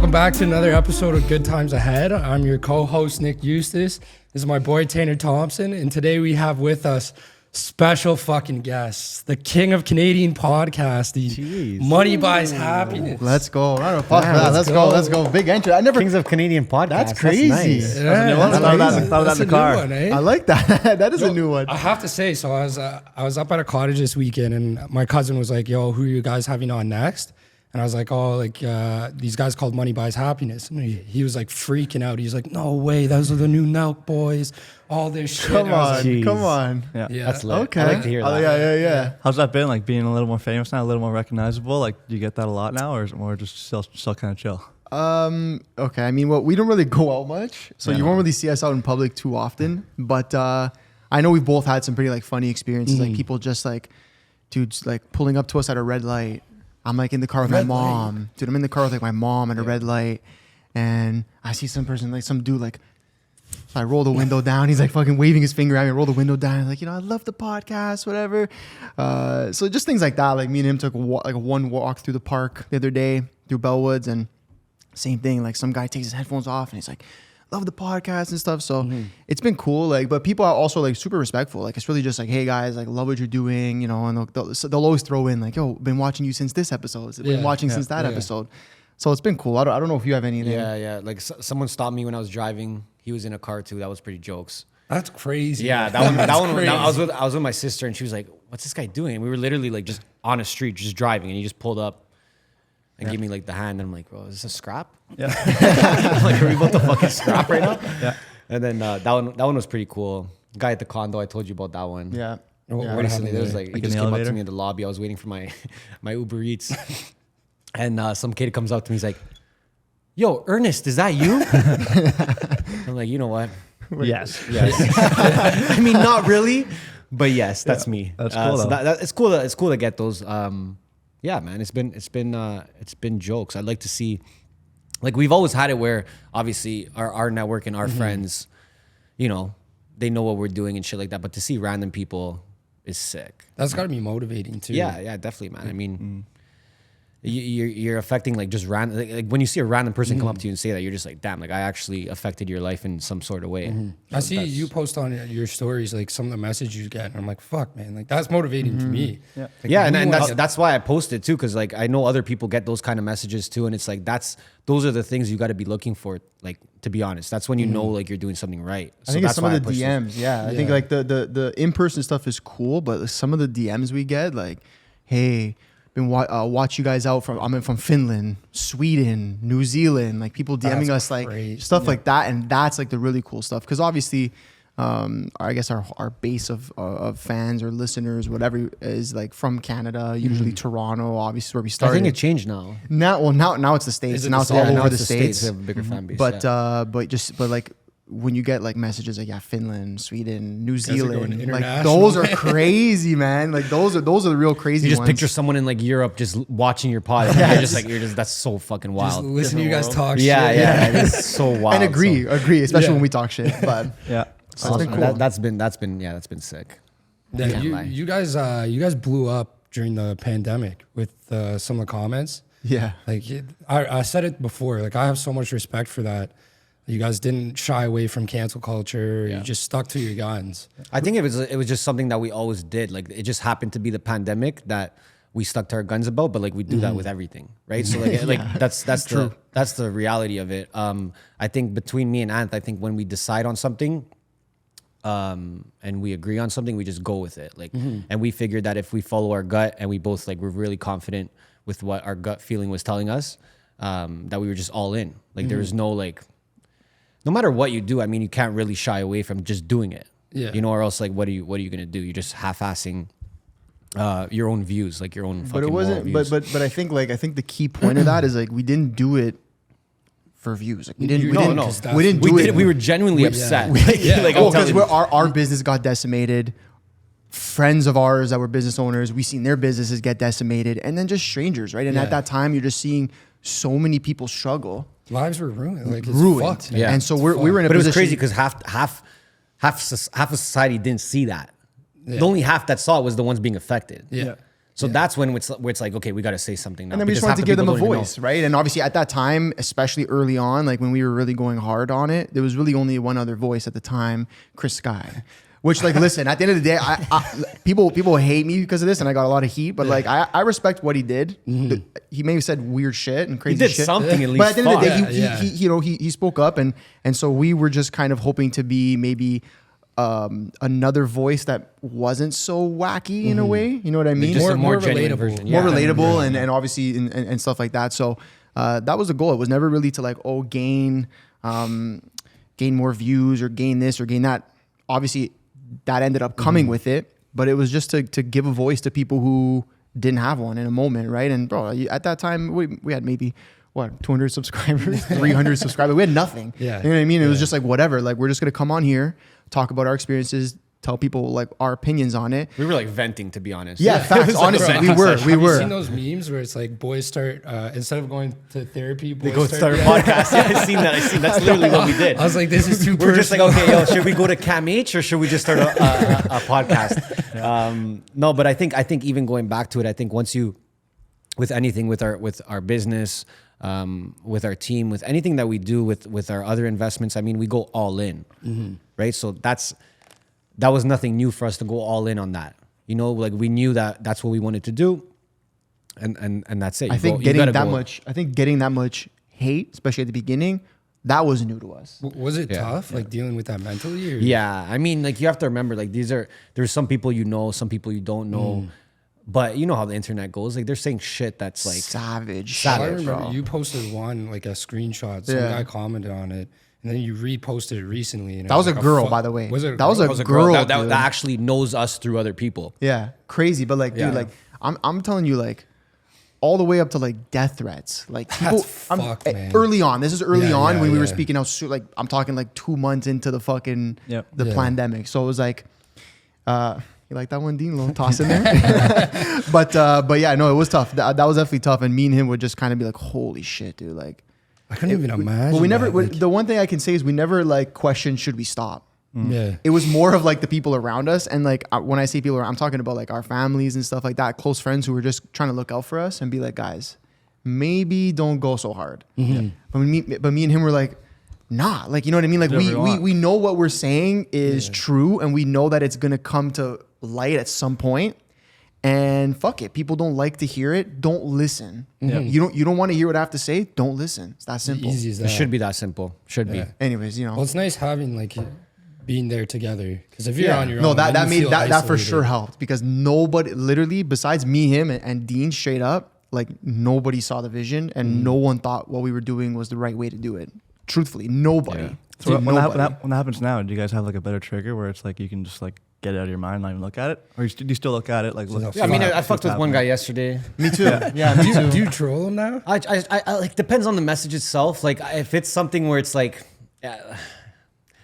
Welcome back to another episode of Good Times Ahead. I'm your co-host, Nick Eustace. This is my boy, Tanner Thompson. And today we have with us special fucking guests, the king of Canadian podcasting, Money Buys Happiness. Let's go. Round of applause for that. Let's go. Big entry. I never. Kings of Canadian podcast. That's crazy. That's nice. Yeah, I thought of that in the car. One, eh? I like that. That is a new one. I have to say, so I was up at a cottage this weekend, and my cousin was like, "Yo, who are you guys having on next?" And I was like, "Oh, like these guys called Money Buys Happiness." And he was like freaking out. He's like, "No way, those are the new Nelk Boys. All this shit." Come on. Yeah, Yeah. that's lit. Okay. I like to hear that. Yeah. How's that been? Like being a little more famous now, a little more recognizable? Like, do you get that a lot now, or is it more just still kind of chill? Okay. I mean, well, we don't really go out much, so you won't really see us out in public too often. But I know we've both had some pretty like funny experiences. Like people just like, dudes like pulling up to us at a red light. I'm like in the car with my mom. Dude, I'm in the car with like my mom at a red light. And I see some person, like some dude, like, so I roll the window down. He's like fucking waving his finger at me. I roll the window down. Like, I love the podcast, whatever. So just things like that. Like me and him took one walk through the park the other day through Bellwoods, and same thing. Like some guy takes his headphones off and he's like, love the podcast and stuff. So it's been cool. Like, but people are also like super respectful. Like it's really just like, hey guys, like love what you're doing, and they'll always throw in like, yo, been watching you since this episode. Been watching since that episode. So it's been cool. I don't know if you have anything. Yeah. Like someone stopped me when I was driving. He was in a car too. That was pretty jokes. That's crazy. Yeah, that one. I was with my sister, and she was like, "What's this guy doing?" And we were literally like just on a street, just driving, and he just pulled up and gave me like the hand. And I'm like, "Bro, is this a scrap?" Yeah. Like, are we about to fucking scrap right now? Yeah. And then that one was pretty cool. Guy at the condo, I told you about that one. Yeah. What Recently, there was like he in just the came up elevator? to me in the lobby. I was waiting for my Uber Eats, and some kid comes up to me. He's like, "Yo, Ernest, is that you?" I'm like, "You know what? Yes. I mean, not really, but yes, that's me. That's cool. So it's cool. It's cool to get those. Yeah, man. It's been jokes. I'd like to see. Like we've always had it where obviously our network and our friends, they know what we're doing and shit like that. But to see random people is sick. That's got to be motivating too. Yeah, definitely, man. I mean, you're affecting like just random. Like when you see a random person come up to you and say that, you're just like, damn, like I actually affected your life in some sort of way. I see you post on your stories like some of the messages you get, and I'm like, fuck, man, like that's motivating to me. Yeah. Yeah, and that's why I posted too, because like I know other people get those kind of messages too, and it's like those are the things you got to be looking for. Like to be honest, that's when you know like you're doing something right. I think it's some of the DMs. I think like the in-person stuff is cool, but some of the DMs we get, like, hey, been watch you guys out I'm from Finland, Sweden, New Zealand, like people DMing That's us like crazy. stuff like that, and that's like the really cool stuff, because obviously I guess our base of fans or listeners, whatever, is like from Canada, usually Toronto, obviously where we started. I think it changed now. Now it's the States. Now it's all over the States. They have a bigger fan base. But but like when you get like messages like Finland, Sweden, New guys are going Zealand, like international. those are crazy, man. Like those are the real crazy you just ones. picture someone in like Europe just watching your pod. And you're just that's so fucking Just wild. listen to you guys talk Yeah, shit. yeah, it's so wild. and agree, especially Yeah. when we talk shit. But Yeah. so it's been cool. That's been sick. Yeah, Can't lie. you guys blew up during the pandemic with some of the comments. Yeah. Like I said it before. Like I have so much respect for that. You guys didn't shy away from cancel culture. You just stuck to your guns. I think it was just something that we always did. Like it just happened to be the pandemic that we stuck to our guns about, but like we do that with everything, right? So like that's the reality of it. I think between me and Anth, I think when we decide on something, and we agree on something, we just go with it. Like, and we figured that if we follow our gut and we both like were really confident with what our gut feeling was telling us, that we were just all in. Like there was no like. No matter what you do, I mean, you can't really shy away from just doing it. Yeah. Or else like, what are you gonna do? You're just half-assing your own views, like your own. But fucking it wasn't. moral views. But I think the key point of that is like we didn't do it for views. Like we didn't do it. We were genuinely upset. Yeah. Like, I'm Because telling you. our business got decimated. Friends of ours that were business owners, we seen their businesses get decimated, and then just strangers, right? And at that time, you're just seeing so many people struggle. Lives were ruined. Like it's Ruined. fucked, man. Yeah. And so we were in a But it position. was crazy because half of society didn't see that. The only half that saw it was the ones being affected. Yeah. So that's when where it's like, okay, we got to say something now. And then we just because wanted half to the give them a people don't even voice, right? And obviously at that time, especially early on, like when we were really going hard on it, there was really only one other voice at the time, Chris Sky. Which, like, listen, at the end of the day, people hate me because of this, and I got a lot of heat. But like, I respect what he did. He may have said weird shit and crazy He did shit. something at least. But at the end of the day, Yeah, he you know, he spoke up, and so we were just kind of hoping to be maybe another voice that wasn't so wacky in a way. You know what I mean? Just a more more genuine relatable. version. More Yeah. relatable and obviously and stuff like that. So that was the goal. It was never really to like gain more views or gain this or gain that. Obviously, that ended up coming with it, but it was just to give a voice to people who didn't have one in a moment, right? And bro, at that time we had maybe 200 subscribers, 300 subscribers. We had nothing. Yeah. You know what I mean? It was just like whatever. Like we're just gonna come on here, talk about our experiences, tell people like our opinions on it. We were like venting, to be honest. Yeah, facts. Honestly, we were. Have you seen those memes where it's like boys start instead of going to therapy, boys They go start a podcast. Yeah, I've seen that. That's literally what we did. I was like, this is too We're just like, personal. okay, yo, should we go to Cam H or should we just start a podcast? No, but I think even going back to it, I think once you, with anything, with our business, with our team, with anything that we do, with our other investments, I mean, we go all in, right? So that was nothing new for us to go all in on that. You know, like we knew that that's what we wanted to do, and that's it. I think getting that much hate, especially at the beginning, that was new to us. Was it tough, like dealing with that mentally? Or? Yeah, I mean, like you have to remember, like there's some people you know, some people you don't know, but you know how the internet goes. Like they're saying shit that's like Savage. I Savage, remember bro. you posted one like a screenshot. Some guy commented on it, and then you reposted it recently. And That was a like girl, by the way. Was it? That was a girl, that dude. actually knows us through other people. Yeah, crazy. But like, Yeah. dude, like I'm telling you, like all the way up to like death threats. Like people, fucked, man. early on. This is early Yeah, on yeah, when we were yeah. speaking out. Like I'm talking like 2 months into the fucking the Yeah. pandemic. So it was like, you like that one, Dean? A little toss in there. but yeah, no, it was tough. That was definitely tough. And me and him would just kind of be like, holy shit, dude. Like I couldn't even imagine. But we never. that, like, The one thing I can say is we never like questioned should we stop. yeah. It was more of like the people around us, and like when I say people, I'm talking about like our families and stuff like that, close friends who were just trying to look out for us and be like, guys, maybe don't go so hard. But me and him were like, nah, like you know what I mean? Like we know what we're saying is true, and we know that it's gonna come to light at some point. And fuck it, people don't like to hear it. Don't listen. You don't want to hear what I have to say. Don't listen. It's that simple. Easy as that. It should be that simple. Should be. Anyways, you know. Well, it's nice having like being there together, because if you're on your no, own, that then you made feel that for isolated. sure helped, because nobody, literally besides me, him, and Dean, straight up, like nobody saw the vision, and no one thought what we were doing was the right way to do it. Truthfully, nobody. Yeah. So when Nobody. that happens now, do you guys have like a better trigger where it's like you can just like get it out of your mind, not even look at it, or do you still look at it? Like, look, Yeah, I mean, I what's fucked with one happening? guy yesterday. Me too. Yeah, me too. Do you troll them now? I like depends on the message itself. Like if it's something where it's like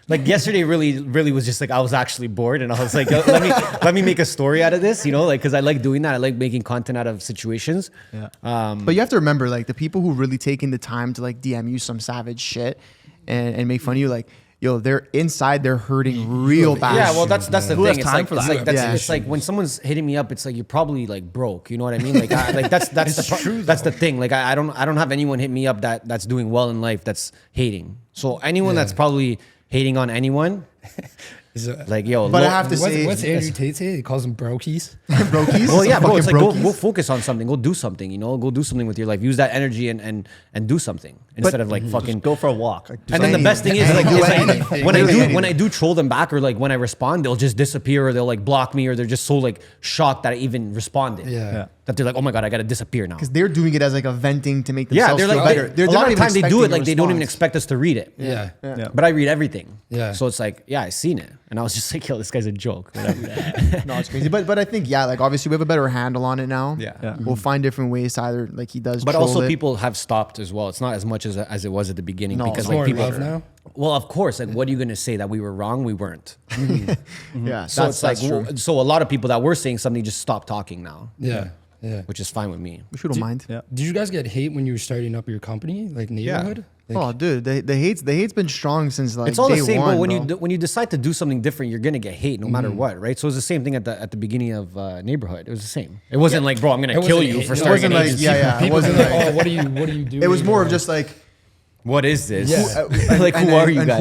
yesterday really was just like I was actually bored and I was like let me make a story out of this, you know, like because I like doing that. I like making content out of situations. Yeah. But you have to remember, like the people who really taking the time to like DM you some savage shit and make fun of you, like yo, they're inside, they're hurting real bad. Yeah, well, that's the Who has thing. time for that? It's like when someone's hitting me up, it's like you're probably like broke. You know what I mean? Like, that's the thing. Like, I don't have anyone hit me up that's doing well in life that's hating. So anyone that's probably hating on anyone, Is it, like yo, But I have to what's, say, what's Andrew Tate say? He calls them brokies. brokies. well, yeah, bro. It's like Fucking go brokies. focus on something. Go do something. You know, go do something with your life. Use that energy and do something instead of like fucking Go for a walk. Like, And then the best thing is like, Do it's like anything. when Anything. I do troll them back, or like when I respond, they'll just disappear, or they'll like block me, or they're just so like shocked that I even responded. Yeah. That they're like, oh my god, I gotta disappear now. Because they're doing it as like a venting to make Yeah, themselves they're feel like better. a lot not of even time they do expecting it like a they don't even response. expect us to read it. Yeah. Yeah. But I read everything. Yeah. So it's like, yeah, I seen it, and I was just like, yo, this guy's a joke. Whatever. No, it's crazy. But I think, yeah, like obviously we have a better handle on it now. Yeah. Yeah. We'll find different ways to either, like he does, But troll also it. people have stopped as well. It's not as much as it was at the beginning No, because it's like more people love now? Well, of course. Like, what are you gonna say that we were wrong? We weren't. Yeah, So it's like, true. so a lot of people that were saying something just stopped talking now, Yeah. Yeah. which is fine with me. Which we don't mind. Yeah. Did you guys get hate when you were starting up your company, like neighborhood? Like, Oh, dude, the hate's been strong since like It's all day the same, one, but when bro. when you decide to do something different, you're gonna get hate no matter what, right? So it's the same thing at the beginning of neighborhood. It was the same. It wasn't like, bro, I'm gonna It kill wasn't you hate. for It starting an wasn't like- agency. yeah, it people wasn't like, like- oh, what are you doing? it was more of Or- just like, What is this? Yeah. Like, who are you and guys?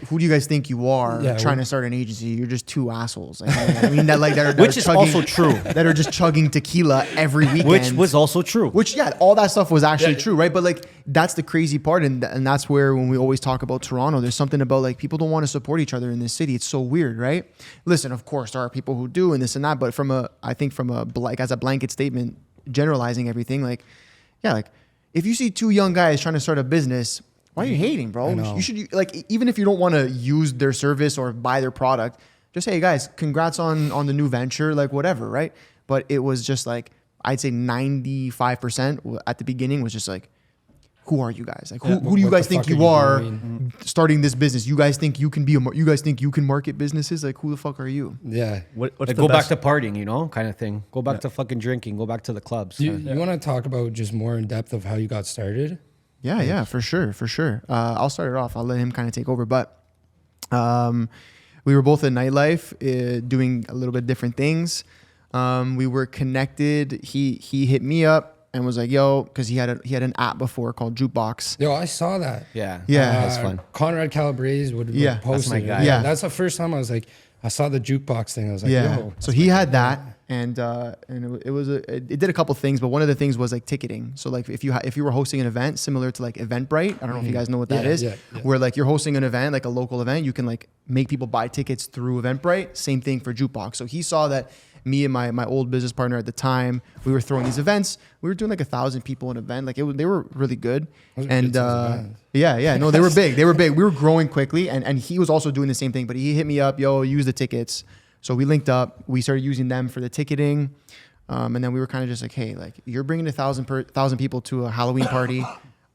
Who do you guys think you are Yeah, trying we- to start an agency? You're just two assholes. Like, I mean that that Which are is chugging- also true. That are just chugging tequila every weekend. Which was also true. Which, yeah, all that stuff was actually Yeah. true, right? But like, that's the crazy part, and that's where when we always talk about Toronto, there's something about like people don't want to support each other in this city. It's so weird, right? Listen, of course, there are people who do and this and that, but I think like as a blanket statement, generalizing everything, like, yeah, like if you see two young guys trying to start a business, why are you hating, bro? I know. You should like, even if you don't want to use their service or buy their product, just say, hey guys, congrats on the new venture, like whatever, right? But it was just like, I'd say 95% at the beginning was just like, who are you guys? Like, who do you what guys the think fuck you are are you doing? starting this business? You guys think you can you guys think you can market businesses? Like, who the fuck are you? Yeah. What's Like, the go best? back to partying, you know, kind of thing. Go back to fucking drinking. Go back to the clubs. You want to talk about just more in depth of how you got started? Yeah, for sure. I'll start it off. I'll let him kind of take over. But we were both in nightlife, doing a little bit different things. We were connected. He hit me up and was like, "Yo," because he had an app before called Jukebox. Yo, I saw that. Yeah. Yeah. That's fun. Conrad Calabrese would Yeah, post that's my it. guy. Yeah. That's the first time I was like, I saw the jukebox thing. I was like, Yeah. yo. So he had that, and it did a couple things, but one of the things was like ticketing. So like if you were hosting an event similar to like Eventbrite, I don't know if you guys know what that Yeah, is, yeah. where like you're hosting an event, like a local event, you can like make people buy tickets through Eventbrite. Same thing for Jukebox. So he saw that me and my old business partner at the time, we were throwing these events. We were doing like 1,000 people an event. Like they were really good. Those are And good size events. yeah, no, they were big. They were big. We were growing quickly, and he was also doing the same thing. But he hit me up, yo, use the tickets. So we linked up. We started using them for the ticketing, and then we were kind of just like, hey, like you're bringing 1,000 people to a Halloween party.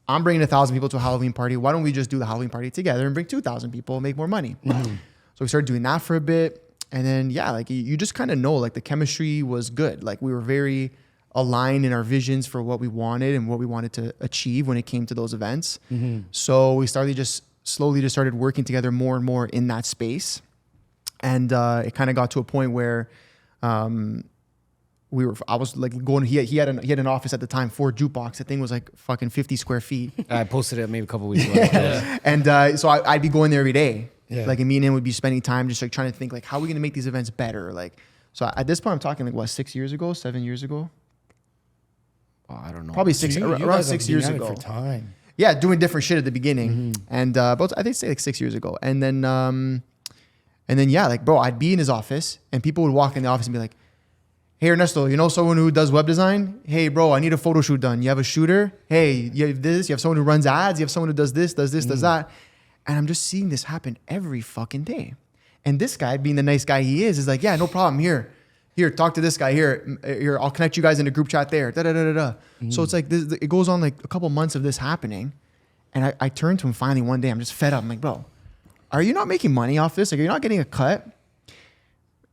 I'm bringing 1,000 people to a Halloween party. Why don't we just do the Halloween party together and bring 2,000 people and make more money? So we started doing that for a bit. And then, yeah, like you just kind of know, like the chemistry was good. Like we were very aligned in our visions for what we wanted and what we wanted to achieve when it came to those events. So we slowly started working together more and more in that space. And it kind of got to a point where I was like going, he had an office at the time for Jukebox. The thing was like fucking 50 square feet. I posted it maybe a couple weeks ago. And so I'd be going there every day. Yeah. Like, and me and him would be spending time just like trying to think like, how are we going to make these events better? Like, so at this point, I'm talking like what, 7 years ago? Oh, I don't know. Probably So you around guys have 6 been years at it ago. For time. Yeah, doing different shit at the beginning, and about I think say like 6 years ago, and then yeah, like bro, I'd be in his office, and people would walk in the office and be like, "Hey Ernesto, you know someone who does web design? Hey bro, I need a photo shoot done. You have a shooter? Hey, you have this. You have someone who runs ads. You have someone who does this, does that." And I'm just seeing this happen every fucking day. And this guy, being the nice guy he is like, "Yeah, no problem. Here, talk to this guy. Here, I'll connect you guys in a group chat there." So it's like this, it goes on like a couple months of this happening. And I turned to him finally one day. I'm just fed up. I'm like, "Bro, are you not making money off this? Like, are you not getting a cut?"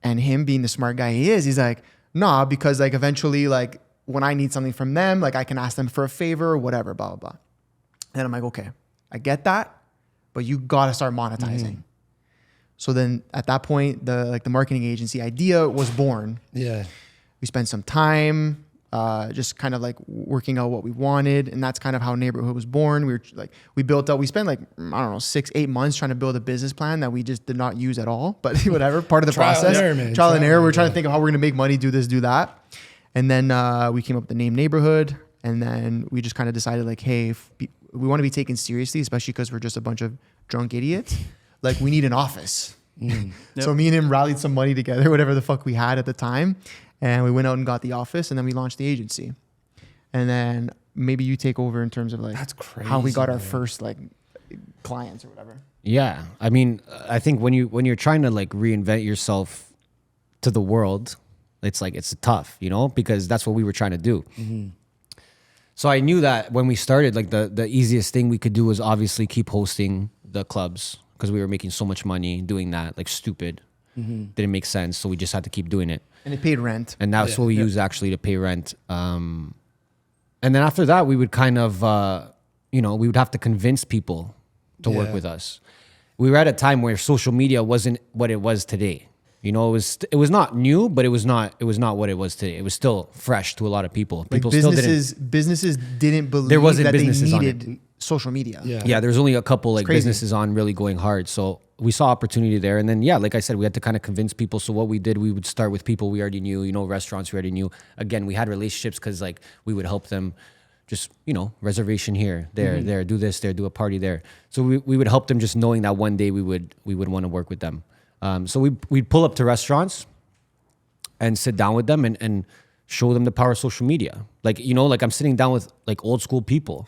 And him being the smart guy he is, he's like, "Nah, because like eventually, like when I need something from them, like I can ask them for a favor or whatever, blah, blah, blah." And I'm like, "Okay, I get that, but you got to start monetizing." So then at that point, the marketing agency idea was born. Yeah. We spent some time just kind of like working out what we wanted. And that's kind of how Neighborhood was born. We spent like, I don't know, 6-8 months trying to build a business plan that we just did not use at all, but whatever, part of the Trial and process. error, man. Trial and Trial error. and We're trying error. to think of how we're going to make money, do this, do that. And then we came up with the name Neighborhood. And then we just kind of decided like, hey, if we want to be taken seriously, especially because we're just a bunch of drunk idiots. Like we need an office. So me and him rallied some money together, whatever the fuck we had at the time. And we went out and got the office, and then we launched the agency. And then maybe you take over in terms of like That's crazy, how we got our man. first like clients or whatever. Yeah, I mean, I think when you're trying to like reinvent yourself to the world, it's like it's tough, you know, because that's what we were trying to do. So I knew that when we started, like the easiest thing we could do was obviously keep hosting the clubs because we were making so much money doing that, like stupid. Didn't make sense, so we just had to keep doing it. And it paid rent. And that's what we used actually to pay rent. And then after that, we would kind of, we would have to convince people to work with us. We were at a time where social media wasn't what it was today. You know, it was not new, but it was not what it was today. It was still fresh to a lot of people. Like People businesses didn't believe There wasn't that they businesses on needed social media. Yeah, there was only a couple like crazy. businesses on really going hard. So we saw opportunity there. And then, like I said, we had to kind of convince people. So what we did, we would start with people we already knew, restaurants we already knew. Again, we had relationships because like we would help them just, reservation here, there, do this, there, do a party there. So we would help them just knowing that one day we would want to work with them. So we'd pull up to restaurants and sit down with them and show them the power of social media. Like, like I'm sitting down with like old school people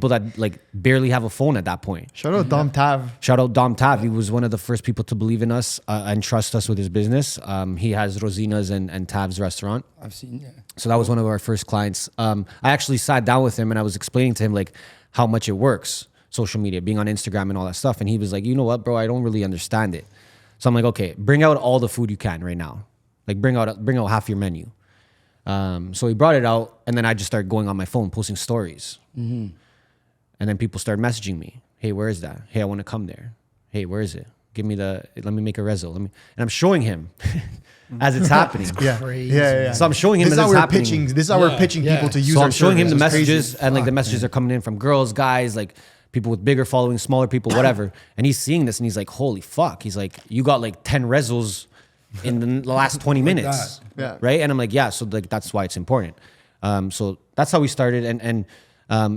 that like barely have a phone at that point. Shout out Dom Tav. Shout out Dom Tav. He was one of the first people to believe in us and trust us with his business. He has Rosina's and Tav's restaurant. I've seen, So that was one of our first clients. I actually sat down with him and I was explaining to him like how much it works, social media, being on Instagram and all that stuff. And he was like, you know what, bro, I don't really understand it. So I'm like, okay, bring out all the food you can right now. Like bring out half your menu. So he brought it out, and then I just started going on my phone, posting stories. And then people started messaging me. Hey, where is that? Hey, I want to come there. Hey, where is it? Let me make a reso. And I'm showing him as it's happening. Yeah. So I'm showing him This is as how it's we're happening. pitching. This is how we're pitching people to use So our I'm showing him the service. It's crazy. messages, and like the messages are coming in from girls, guys, like people with bigger followings, smaller people, whatever. And he's seeing this, and he's like, holy fuck. He's like, you got like 10 resos in the last 20 minutes. Yeah. Right. And I'm like, yeah. So like, that's why it's important. So that's how we started. And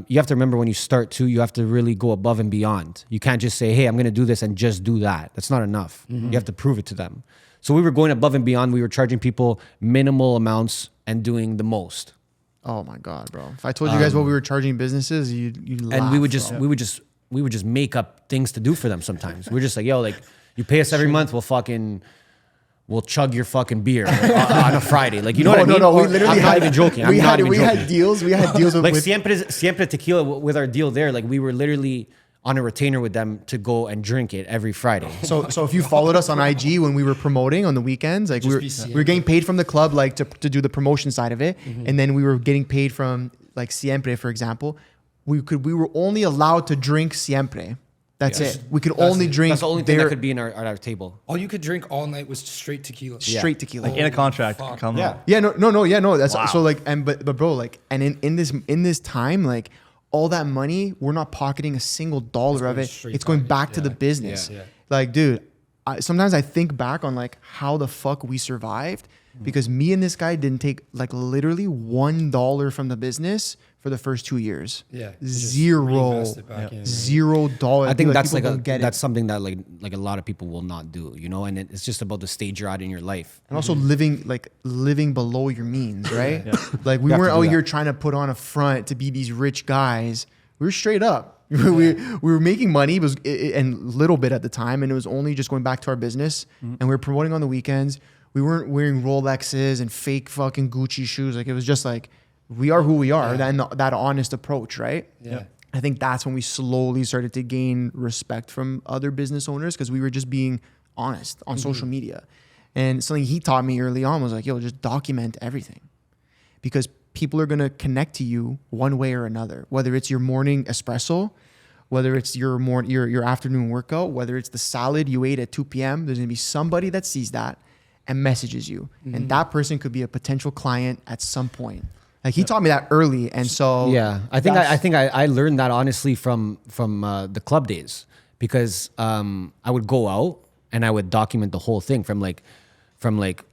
you have to remember when you start too, you have to really go above and beyond. You can't just say, hey, I'm going to do this and just do that. That's not enough. You have to prove it to them. So we were going above and beyond. We were charging people minimal amounts and doing the most. Oh my God, bro. If I told you guys what we were charging businesses, you'd laugh. And we would just make up things to do for them sometimes. We're just like, yo, like you pay us every month, we'll chug your fucking beer on a Friday. Like, you know what I mean? No, we literally I'm not even joking. I'm not even joking. We had deals with like Siempre Tequila with our deal there. Like we were literally on a retainer with them to go and drink it every Friday. So if you followed us on IG when we were promoting on the weekends, like we were getting paid from the club, like to do the promotion side of it. And then we were getting paid from like Siempre, for example. We were only allowed to drink Siempre. That's it. We could only drink. That's the only thing that could be at our table. all you could drink all night was straight tequila. Straight tequila. Like in a contract. fuck. Come Yeah. on. Yeah, no. That's so like, but bro, like, and in this time, like, all that money, we're not pocketing a single dollar of it. It's going back to the business. Yeah. Like, dude, sometimes I think back on like how the fuck we survived because me and this guy didn't take like literally $1 from the business for the first 2 years. Yeah. Zero. Reinvest it back in. $0. I think that's people like don't get that's it. something that like a lot of people will not do, and it's just about the stage you're at in your life. And also living below your means, right? Like we You have weren't to do out that. here trying to put on a front to be these rich guys. We were straight up. We were making money, and little bit at the time, and it was only just going back to our business. And we were promoting on the weekends. We weren't wearing Rolexes and fake fucking Gucci shoes. Like it was just like we are who we are. That honest approach, right? Yeah. I think that's when we slowly started to gain respect from other business owners because we were just being honest on social media. And something he taught me early on was like, yo, just document everything because people are going to connect to you one way or another, whether it's your morning espresso, whether it's your afternoon workout, whether it's the salad you ate at 2 p.m., there's going to be somebody that sees that and messages you. And that person could be a potential client at some point. Like he taught me that early, and so Yeah, I think I learned that honestly from the club days because I would go out and I would document the whole thing from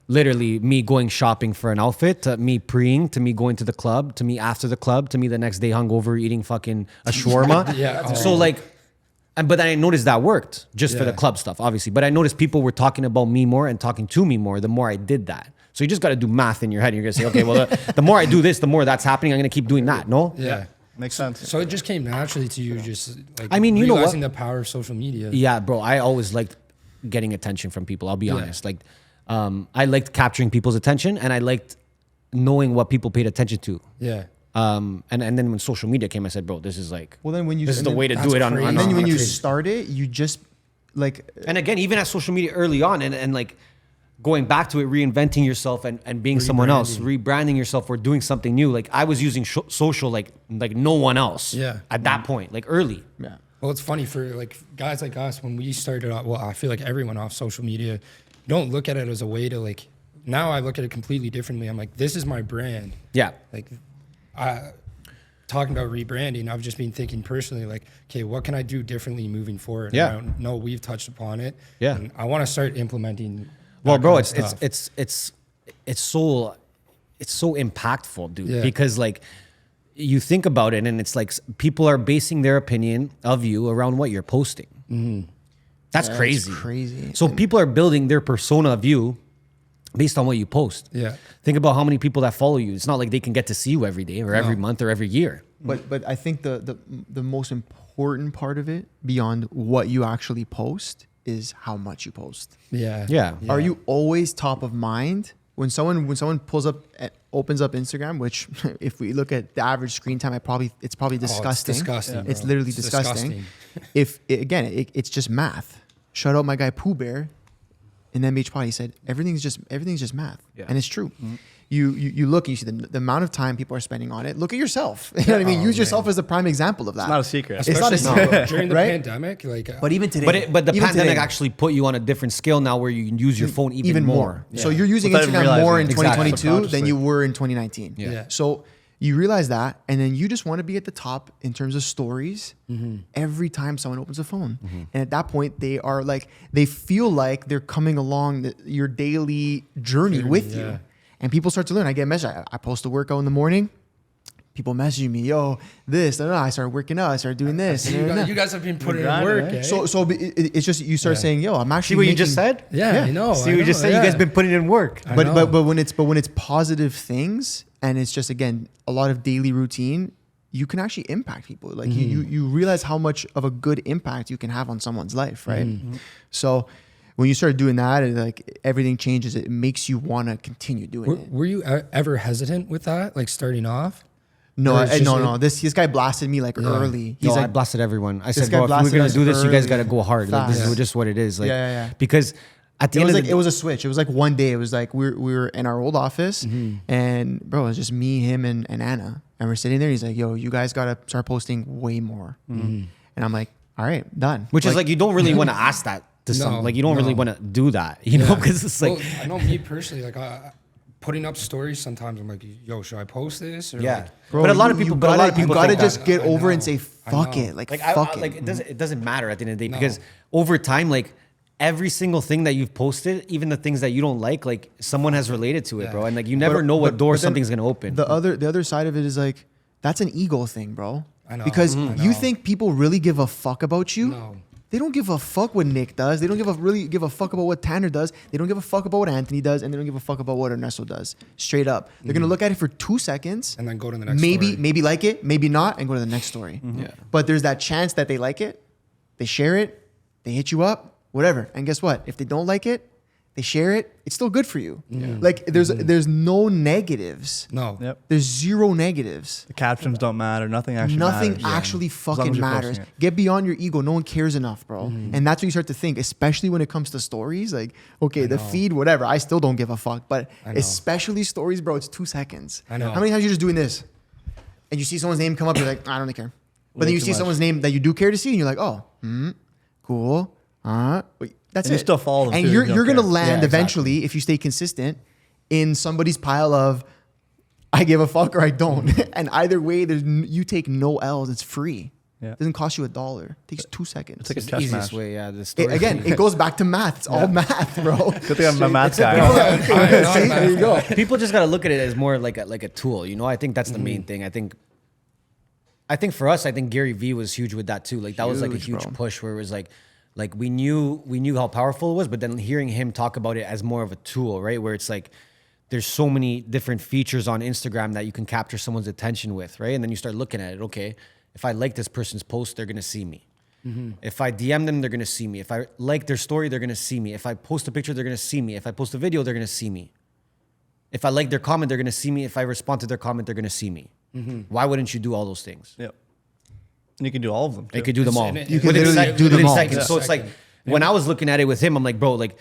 literally me going shopping for an outfit to me preing to me going to the club to me after the club to me the next day hungover eating fucking a shawarma. Yeah. So like. But then I noticed that worked just for the club stuff, obviously. But I noticed people were talking about me more and talking to me more the more I did that. So you just got to do math in your head. And you're going to say, okay, well, the more I do this, the more that's happening. I'm going to keep doing that. No? Yeah. Makes sense. So it just came naturally to you, just like I mean, you know what? realizing the power of social media. Yeah, bro. I always liked getting attention from people. I'll be honest. Like, I liked capturing people's attention and I liked knowing what people paid attention to. Yeah. And then when social media came, I said, bro, this is like, Well, then when you this is and the then- way to do that's it on. crazy. And then when you Crazy. start it, you just like And again, even at social media early on, and like going back to it, reinventing yourself and being someone else, rebranding yourself or doing something new. Like I was using social like no one else. Yeah. At that point, like early. yeah. Well, it's funny for like guys like us when we started off. Well, I feel like everyone off social media, you don't look at it as a way to like. Now I look at it completely differently. I'm like, this is my brand. Yeah. Like, talking about rebranding, I've just been thinking personally, like, okay, what can I do differently moving forward? Yeah. And I know we've touched upon it. Yeah. And I want to start implementing. Well, that bro, kind of it's stuff. so impactful, dude. Yeah. Because like you think about it, and it's like people are basing their opinion of you around what you're posting. That's crazy. crazy. So people are building their persona of you based on what you post. Yeah. Think about how many people that follow you. It's not like they can get to see you every day or every month or every year. But I think the most important part of it, beyond what you actually post, is how much you post. Yeah. Yeah. Are you always top of mind when someone pulls up opens up Instagram? Which, if we look at the average screen time, it's probably disgusting. It's disgusting. It's bro. literally It's disgusting. It's just math. Shout out my guy Pooh Bear in the MH Pod. He said everything's just math, and it's true. You look and you see the amount of time people are spending on it. Look at yourself. You know what I mean? Use yourself as a prime example of that. It's not a secret. It's not a Especially secret, during the right? pandemic, like, But even today, But the even pandemic today, actually put you on a different scale now where you can use your phone even more. So you're using Without even Instagram more in realizing it. 2022 than Subconsciously. you were in 2019. Yeah. So you realize that, and then you just want to be at the top in terms of stories every time someone opens a phone. And at that point, they feel like they're coming along your daily journey with yeah. you. And people start to learn. I get messages. I post a workout in the morning. People messaging me, yo, this, I started working out. I started doing this. you guys have been putting in Grind, work. right? Eh? So it's just you start saying, yo, I'm actually See what you making, just said? yeah, I know. See what you just said? You guys been putting in work. I But know. when it's positive things, and it's just, again, a lot of daily routine, you can actually impact people. Like you realize how much of a good impact you can have on someone's life, right? So when you start doing that, like everything changes. It makes you want to continue doing it. Were you ever hesitant with that, like starting off? No, Or it's just no, like- no. This guy blasted me like early. He's I like, blasted everyone. I said, guy bro, if we're blasted gonna us do this, you guys early, got to go hard. Like, this fast. is just what it is. Like, Yeah. Because at the it end was of like the it was a switch. It was like one day. It was like we were in our old office, and bro, it was just me, him, and Anna, and we're sitting there. He's like, "Yo, you guys gotta start posting way more," and I'm like, "All right, done." which is like you don't really want to ask that to No, some. Like you don't really no. want to do that, you know, because it's like Well, I know me personally, like putting up stories. Sometimes I'm like, yo, should I post this? Or yeah. like, Bro, but a lot of you people, gotta, people you gotta think just that. get I over and know. say I fuck know. it, like like fuck it. like it doesn't matter at the end of the day because over time, like every single thing that you've posted, even the things that you don't like someone has related to it, Yeah. bro. And like you never know what door but then something's gonna open. The other side of it is like that's an ego thing, bro. I know. Because I you know. think people really give a fuck about you. No. They don't give a fuck what Nick does. They don't really give a fuck about what Tanner does. They don't give a fuck about what Anthony does, and they don't give a fuck about what Ernesto does. Straight up, they're gonna look at it for 2 seconds and then go to the next. maybe story. maybe like it, maybe not, and go to the next story. Yeah. But there's that chance that they like it, they share it, they hit you up, whatever. And guess what? If they don't like it, they share it, it's still good for you. Like there's no negatives. No. Yep. There's zero negatives. The captions don't matter. Nothing actually Nothing matters. actually As long as fucking you're matters. posting it. Get beyond your ego. No one cares enough, bro. And that's when you start to think, especially when it comes to stories. Like, okay, the feed, whatever. I still don't give a fuck. But I know. especially stories, bro, it's 2 seconds. I know. How many times you just doing this? And you see someone's name come up, you're like, I don't really care. But Way then you too see much. someone's name that you do care to see, and you're like, oh, cool. Wait, that's And you it. still follow them And too, you're you don't gonna care. land Yeah, eventually, if you stay consistent, in somebody's pile of I give a fuck or I don't. And either way, you take no L's. It's free. Yeah. It doesn't cost you $1. It takes 2 seconds. It's like a It's the chess easiest match. way, yeah. The story. Again, it goes back to math. It's all math, bro. Good thing I'm a math It's a guy. big- I know, See, man. there you go. People just gotta look at it as more like a tool, you know. I think that's the main thing. I think for us, I think Gary Vee was huge with that too. Like that was like a Huge, huge bro. push where it was like we knew how powerful it was, but then hearing him talk about it as more of a tool, right? Where it's like there's so many different features on Instagram that you can capture someone's attention with, right? And then you start looking at it. Okay, if I like this person's post, they're gonna see me. If I DM them, they're gonna see me. If I like their story, they're gonna see me. If I post a picture, they're gonna see me. If I post a video, they're gonna see me. If I like their comment, they're gonna see me. If I respond to their comment, they're gonna see me. Why wouldn't you do all those things? Yep. And you can do all of them. They too. could do them all. You can literally do them all. Seconds. So it's like when I was looking at it with him, I'm like, bro, like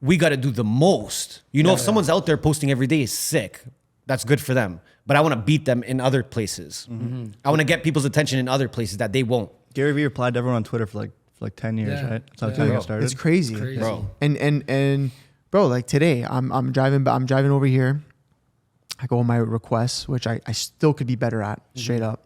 we got to do the most. You know, if someone's out there posting every day is sick, that's good for them. But I want to beat them in other places. I want to get people's attention in other places that they won't. Gary Vee replied to everyone on Twitter for like 10 years, Yeah. right? That's how Yeah. Twitter got started. It's crazy. Bro. And bro, like today, I'm driving over here. I go on my requests, which I still could be better at, straight up.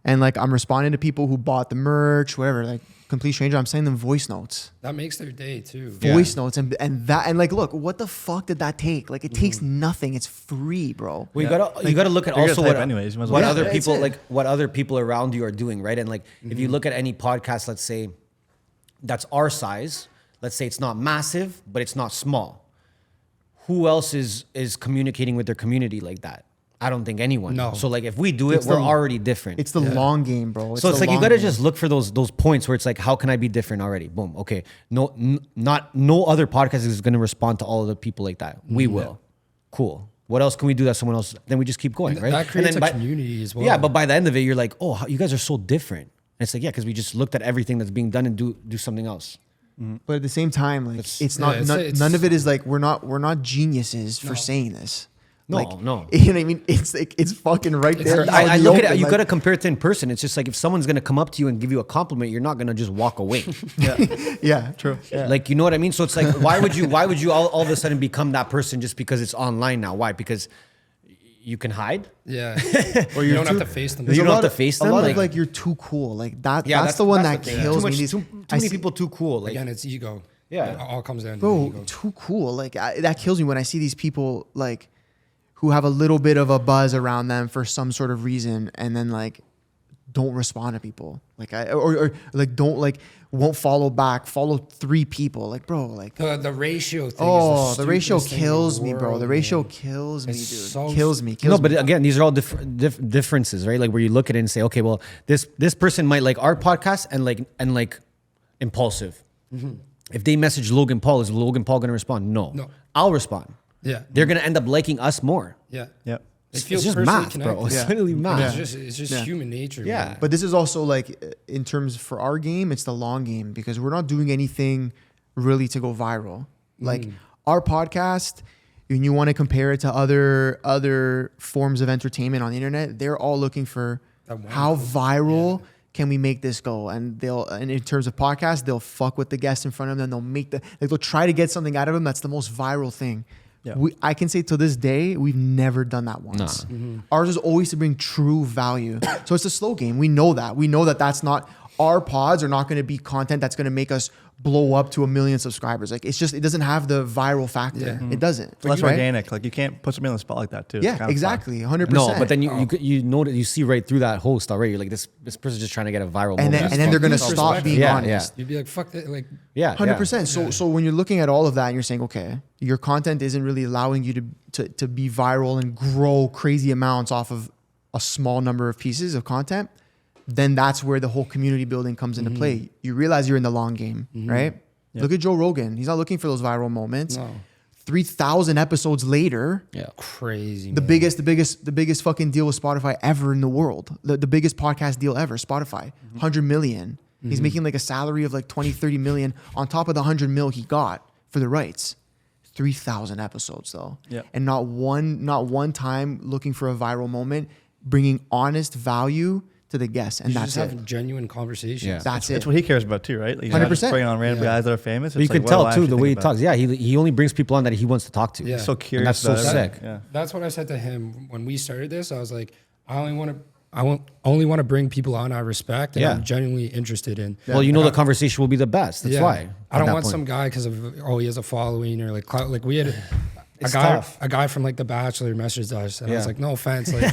And like I'm responding to people who bought the merch, whatever, like complete stranger. I'm sending them voice notes. That makes their day too. Voice notes and like look, what the fuck did that take? Like it takes nothing. It's free, bro. Well, you gotta look at You're gonna also type what anyways, you might as what well. other Yeah, people that's it. what other people around you are doing, right? And like if you look at any podcast, let's say that's our size, let's say it's not massive, but it's not small. Who else is communicating with their community like that? I don't think anyone. No. So like if we do it, It's we're the- already different. It's the long game, bro. So it's the like you long gotta game. just look for those points where it's like, how can I be different already? Boom. Okay. No other podcast is gonna respond to all of the people like that. We will. Cool. What else can we do that someone else? Then we just keep going, right? That creates then a community as well. Yeah, but by the end of it, you're like, oh, you guys are so different. And it's like, yeah, because we just looked at everything that's being done and do something else. But at the same time, like it's not it's- none of it is like we're not geniuses for saying this. No, Like, no. You know what I mean? It's like it's fucking right there. out I in the look at open, it. You like- got to compare it to in person. It's just like if someone's gonna come up to you and give you a compliment, you're not gonna just walk away. Yeah, true. Yeah. Like, you know what I mean? So it's like, why would you all of a sudden become that person just because it's online now? Why? Because you can hide. Yeah. Or you don't have to face them. There's You a don't lot have to of- face A them, lot like- of like you're too cool. Like that. Yeah, that's the one that thing. kills too me. much, These- too I many see- people too cool. Like, Again, it's ego. Yeah. It all comes down to bro, ego. too cool. Like that kills me when I see these people like who have a little bit of a buzz around them for some sort of reason, and then like don't respond to people. Like or like don't like won't follow back. Follow 3 people. Like bro, like. The ratio thing. Oh, is the ratio stupidest thing in the kills me, bro. world, The ratio man. kills me, dude. It's so kills me. no, Kills but me. again, these are all differences, right? Like where you look at it and say, okay, well, this person might like our podcast and like impulsive. If they message Logan Paul, is Logan Paul going to respond? No. I'll respond. Yeah. They're going to end up liking us more. Yeah. Yep. They It's feel just personally math, bro. connected. It's Yeah. literally math. It's just Yeah. human nature. Yeah. man. But this is also like in terms for our game, it's the long game because we're not doing anything really to go viral. Like our podcast, when you want to compare it to other forms of entertainment on the internet, they're all looking for That one how cool- viral can we make this go? And in terms of podcasts, they'll fuck with the guest in front of them. They'll try to get something out of them that's the most viral thing. Yeah. I can say to this day, we've never done that once. Ours is always to bring true value. So it's a slow game. We know that. We know that that's not, our pods are not going to be content that's going to make us blow up to 1 million subscribers. Like it's just, it doesn't have the viral factor. Yeah. It doesn't. It's less right? organic. Like you can't put somebody on the spot like that too. It's Yeah, kinda fun. exactly. 100%. No, but then you know that you see right through that host already. You're like, this person's just trying to get a viral and moment. then they're going to Fuck stop respect. being Yeah, honest. You'd be like, fuck that. Like, Yeah, 100%. So when you're looking at all of that and you're saying, okay, your content isn't really allowing you to be viral and grow crazy amounts off of a small number of pieces of content, then that's where the whole community building comes into play. You realize you're in the long game, right? Yeah. Look at Joe Rogan. He's not looking for those viral moments. no. 3,000 episodes later, Yeah. Crazy. the man. biggest fucking deal with Spotify ever in the world. The biggest podcast deal ever, Spotify. 100 million. He's making like a salary of like 20, 30 million on top of the 100 mil he got for the rights. 3,000 episodes though. Yeah. And not one time looking for a viral moment, bringing honest value to the guests. And You that's just it. have genuine conversations. Yeah. That's It's it. what he cares about too, right? Like, he's not just 100%. bringing on random Yeah. guys that are famous. But you It's can like, what do tell I too the actually way he think about? talks. Yeah, he only brings people on that he wants to talk to. Yeah. So curious. that's so about everything. sick. Yeah. That's what I said to him when we started this. I was like, I only want to bring people on I respect and Yeah. I'm genuinely interested in. Well, you know the conversation will be the best. That's why. I don't at that want point. some guy because of he has a following or like clout. Like we had It's tough. a guy from like The Bachelor messaged us and I was Yeah. like, no offense, like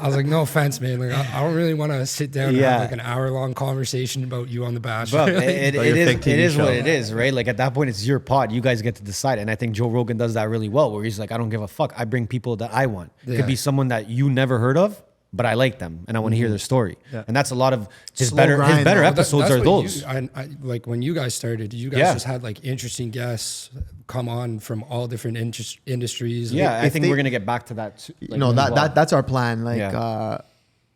I was like, no offense, man. Like I don't really want to sit down and Yeah. have like an hour-long conversation about you on The Bachelor. Bro, Like, it Or your is fake it TV is what show. it is, right? Like at that point, it's your pod. You guys get to decide, and I think Joe Rogan does that really well. Where he's like, I don't give a fuck. I bring people that I want. It Yeah. could be someone that you never heard of, but I like them and I want to hear their story. Yeah. And that's a lot of his Slow better grind, though. episodes are what those. I like when you guys started. You guys Yeah. just had like interesting guests come on from all different industries. Yeah, I If think they- we're gonna get back to that. Too, like, no, as that, well. that's our plan. Like, Yeah.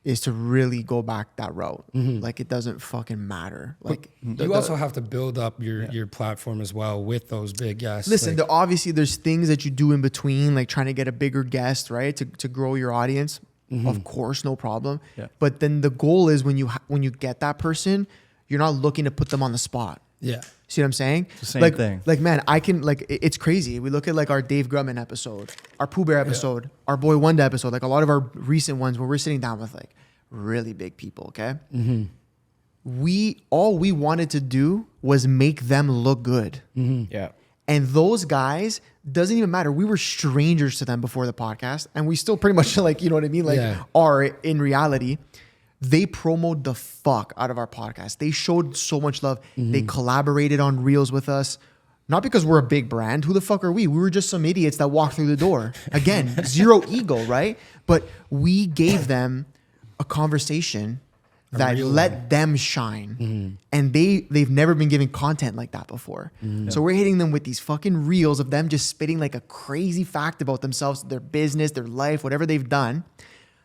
is to really go back that route. Like, it doesn't fucking matter. Like, you also have to build up your platform as well with those big guests. listen. like, Obviously, there's things that you do in between, like trying to get a bigger guest, right, to grow your audience. Of course, no problem. Yeah. But then the goal is when you get that person, you're not looking to put them on the spot. yeah. See what I'm saying? the same like, thing. Like, man, I can, like, it's crazy. We look at like our Dave Grumman episode, our Pooh Bear episode, our Boy Wonder episode, like a lot of our recent ones where we're sitting down with like really big people. Okay. All we wanted to do was make them look good. Yeah. And those guys, doesn't even matter. We were strangers to them before the podcast, and we still pretty much like, you know what I mean? Like, Yeah. are in reality. They promoted the fuck out of our podcast. They showed so much love. They collaborated on reels with us. Not because we're a big brand. Who the fuck are we? We were just some idiots that walked through the door. Again, zero ego, right? But we gave them a conversation that real let them shine. And they've never been given content like that before. So we're hitting them with these fucking reels of them just spitting like a crazy fact about themselves, their business, their life, whatever they've done.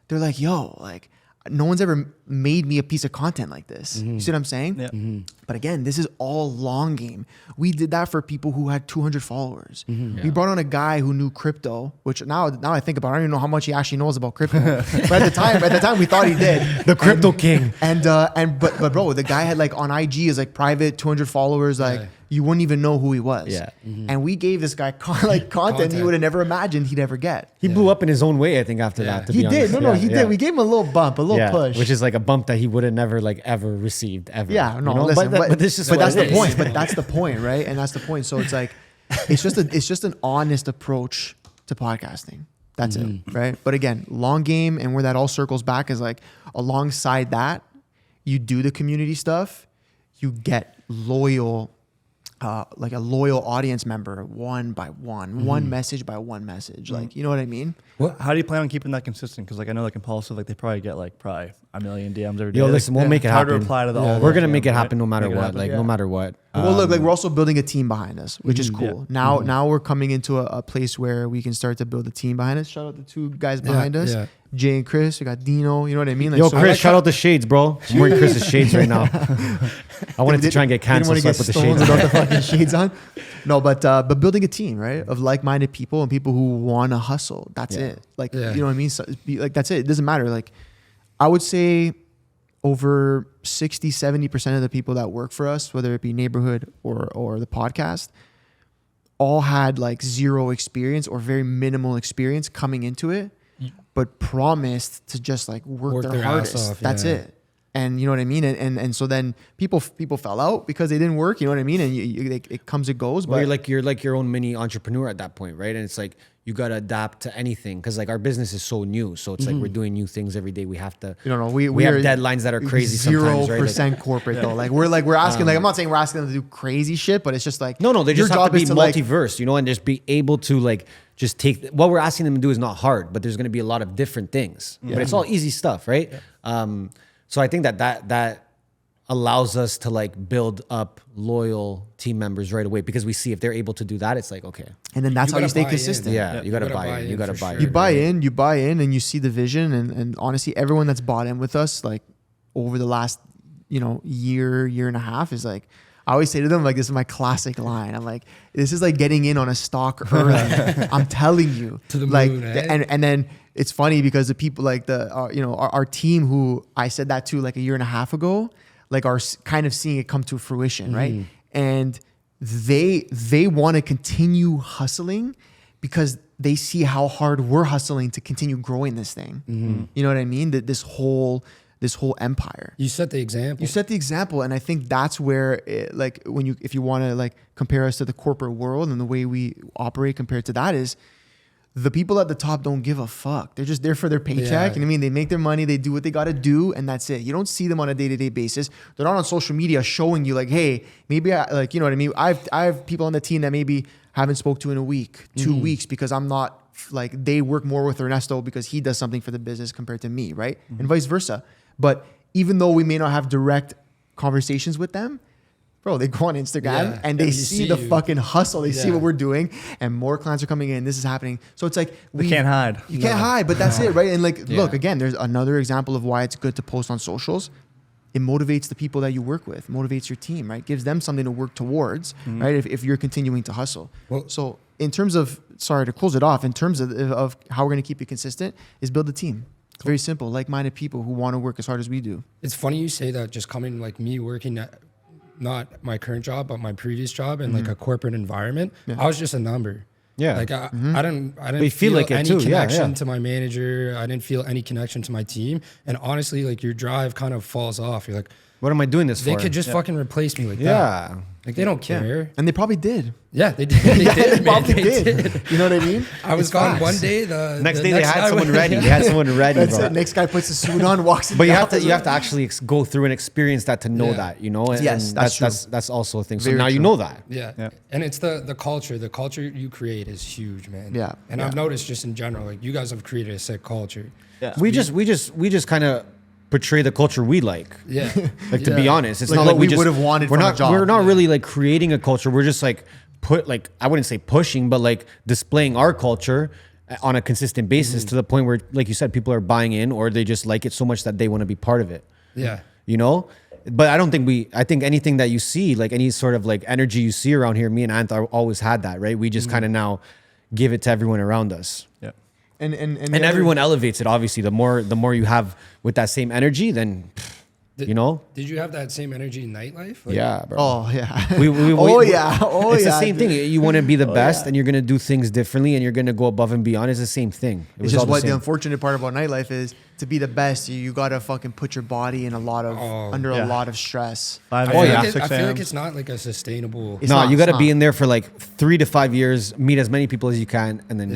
They're like, yo, like, no one's ever made me a piece of content like this. You see what I'm saying? Yeah. But again, this is all long game. We did that for people who had 200 followers. We brought on a guy who knew crypto, which now I think about it, I don't even know how much he actually knows about crypto. But at the time we thought he did. The crypto king. But bro, the guy had like on IG is like private 200 followers, like you wouldn't even know who he was. Yeah. And we gave this guy content he would have never imagined he'd ever get. He blew up in his own way, I think, after that. To He be did. honest. No, he did. We gave him a little bump, a little push. Which is like a bump that he would have never like ever received ever. Yeah, no, you know? listen, but this is but what that's it the is. point. But that's the point, right? And that's the point. So it's like, it's just an honest approach to podcasting. That's it, right? But again, long game, and where that all circles back is like, alongside that, you do the community stuff, you get loyal. Like a loyal audience member, one by one, one message by one message. Like, you know what I mean? How do you plan on keeping that consistent? Because like I know like Impulsive, like they probably get like probably a million DMs every day. Yo, Like, listen, we'll make it it's hard happen. to reply to all We're those gonna make DMs, it happen right? no matter Make it what. happen, Like yeah. no matter what. Well, look, like we're also building a team behind us, which is cool. Yeah. Now we're coming into a place where we can start to build a team behind us. Shout out the two guys behind us, yeah. Jay and Chris. We got Dino. You know what I mean? Like, Yo, so Chris, like- shout out the shades, bro. I'm wearing Chris's shades right now. I wanted to try and get canceled, so I put the shades without on. the fucking shades on. No, but building a team, right, of like-minded people and people who want to hustle. That's Yeah. it. Like, Yeah. you know what I mean? So, like, that's it. It doesn't matter. Like, I would say over 60-70% of the people that work for us, whether it be neighborhood or the podcast, all had like zero experience or very minimal experience coming into it, but promised to just like work their their ass hardest. off, That's yeah. it. And you know what I mean? And so then people fell out because they didn't work. You know what I mean? And it comes and goes. Well, But you're like your own mini entrepreneur at that point, right? And it's like you gotta adapt to anything because like our business is so new, so it's like we're doing new things every day. We have to. you don't know. We have are deadlines that are crazy sometimes, right? 0% corporate though. Like we're asking. Like I'm not saying we're asking them to do crazy shit, but it's just like No, they your just have to job be is to, like, multiverse, you know, and just be able to like just take what we're asking them to do is not hard, but there's going to be a lot of different things, but it's all easy stuff, right? So I think that allows us to like build up loyal team members right away because we see if they're able to do that, it's like okay, and then that's You how you gotta stay buy in. consistent. yeah, you got to buy in, you got to for buy sure. in. You buy in, and you see the vision. And honestly, everyone that's bought in with us, like over the last, year and a half, is like, I always say to them, like, this is my classic line. I'm like, this is like getting in on a stock early. I'm telling you, To the like, moon, eh? and then it's funny because the people like our team who I said that to like a year and a half ago, like are kind of seeing it come to fruition, right? And they want to continue hustling because they see how hard we're hustling to continue growing this thing. You know what I mean? That this whole empire. You set the example. You set the example, and I think that's where, if you want to like compare us to the corporate world and the way we operate compared to that is, the people at the top don't give a fuck. They're just there for their paycheck. Yeah. You know what I mean? They make their money, they do what they got to do, and that's it. You don't see them on a day-to-day basis. They're not on social media showing you like, hey, maybe you know what I mean? I have people on the team that maybe haven't spoke to in a week, 2 weeks because I'm not like they work more with Ernesto because he does something for the business compared to me, right? And vice versa. But even though we may not have direct conversations with them, bro, they go on Instagram and they see the fucking hustle. They see what we're doing, and more clients are coming in. This is happening. So it's like We can't hide. You can't hide, but that's it, right? And like, look, again, there's another example of why it's good to post on socials. It motivates the people that you work with, motivates your team, right? Gives them something to work towards, right? If you're continuing to hustle. Well, So in terms of, sorry to close it off, in terms of how we're going to keep it consistent is build a team. It's very simple, like-minded people who want to work as hard as we do. it's funny you say that. Just coming like me working at not my current job, but my previous job in like a corporate environment, I was just a number. Yeah. Like I didn't We feel like it any too. Yeah, connection yeah. to my manager. I didn't feel any connection to my team. And honestly, like your drive kind of falls off. You're like, What am I doing this they for? could just fucking replace me like that. Yeah. Like they don't care. And they probably did. Yeah, they did. They did, They man. probably They did. You know what I mean? I was It's gone facts. one day. The Next the day they had guy someone went- ready. They had someone ready, That's bro. it. Next guy puts a suit on, walks in. But the you have to office. actually go through and experience that to know Yeah. that, you know. And, Yes, and that's true. that's also a thing. So Very now you true. know that. Yeah. Yeah. And it's the culture. The culture you create is huge, man. Yeah. And Yeah. I've noticed just in general, like you guys have created a sick culture. Yeah. We just kind of portray the culture we like. Yeah. Like to be honest, it's Like not what like we we just would've wanted We're from a not. job. We're not really like creating a culture. We're just like I wouldn't say pushing, but like displaying our culture on a consistent basis to the point where, like you said, people are buying in or they just like it so much that they want to be part of it. Yeah. You know. But I don't think I think anything that you see, like any sort of like energy you see around here, me and Ant always had that, right? We just kind of now give it to everyone around us. Yeah. And And everyone elevates it. Obviously, the more you have with that same energy, then you know. Did you have that same energy in nightlife? Like, Yeah, bro. Oh yeah. We, Oh yeah. It's yeah, the same dude. thing. You want to be the best, and you're gonna do things differently, and you're gonna go above and beyond. It's the same thing. It It's was all just what the same. unfortunate part about nightlife is to be the best. You gotta fucking put your body in a lot of under a lot of stress. 5 I a.m., feel, yeah. like it, 6 I feel a.m. like it's not like a sustainable. It's No, not, you got to it's be not. in there for like 3 to 5 years, meet as many people as you can, and then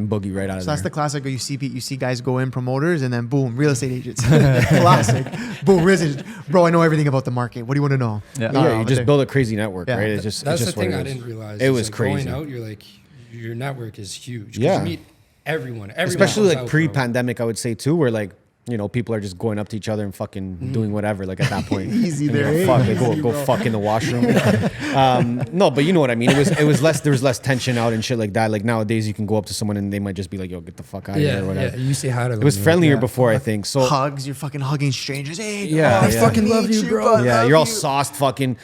boogie right out of So there. that's the classic. You see guys go in promoters and then boom, real estate agents. Classic. Boom, real estate agents. Bro, I know everything about the market. What do you want to know? Yeah. yeah, you but just they- build a crazy network, Yeah. right? It's just That's it's the just thing what I it is. didn't realize. It is, was like, crazy. Going out, you're like, your network is huge. 'Cause Yeah. You meet everyone. Especially comes like out, bro. pre-pandemic, I would say too, where like people are just going up to each other and fucking doing whatever. Like at that point, Easy And there, you're eh? like, fuck, like, Easy, go bro. fuck in the washroom. No, but you know what I mean. It was less. There was less tension out and shit like that. Like nowadays, you can go up to someone and they might just be like, "Yo, get the fuck out of Yeah, here," or whatever. yeah. You say hi to them. It was you're friendlier like, before, I think. So Hugs, you're fucking hugging strangers. Hey, Yeah, oh, I yeah. fucking Love meet you, bro. I yeah, love you're all you. sauced, fucking.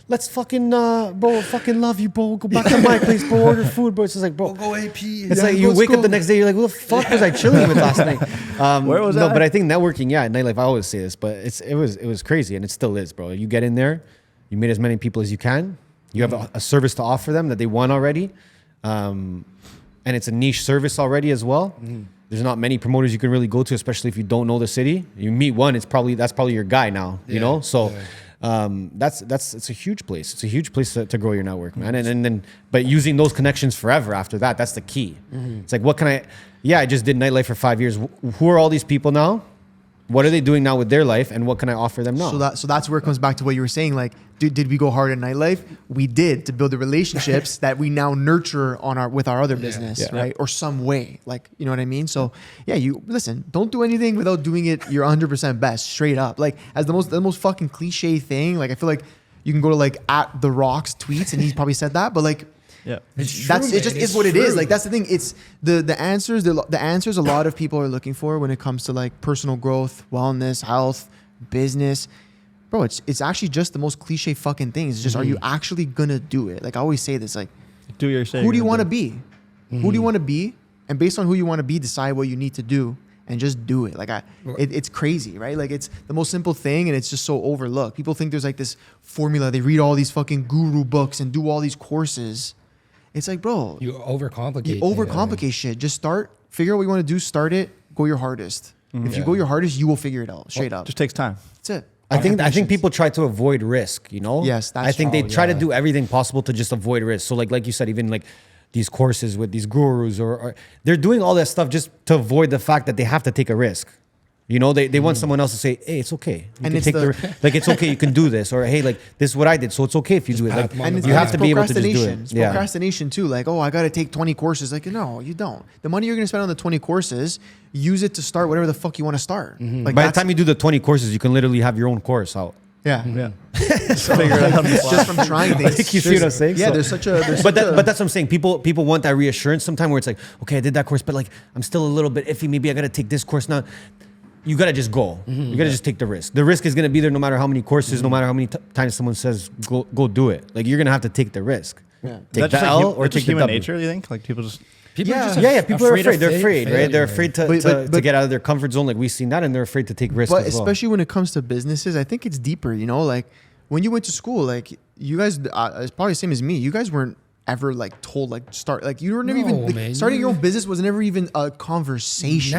Let's fucking, bro, fucking love you, bro. Go back to my place, bro. Order food, bro. It's just like, bro. Go AP. It's like you wake up the next day, you're like, what the fuck was I chilling with last night? Where was no, I? but I think networking, yeah, nightlife. I always say this, but it was crazy, and it still is, bro. You get in there, you meet as many people as you can. You have a service to offer them that they want already, and it's a niche service already as well. There's not many promoters you can really go to, especially if you don't know the city. You meet one, that's probably your guy now, you know. So. yeah. It's a huge place. It's a huge place to grow your network, man. And then, but using those connections forever after that, that's the key. It's like, what can I just did nightlife for 5 years. Who are all these people now? What are they doing now with their life? And what can I offer them now? So that's where it comes back to what you were saying. Like, did we go hard in nightlife? We did, to build the relationships that we now nurture with our other business, Yeah. right? Or some way, like, you know what I mean? So yeah, you listen. Don't do anything without doing it your 100% best, straight up. Like, as the most fucking cliche thing. Like, I feel like you can go to like at The Rock's tweets, and he's probably said that, but like. Yeah. It's true, That's it. man. Just It's is what it is. true. Like that's the thing. It's the answers. The answers a lot of people are looking for when it comes to like personal growth, wellness, health, business. Bro, it's actually just the most cliche fucking thing. It's just, are you actually gonna do it? Like I always say this. Like, Do your say. who do you want to be? Who do you want to be? And based on who you want to be, decide what you need to do and just do it. Like it's crazy, right? Like it's the most simple thing, and it's just so overlooked. People think there's like this formula. They read all these fucking guru books and do all these courses. It's like, bro, You overcomplicate. you overcomplicate shit. Just figure out what you want to do, start it, go your hardest. If you go your hardest, you will figure it out straight up. Just takes time. That's it. I think Patience. people try to avoid risk, you know? Yes, that's I think they true. try to Yeah. do everything possible to just avoid risk. So like you said, even like these courses with these gurus or they're doing all that stuff just to avoid the fact that they have to take a risk. You know, they want someone else to say, hey, it's okay. You And can it's take like, it's okay, you can do this. Or, hey, like, this is what I did, so it's okay if you do it. pat Like, them on And the it's, you back. have to be able to just do it. procrastination. It's Yeah. procrastination too. Like, oh, I got to take 20 courses. Like, no, you don't. The money you're going to spend on the 20 courses, use it to start whatever the fuck you want to start. Like, By the that's- time you do the 20 courses, you can literally have your own course out. yeah. Yeah. Figure it out just from trying things. Like, you see what I'm saying? Yeah, So- there's such a. But that's what I'm saying. People want that reassurance sometimes where it's like, okay, I did that course, but like I'm still a little bit iffy. Maybe I gotta take this course now. You gotta just go. You gotta just take the risk. The risk is gonna be there no matter how many courses, no matter how many times someone says go do it. Like you're gonna have to take the risk. Yeah. Take Is that the just L like, or that's take just the human W. nature? You think like people just People are Yeah. just Yeah, people are afraid. of They're afraid, right? They're failure. afraid to, But- to get out of their comfort zone. Like we've seen that, and they're afraid to take risks. But as well. especially when it comes to businesses, I think it's deeper. You know, like when you went to school, like you guys, it's probably the same as me. You guys weren't ever like told like start like you were never No, even like, man. starting your own business was never even a conversation.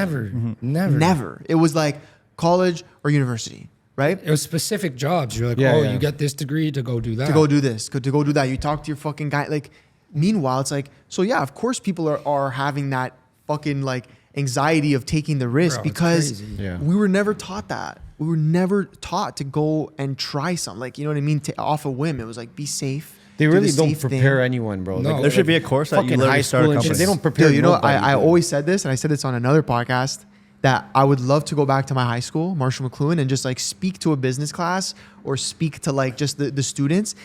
Never. Never. It was like college or university, right? It was specific jobs. You're like, Yeah, oh, yeah. you get this degree to go do that. To go do this, to go do that. You talk to your fucking guy. Like, meanwhile, it's like, so yeah, of course people are having that fucking like anxiety of taking the risk Bro, it's because crazy. Yeah. we were never taught that. We were never taught to go and try something. Like, you know what I mean? Off a whim. It was like, be safe. they do really the don't safe thing. prepare anyone, bro. No. Like, there should be a course that you fucking literally high start a school and shit. company. They don't prepare. Dude, you know, nobody, I dude. always said this, and I said this on another podcast, that I would love to go back to my high school, Marshall McLuhan, and just like speak to a business class or speak to like just the students.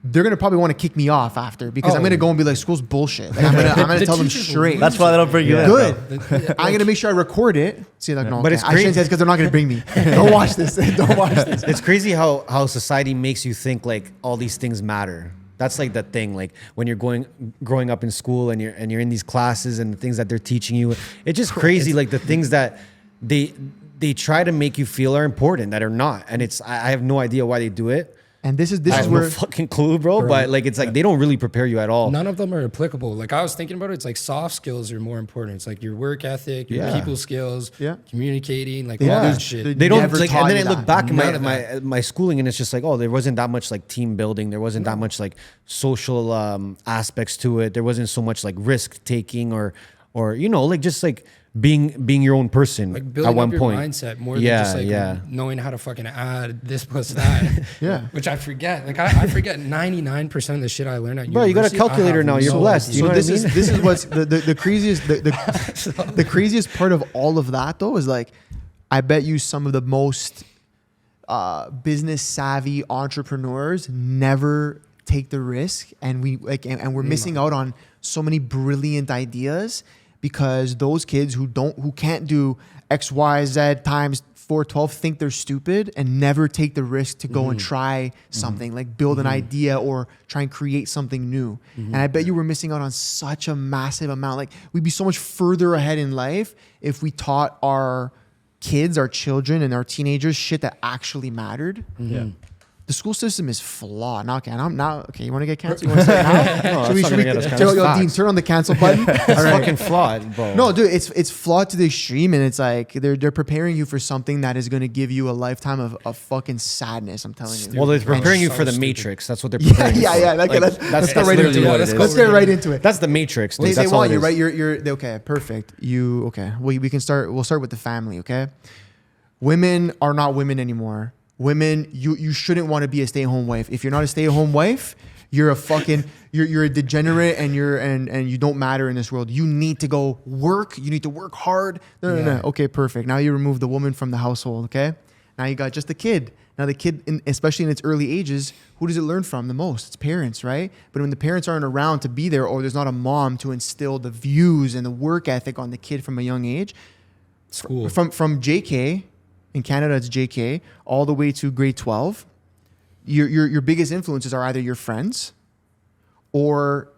They're gonna probably want to kick me off after because I'm Oh. gonna go and be like, school's bullshit. Like, I'm gonna The tell them teachers will straight. lose That's why they don't bring you in. Good. Yeah. I'm gonna make sure I record it. See, like, no, But okay. it's I shouldn't say crazy. it's because they're not gonna bring me. Don't watch this. Don't watch this. It's crazy how society makes you think like all these things matter. That's like the thing. Like when you're growing up in school and you're in these classes and the things that they're teaching you, it's just crazy. Like the things that they try to make you feel are important that are not. And I have no idea why they do it. And this I is have where no fucking clue, bro. But like it's like they don't really prepare you at all. None of them are applicable. Like I was thinking about it, it's like soft skills are more important. It's like your work ethic, your Yeah. people skills, Yeah. communicating, like Yeah. all that They- shit. They don't Never like, taught and then you I look that. back in None of my schooling, and it's just like, oh, there wasn't that much like team building. There wasn't that much like social aspects to it. There wasn't so much like risk taking or you know, like just like being your own person Like at building one up your point. mindset more Yeah, than just like yeah. knowing how to fucking add this plus that. Yeah. Which I forget. Like I forget 99% of the shit I learned at Bro, you got a university. I calculator have now. You're no blessed. idea. You know so what I mean? this is what's the craziest the craziest part of all of that though is like I bet you some of the most business savvy entrepreneurs never take the risk and we're missing out on so many brilliant ideas because those kids who can't do XYZ times 412 think they're stupid and never take the risk to go and try something like build an idea or try and create something new. And I bet you we're missing out on such a massive amount. Like we'd be so much further ahead in life if we taught our kids, our children and our teenagers shit that actually mattered. Yeah. The school system is flawed. Now, okay, you want to get canceled? You want to say it now? No, Should we, that's not gonna get us canceled. Yo, Facts. Dean, turn on the cancel button. It's fucking flawed, bro. No, dude, it's flawed to the extreme, and it's like they're preparing you for something that is going to give you a lifetime of fucking sadness. I'm telling you. Well, they're preparing you So for the stupid. Matrix. That's what they're preparing you for. Let's go right into literally it. what Let's it go Let's is. get right into it. That's the Matrix. Dude. They That's all want it you, is. right? You're okay. Perfect. We can start. We'll start with the family. Okay. Women are not women anymore. Women, you shouldn't want to be a stay-at-home wife. If you're not a stay-at-home wife, you're a fucking you're a degenerate and you don't matter in this world. You need to go work. You need to work hard. No. Okay, perfect. Now you remove the woman from the household. Okay. Now you got just the kid. Now the kid, especially in its early ages, who does it learn from the most? It's parents, right? But when the parents aren't around to be there, or there's not a mom to instill the views and the work ethic on the kid from a young age, School. from JK, in Canada it's JK, all the way to grade 12, your biggest influences are either your friends or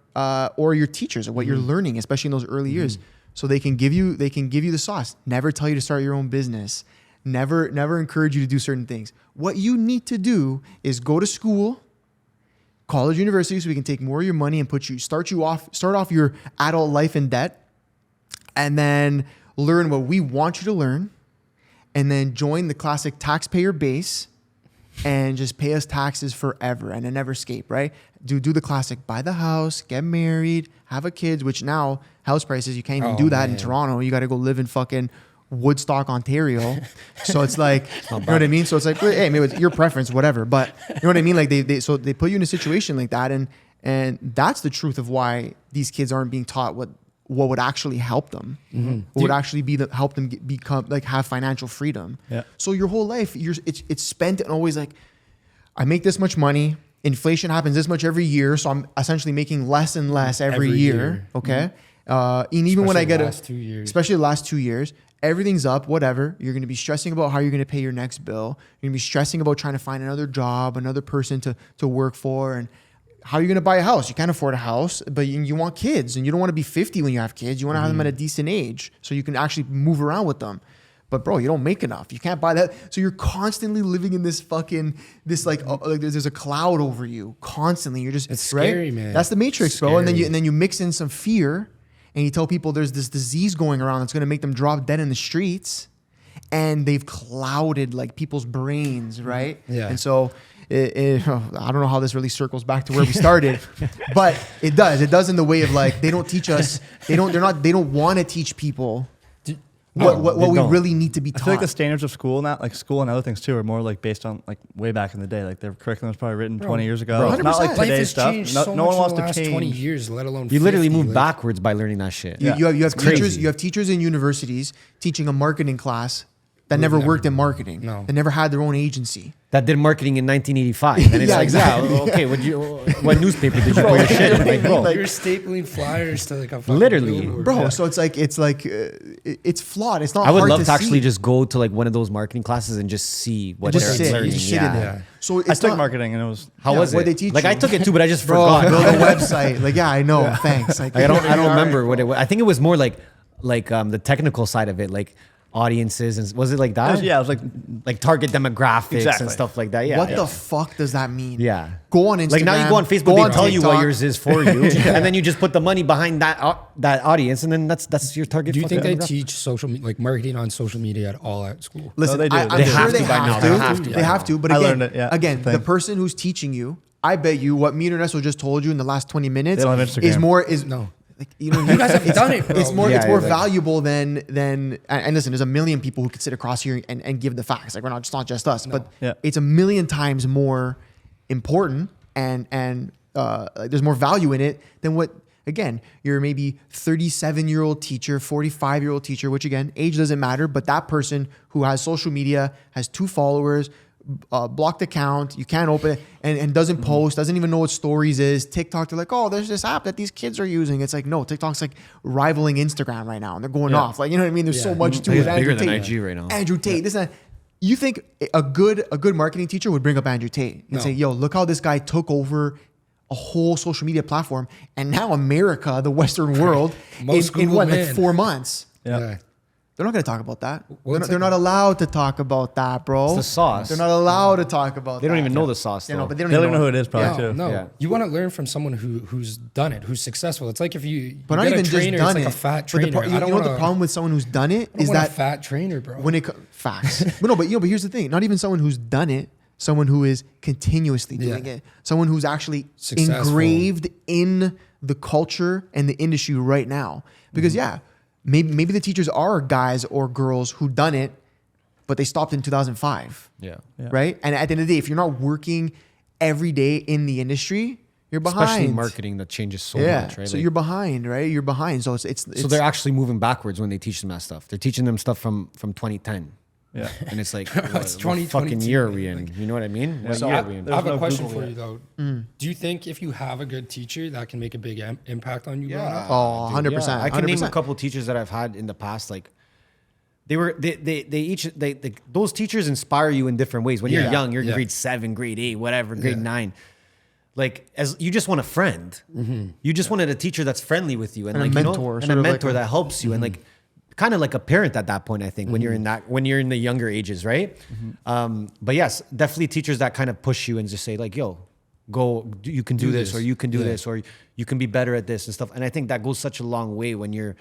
your teachers or what you're learning, especially in those early years. So they can give you the sauce. Never tell you to start your own business. Never encourage you to do certain things. What you need to do is go to school, college, university, so we can take more of your money and start off your adult life in debt, and then learn what we want you to learn, and then join the classic taxpayer base and just pay us taxes forever and then never escape, right? Do the classic, buy the house, get married, have a kids, which now house prices, you can't even Oh, do that in man. Toronto. You got to go live in fucking Woodstock, Ontario. So it's like, you know what I mean? So it's like, hey, maybe it's your preference, whatever. But you know what I mean? Like so they put you in a situation like that. And that's the truth of why these kids aren't being taught what would actually help them, what would actually help them become, like, have financial freedom. Yeah. So your whole life, it's spent and always like, I make this much money. Inflation happens this much every year. So I'm essentially making less and less every year. Okay. And even when I get especially the last 2 years, everything's up, whatever. You're going to be stressing about how you're going to pay your next bill. You're going to be stressing about trying to find another job, another person to work for. And how are you going to buy a house? You can't afford a house, but you want kids, and you don't want to be 50 when you have kids. You want to have them at a decent age so you can actually move around with them. But bro, you don't make enough. You can't buy that. So you're constantly living in this like there's a cloud over you constantly. You're just, it's scary, man. That's the Matrix, bro. And then you mix in some fear, and you tell people there's this disease going around that's going to make them drop dead in the streets, and they've clouded like people's brains, right? Yeah. And so I don't know how this really circles back to where we started, but it does. It does in the way of like, they don't teach us. They don't want to teach people what we really need to be taught. I feel like the standards of school now, like school and other things too, are more like based on like way back in the day. Like their curriculum was probably written 20 years ago. Bro, It's not like 100%. Life today's has stuff. changed No, so no much one wants in the to last change. 20 years, let alone You literally 50, move like- backwards by learning that shit. You have crazy. teachers. You have teachers in universities teaching a marketing class that never worked in marketing. No. That never had their own agency. That did marketing in 1985. And it's Yeah, like, exactly. okay, what newspaper did you put your shit in? Like, bro, You're stapling flyers to like a fucking Literally. billboard. Bro, so it's flawed. It's not I would hard love to to actually see. just go to like one of those marketing classes and just see what just they're sit. learning. You just sit in there. So I it's took not, marketing and it was How was what it? they teach Like you. I took it too, but I just Bro, forgot. build a website. Like, yeah, I know. Thanks. Like, Like, I don't remember what it was. I think it was more like the technical side of it, like audiences, and was it like that? it was like target demographics Exactly. and stuff like that. Yeah. what yeah. the fuck does that mean? Yeah. Go on Instagram. Like now you go on Facebook, go they on tell you what TikTok. yours is for you, and then you just put the money behind that audience, and then that's your target. Do you think they demographic. teach like marketing on social media at all at school? Listen, No, they do. I'm They sure have they to by now. have They to. have to They by have now. to. But I again, learned it, yeah. the Same. person who's teaching you, I bet you what me and Ernesto just told you in the last 20 minutes They don't have Instagram. is No. like, you know, You guys have done it, bro. It's more Yeah, like- valuable than and listen, there's a million people who could sit across here and give the facts. Like, it's not just us, but Yeah. it's a million times more important and like, there's more value in it than what. Again, you're maybe 37-year-old teacher, 45-year-old teacher, which again, age doesn't matter, but that person who has social media, has 2 followers, blocked account, you can't open it, and doesn't post, doesn't even know what stories is. TikTok, they're like, oh, there's this app that these kids are using. It's like, no, TikTok's like rivaling Instagram right now, and they're going off. Like, you know what I mean? There's so much to I think it. it's bigger Andrew than Tate. IG right now. Andrew Tate, this and that. You think a good marketing teacher would bring up Andrew Tate and say, yo, look how this guy took over a whole social media platform, and now America, the Western world, Most in what, Google like men. 4 months. Yeah. They're not going to talk about that. Well, They're not allowed to talk about that, bro. It's the sauce. They're not allowed to talk about that. They don't even know the sauce. You know, though. but they don't They don't even even know who it is probably No, too. no. Yeah. You want to learn from someone who's done it, who's successful. It's like if you But get not even a trainer, just done it's like it. a fat But trainer. you I don't know what want the problem with someone who's done it is a that fat trainer, bro. when it facts. But no, but here's the thing. Not even someone who's done it. Someone who is continuously doing it. Someone who's actually Successful. engraved in the culture and the industry right now. Because maybe the teachers are guys or girls who done it, but they stopped in 2005. Yeah. Right? And at the end of the day, if you're not working every day in the industry, you're behind. Especially marketing that changes so much, right? So Like, you're behind, right? You're behind. So it's so they're actually moving backwards when they teach them that stuff. They're teaching them stuff from 2010. Yeah. And it's like, It's what 2022, fucking year are we man. in? You know what I mean? What So year I, are we in? I have a no question Google for yet. you though. Do you think if you have a good teacher, that can make a big impact on you? growing up? Oh, 100%. Yeah, I can name a 100%. couple teachers that I've had in the past. Like they each those teachers inspire you in different ways. When you're Yeah, young, you're yeah. grade 7, grade 8, whatever, grade 9. Like as you just want a friend. You just wanted a teacher that's friendly with you and And a like you know, mentor, and sort a of like mentor that helps you and like kind of like a parent at that point. I think when you're in the younger ages, right? But yes, definitely teachers that kind of push you and just say like, yo. You can do this, or you can do this, or you can be better at this and stuff. And I think that goes such a long way when you're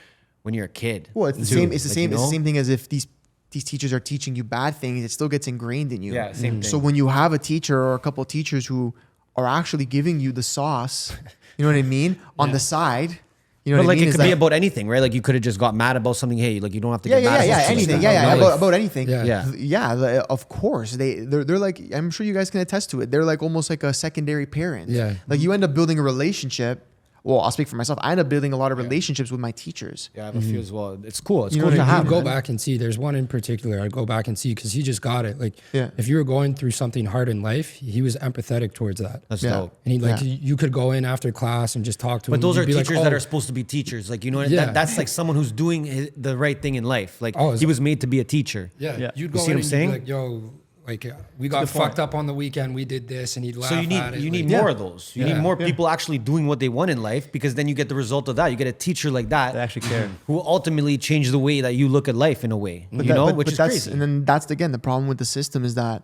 a kid. Well, it's the too. same. It's the Like, same. you It's the know? same thing as if these teachers are teaching you bad things. It still gets ingrained in you. Yeah, same thing. So when you have a teacher or a couple of teachers who are actually giving you the sauce, you know what I mean, on the side, You know But what I like mean? it Is could be that- about anything, right? Like you could have just got mad about something. Hey, like you don't have to yeah, get mad yeah, about yeah, something. anything, Like, yeah, no, like- about anything. Yeah. Of course. They're like, I'm sure you guys can attest to it. They're like almost like a secondary parent. Yeah. Like you end up building a relationship. Well, I'll speak for myself. I end up building a lot of relationships with my teachers. Yeah, I have a few as well. It's cool. It's You know cool what to I mean? have. Go man. back and see. There's one in particular. I'd go back and see because he just got it. Like, Yeah. if you were going through something hard in life, he was empathetic towards that. That's Yeah. dope. And he like Yeah. you could go in after class and just talk to him. But those You'd are be like, teachers that "Oh, are supposed to be teachers. Like, you know, Yeah. that's like someone who's doing the right thing in life. Like, Oh, he was made to be a teacher. yeah." Yeah. You'd You go see in what I'm and saying? you'd be like, "Yo, like we got good point. fucked up on the weekend. We did this," and he'd laugh So you at it. need like, more of those. You Yeah. need more Yeah. people actually doing what they want in life, because then you get the result of that. You get a teacher like that They actually care. who ultimately change the way that you look at life in a way. But you that- know, but- which but is that's, crazy. And then that's again the problem with the system is that,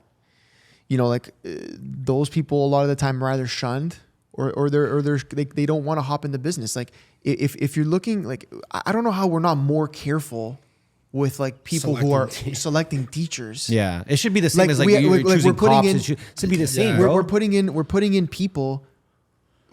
you know, like those people a lot of the time are either shunned or they don't want to hop into business. Like if you're looking, like I don't know how we're not more careful with like people who are Selecting selecting teachers. Yeah, it should be the same Like, as like we- you like, choosing we're putting cops. in- It should be the same, Yeah. bro. We're putting in people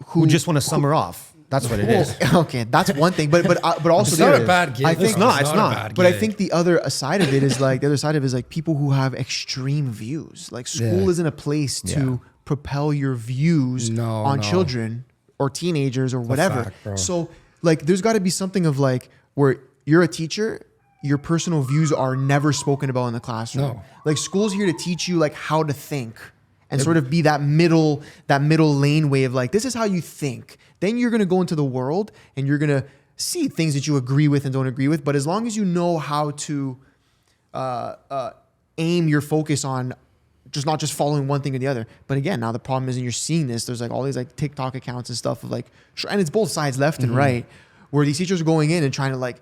who just want to summer off. That's what it is. Okay, that's one thing, but also It's the not other- a bad gig. I think though. it's a not. bad But I gig. think the other side of it is like people who have extreme views. Like school Yeah. isn't a place to Yeah. propel your views No, on no. children or teenagers or whatever. fact, bro. So like there's got to be something of like where you're a teacher, your personal views are never spoken about in the classroom. No. Like school's here to teach you like how to think and sort of be that middle lane way of like, this is how you think. Then you're going to go into the world and you're going to see things that you agree with and don't agree with. But as long as you know how to aim your focus on just not just following one thing or the other. But again, now the problem is, and you're seeing this, there's like all these like TikTok accounts and stuff of like, and it's both sides left and right, where these teachers are going in and trying to like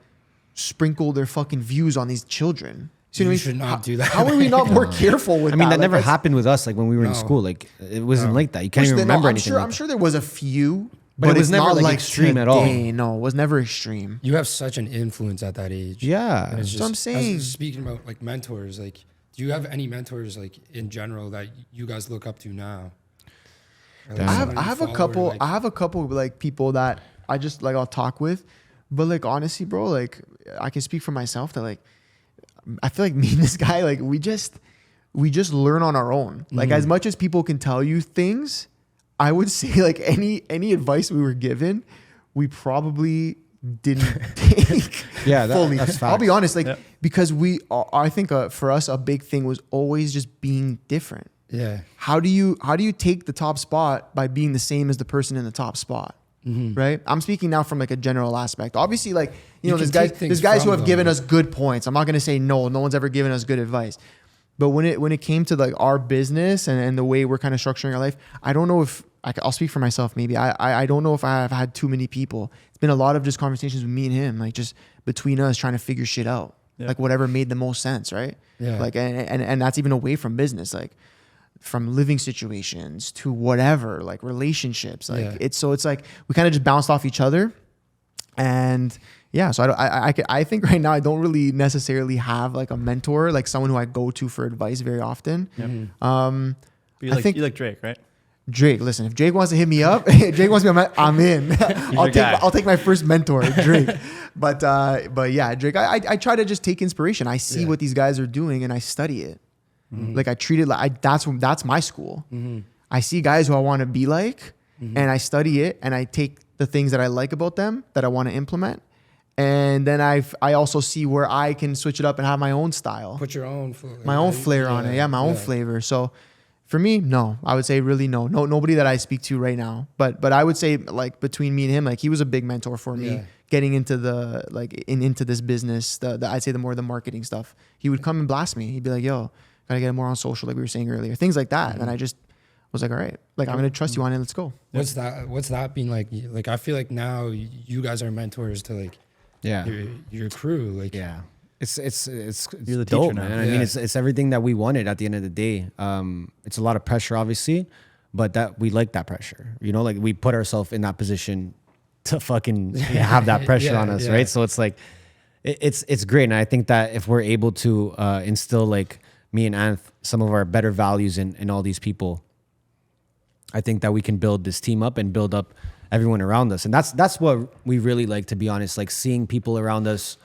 sprinkle their fucking views on these children. See what I You mean? should not How- do that. How are we not more careful with I mean, that Like, never that's- happened with us. Like when we were in No. school, like it wasn't like that. You can't Which even then- no, remember I'm anything. sure, like I'm that. sure there was a few, But it was it's never, not like, like extreme at all. today. No, it was never extreme. you have such an influence at that age. Yeah. And it's That's what I'm just- saying. Speaking about like mentors, like, do you have any mentors like in general that you guys look up to now? Or, like, I someone you have a follow or, couple. like- I have a couple like people that I just like I'll talk with, but like honestly, bro, like I can speak for myself that like I feel like me and this guy like we just learn on our own. Like as much as people can tell you things, I would say like any advice we were given, we probably didn't take Yeah, fully. that's I'll be facts. honest, like Yep. because I think for us a big thing was always just being different. Yeah. How do you take the top spot by being the same as the person in the top spot? Right. I'm speaking now from like a general aspect. Obviously, like you know, can there's take things there's guys who from have given them. us good points. I'm not gonna say no one's ever given us good advice. But when it came to like our business and the way we're kind of structuring our life, I don't know if I'll speak for myself. Maybe I don't know if I've had too many people. It's been a lot of just conversations with me and him, like just between us trying to figure shit out, Yeah. like whatever made the most sense, right? Yeah. Like and that's even away from business, like from living situations to whatever, like relationships, like Yeah. it's like we kind of just bounced off each other, and yeah. So I think right now I don't really necessarily have like a mentor, like someone who I go to for advice very often. But you I like, think- you like Drake, right? Drake, listen, if Drake wants to hit me up, Drake wants me, I'm in. guy. I'll take my first mentor, Drake. But yeah, Drake, I try to just take inspiration. I see Yeah. what these guys are doing and I study it. Like I treat it like that's my school. I see guys who I want to be like, and I study it and I take the things that I like about them that I want to implement. And then I also see where I can switch it up and have my own style, Put your own my own flair on it. Yeah, my own flavor. So for me, no, I would say really no, nobody that I speak to right now. But I would say like between me and him, like he was a big mentor for me Yeah. getting into the like into this business. The I'd say the more the marketing stuff. He would come and blast me. He'd be like, "Yo, gotta get more on social," like we were saying earlier, things like that. And I just was like, "All right, like I'm gonna trust you on it. Let's go." What's that been like? Like I feel like now you guys are mentors to like Yeah. your crew. Like Yeah. It's You're the dope, teacher now. man. I mean, Yeah. it's everything that we wanted at the end of the day. It's a lot of pressure, obviously, but that we like that pressure. You know, like we put ourselves in that position to fucking have that pressure Yeah, on us, yeah. right? So it's like it's great, and I think that if we're able to instill like me and Anth some of our better values in all these people, I think that we can build this team up and build up everyone around us. And that's what we really like, to be honest, like seeing people around us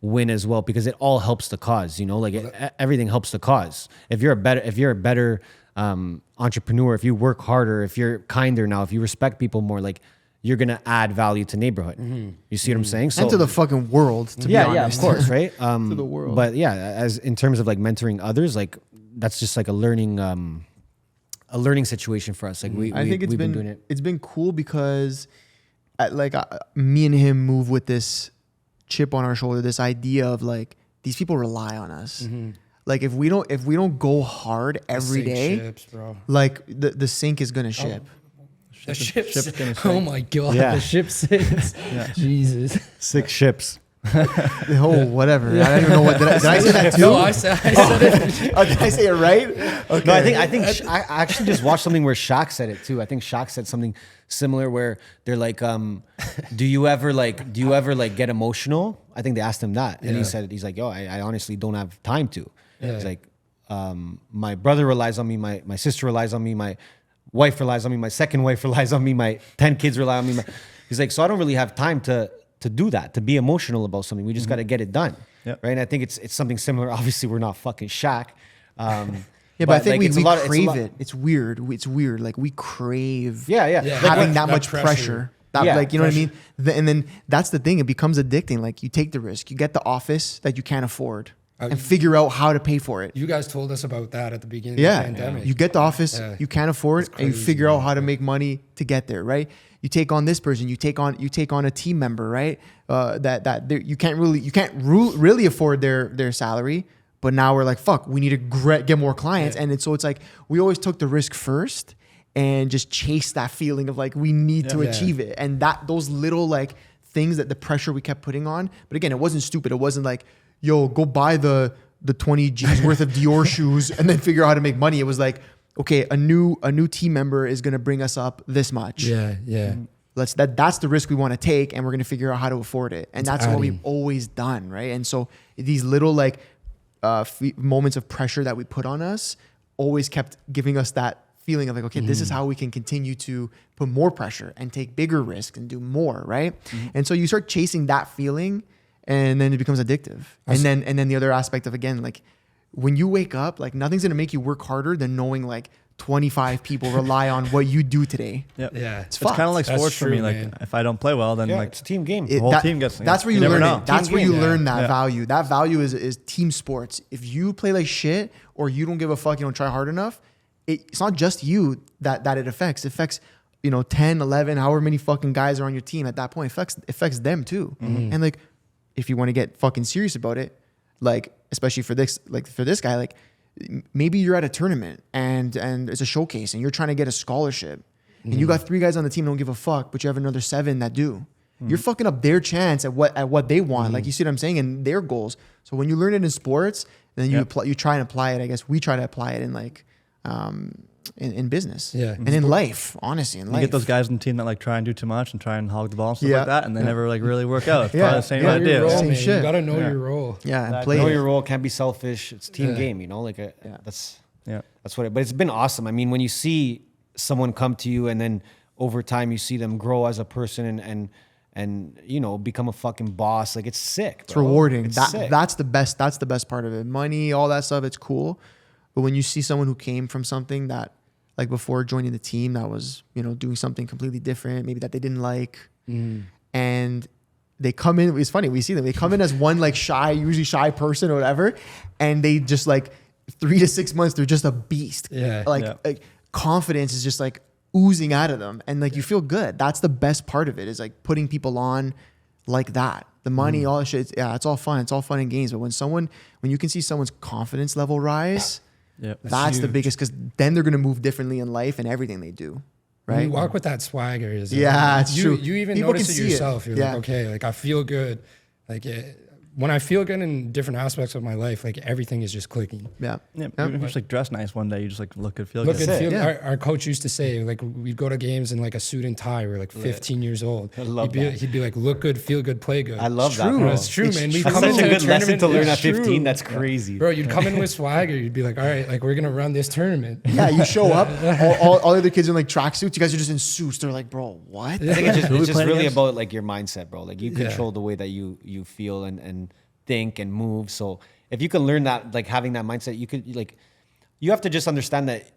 win as well, because it all helps the cause, you know, like everything helps the cause. If you're a better entrepreneur, if you work harder, if you're kinder now, if you respect people more, like you're going to add value to neighborhood. You see what I'm saying? So, and to the fucking world, to be honest. Yeah, of course, right? To the world. But yeah, as in terms of like mentoring others, like that's just like a learning situation for us. Like I think we've been doing it. It's been cool because me and him move with this chip on our shoulder, this idea of like, these people rely on us. Like if we don't go hard every day, Ships, bro. like the sink is gonna ship. The ship's gonna sink. oh my god, Yeah. the ship sinks. Jesus. 6 ships. Oh, whatever. I don't even know what did I say that too? No, I said it. Oh, did I say it right? Okay. No, I actually just watched something where Shaq said it too. I think Shaq said something similar where they're like, do you ever get emotional? I think they asked him that, and he said, he's like, yo, I honestly don't have time to. Yeah. He's like, my brother relies on me, my sister relies on me, my wife relies on me, my second wife relies on me, my 10 kids rely on me. He's like, so I don't really have time to do that, to be emotional about something. We just got to get it done. Yep. Right. And I think it's something similar. Obviously, we're not fucking Shaq. Yeah, but I think like, we it's crave it. It's weird. It's weird. Like we crave Yeah. having that that much pressure. pressure. That, Yeah, like, you know what I mean? And then that's the thing. It becomes addicting. Like you take the risk. You get the office that you can't afford and figure out how to pay for it. You guys told us about that at the beginning of Yeah. the pandemic. You get the office you can't afford and you crazy, figure out how to make money to get there, right? You take on this person, you take on a team member, right? You can't really afford their salary, but now we're like, fuck, we need to get more clients. Yeah. And so it's like we always took the risk first and just chase that feeling of like we need to achieve it. And those little like things, that the pressure we kept putting on. But again, it wasn't stupid. It wasn't like, yo, go buy the 20 G's worth of Dior shoes and then figure out how to make money. It was like, okay, a new team member is going to bring us up this much. Yeah. That's the risk we want to take, and we're going to figure out how to afford it. And that's what we've always done, right? And so these little like moments of pressure that we put on us always kept giving us that feeling of like, okay, this is how we can continue to put more pressure and take bigger risks and do more, right? And so you start chasing that feeling, and then it becomes addictive. And then the other aspect of, again, like when you wake up, like nothing's going to make you work harder than knowing like 25 people rely on what you do today. Yep. Yeah. It's kind of like That's sports for true, me. Like man. if I don't play well, then Yeah, like it's a team game. the whole team gets. That's where you never learn know. it. That's Team where you game, learn that Yeah. value. That value is team sports. If you play like shit or you don't give a fuck, you don't try hard enough, it's not just you that it affects. It affects, 10, 11, however many fucking guys are on your team at that point. It affects them too. And like, if you want to get fucking serious about it, like, especially for this guy, like maybe you're at a tournament and it's a showcase and you're trying to get a scholarship and you got 3 guys on the team that don't give a fuck, but you have another 7 that do. You're fucking up their chance at what they want. Like, you see what I'm saying? And their goals. So when you learn it in sports, then you try and apply it. I guess we try to apply it in like, in business, and in life, honestly, in You life. get those guys on the team that like try and do too much and try and hog the ball and stuff Yeah. like that, and they never like really work out. It's Yeah. probably the same Yeah. idea. Your role, Same man. shit. You gotta know Yeah. your role. Yeah, and Exactly. play Know it. your role, can't be selfish. It's team Yeah. game, like Yeah. that's Yeah. what it. But it's been awesome. I mean, when you see someone come to you and then over time you see them grow as a person and become a fucking boss, like it's sick. It's bro. rewarding. It's sick. That's the best. That's the best part of it. Money, all that stuff, it's cool. But when you see someone who came from something that, like before joining the team, that was doing something completely different, maybe that they didn't like, and they come in. It's funny. We see them. They come in as one like usually shy person or whatever, and they just like 3 to 6 months, they're just a beast. Yeah. Like confidence is just like oozing out of them, and like you feel good. That's the best part of it, is like putting people on like that. The money, all that shit. It's all fun. It's all fun and games. But when you can see someone's confidence level rise, Yep. that's the huge. biggest, because then they're gonna move differently in life and everything they do. Right? You walk with that swagger. Yeah, it's true. You even People notice can it see it. yourself. You're Yeah. like, okay, like I feel good. Like when I feel good in different aspects of my life, like everything is just clicking. Yeah. Yeah, Yeah. even if you just like dress nice one day, you just like look good, feel Look good. and feel. Yeah. Our coach used to say, like, we'd go to games in like a suit and tie. We're like 15 years old. I love he'd that. he'd be like, look good, feel good, play good. I love that. true. Bro. It's true, man. We'd That's come That's into such a the good lesson tournament- to learn at it's true. 15. That's crazy. Bro, you'd come in with swagger. You'd be like, all right, like we're gonna run this tournament. Yeah, you show up, all other kids in like tracksuits. You guys are just in suits. They're like, bro, what? I think it's Who we just playing really against? about like your mindset, bro. Like you Yeah. control the way that you feel and think and move. So if you can learn that, like having that mindset, you could like, you have to just understand that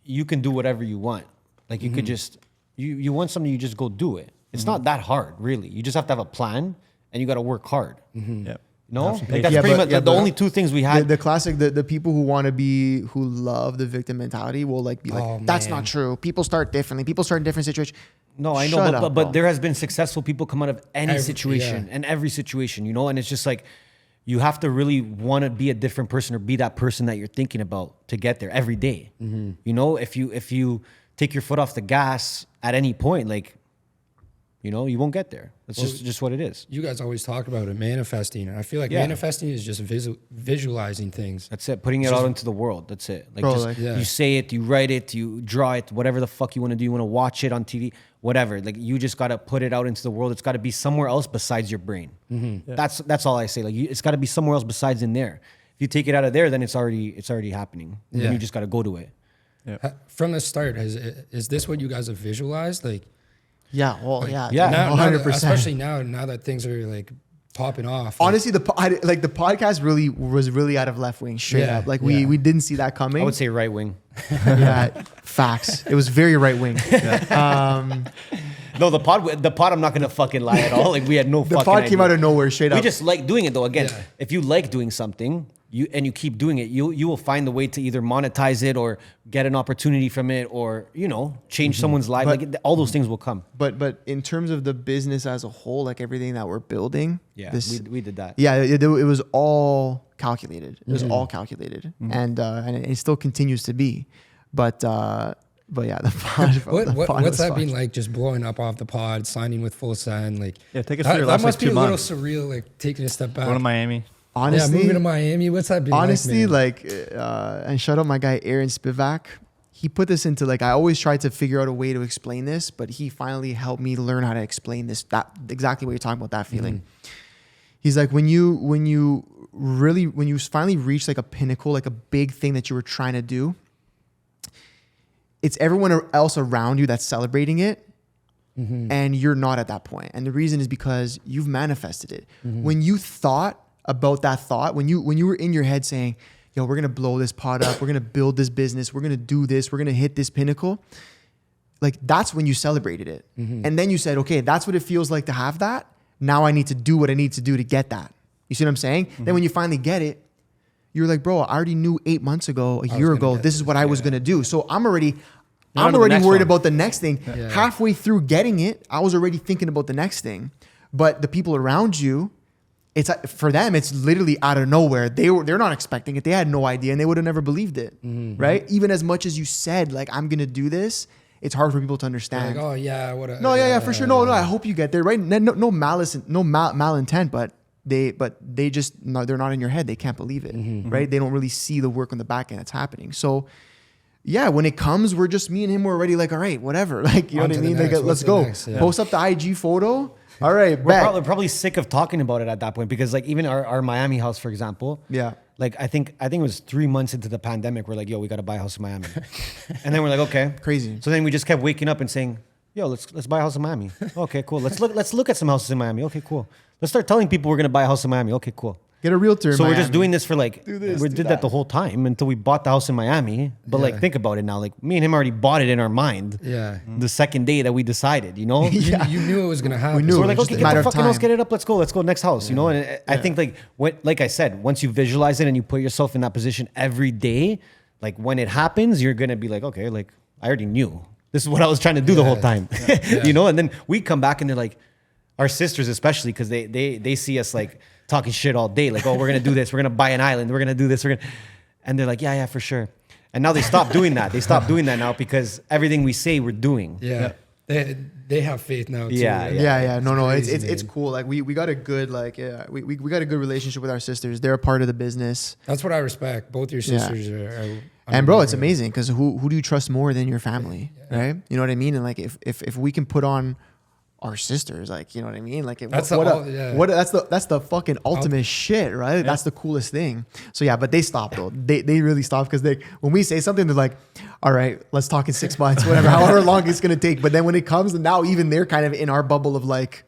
you can do whatever you want. Like you could just, you want something, you just go do it. It's not that hard, really. You just have to have a plan and you got to work hard. Yeah. No, like patience. that's Yeah, pretty but- much yeah, the but only two things we had. The classic, the people who want to be, who love the victim mentality will like be like, Oh, that's man. not true. People start differently. People start in different situations. No, I know, Shut but up, but bro. there has been successful people come out of any Every- situation yeah. and every situation, you know, and it's just like you have to really want to be a different person or be that person that you're thinking about to get there every day. You know, if you take your foot off the gas at any point, like, you know, you won't get there. That's just what it is. You guys always talk about it, manifesting, and I feel like Yeah. manifesting is just visualizing things. That's it. Putting it out into the world. That's it. Like, Bro, just, like- Yeah. you say it, you write it, you draw it, whatever the fuck you want to do. You want to watch it on TV, whatever. Like you just got to put it out into the world. It's got to be somewhere else besides your brain. That's all I say. Like it's got to be somewhere else besides in there. If you take it out of there, then it's already happening. Yeah. Then you just got to go to it. From the start, is this what you guys have visualized? Like, Yeah, well, yeah, Yeah. now, 100%. especially now that things are like popping off. Honestly, the podcast really was really out of left wing, straight Yeah, up. Like yeah. we didn't see that coming. I would say right wing. Yeah, facts. It was very right wing. No, the pod. I'm not gonna fucking lie at all. Like we had no. The fucking pod came idea. out of nowhere, straight We up. just like doing it though. Again, Yeah. if you like doing something, you keep doing it, you will find the way to either monetize it or get an opportunity from it, or change someone's life. But- Like all those things will come. But in terms of the business as a whole, like everything that we're building, Yeah, this, we did that. yeah, it was all calculated. It was all calculated, and it still continues to be. But yeah, the pod. the pod what's was that fucked. been like? Just blowing up off the pod, signing with Full Send, like Yeah, take us that, through your that last, must like, be 2 a little months. surreal, like taking a step back. Going to Miami. Honestly, yeah, moving to Miami. What's that been honestly, like? and shout out my guy Aaron Spivak. He put this into like, I always tried to figure out a way to explain this, but he finally helped me learn how to explain this. That exactly what you're talking about. That feeling. He's like, when you finally reach like a pinnacle, like a big thing that you were trying to do, it's everyone else around you that's celebrating it. And you're not at that point. And the reason is because you've manifested it. When you thought about that thought, when you were in your head saying, yo, we're going to blow this pod up, we're going to build this business, we're going to do this, we're going to hit this pinnacle, like that's when you celebrated it. And then you said, okay, that's what it feels like to have that. Now I need to do what I need to do to get that. You see what I'm saying? Then when you finally get it, you're like, bro, I already knew 8 months ago, a year gonna ago, get this is what I was going to do. So I'm already on to the worried next one. about the next thing. Yeah. Halfway through getting it, I was already thinking about the next thing. But the people around you, it's for them, it's literally out of nowhere. They're not expecting it. They had no idea, and they would have never believed it, right? Even as much as you said, like, I'm gonna do this, it's hard for people to understand. like, oh yeah, what? No, yeah, for sure. No, I hope you get there, right? No malice, no malintent, but they just no, they're not in your head. They can't believe it, right? They don't really see the work on the back end that's happening. So. Yeah, when it comes, we're just me and him. We're already like, all right, whatever. Like, you know On what I to the mean? next. Like, What's let's the go. next? Yeah. Post up the IG photo. All right, We're bet. probably sick of talking about it at that point because like even our Miami house, for example. Yeah. Like I think it was 3 months into the pandemic. We're like, yo, we got to buy a house in Miami. And then we're like, okay. Crazy. So then we just kept waking up and saying, yo, let's buy a house in Miami. Okay, cool. Let's look at some houses in Miami. Okay, cool. Let's start telling people we're gonna buy a house in Miami. Okay, cool. Get a realtor. in So we're just Miami. doing this for like this, we do did that. that the whole time until we bought the house in Miami. But like Yeah. think about it now. Like me and him already bought it in our mind. Yeah. The second day that we decided, you know? You knew it was gonna happen. We knew So it we're like, was okay, just a get matter the of fucking house, time. get it up, let's go next house, you know? And I think like I said, once you visualize it and you put yourself in that position every day, like when it happens, you're gonna be like, okay, like I already knew. This is what I was trying to do the whole time. You know? And then we come back and they're like, our sisters especially, because they see us like talking shit all day, like, oh, we're gonna do this, we're gonna buy an island, we're gonna do this, and they're like, yeah, for sure. And now they stop doing that. They stop doing that now because everything we say we're doing. Yeah. they have faith now too. Yeah, right? Yeah. No. crazy, It's man. cool. Like we got a good we got a good relationship with our sisters. They're a part of the business. That's what I respect. Both your sisters are And bro, it's amazing because who do you trust more than your family, right? You know what I mean? And like if we can put on our sisters, like, you know what I mean? Like that's the fucking ultimate shit, right? Yeah. That's the coolest thing. So yeah, but they stopped though. They really stopped because when we say something, they're like, all right, let's talk in 6 months, whatever, however long it's gonna take. But then when it comes, now even they're kind of in our bubble of like,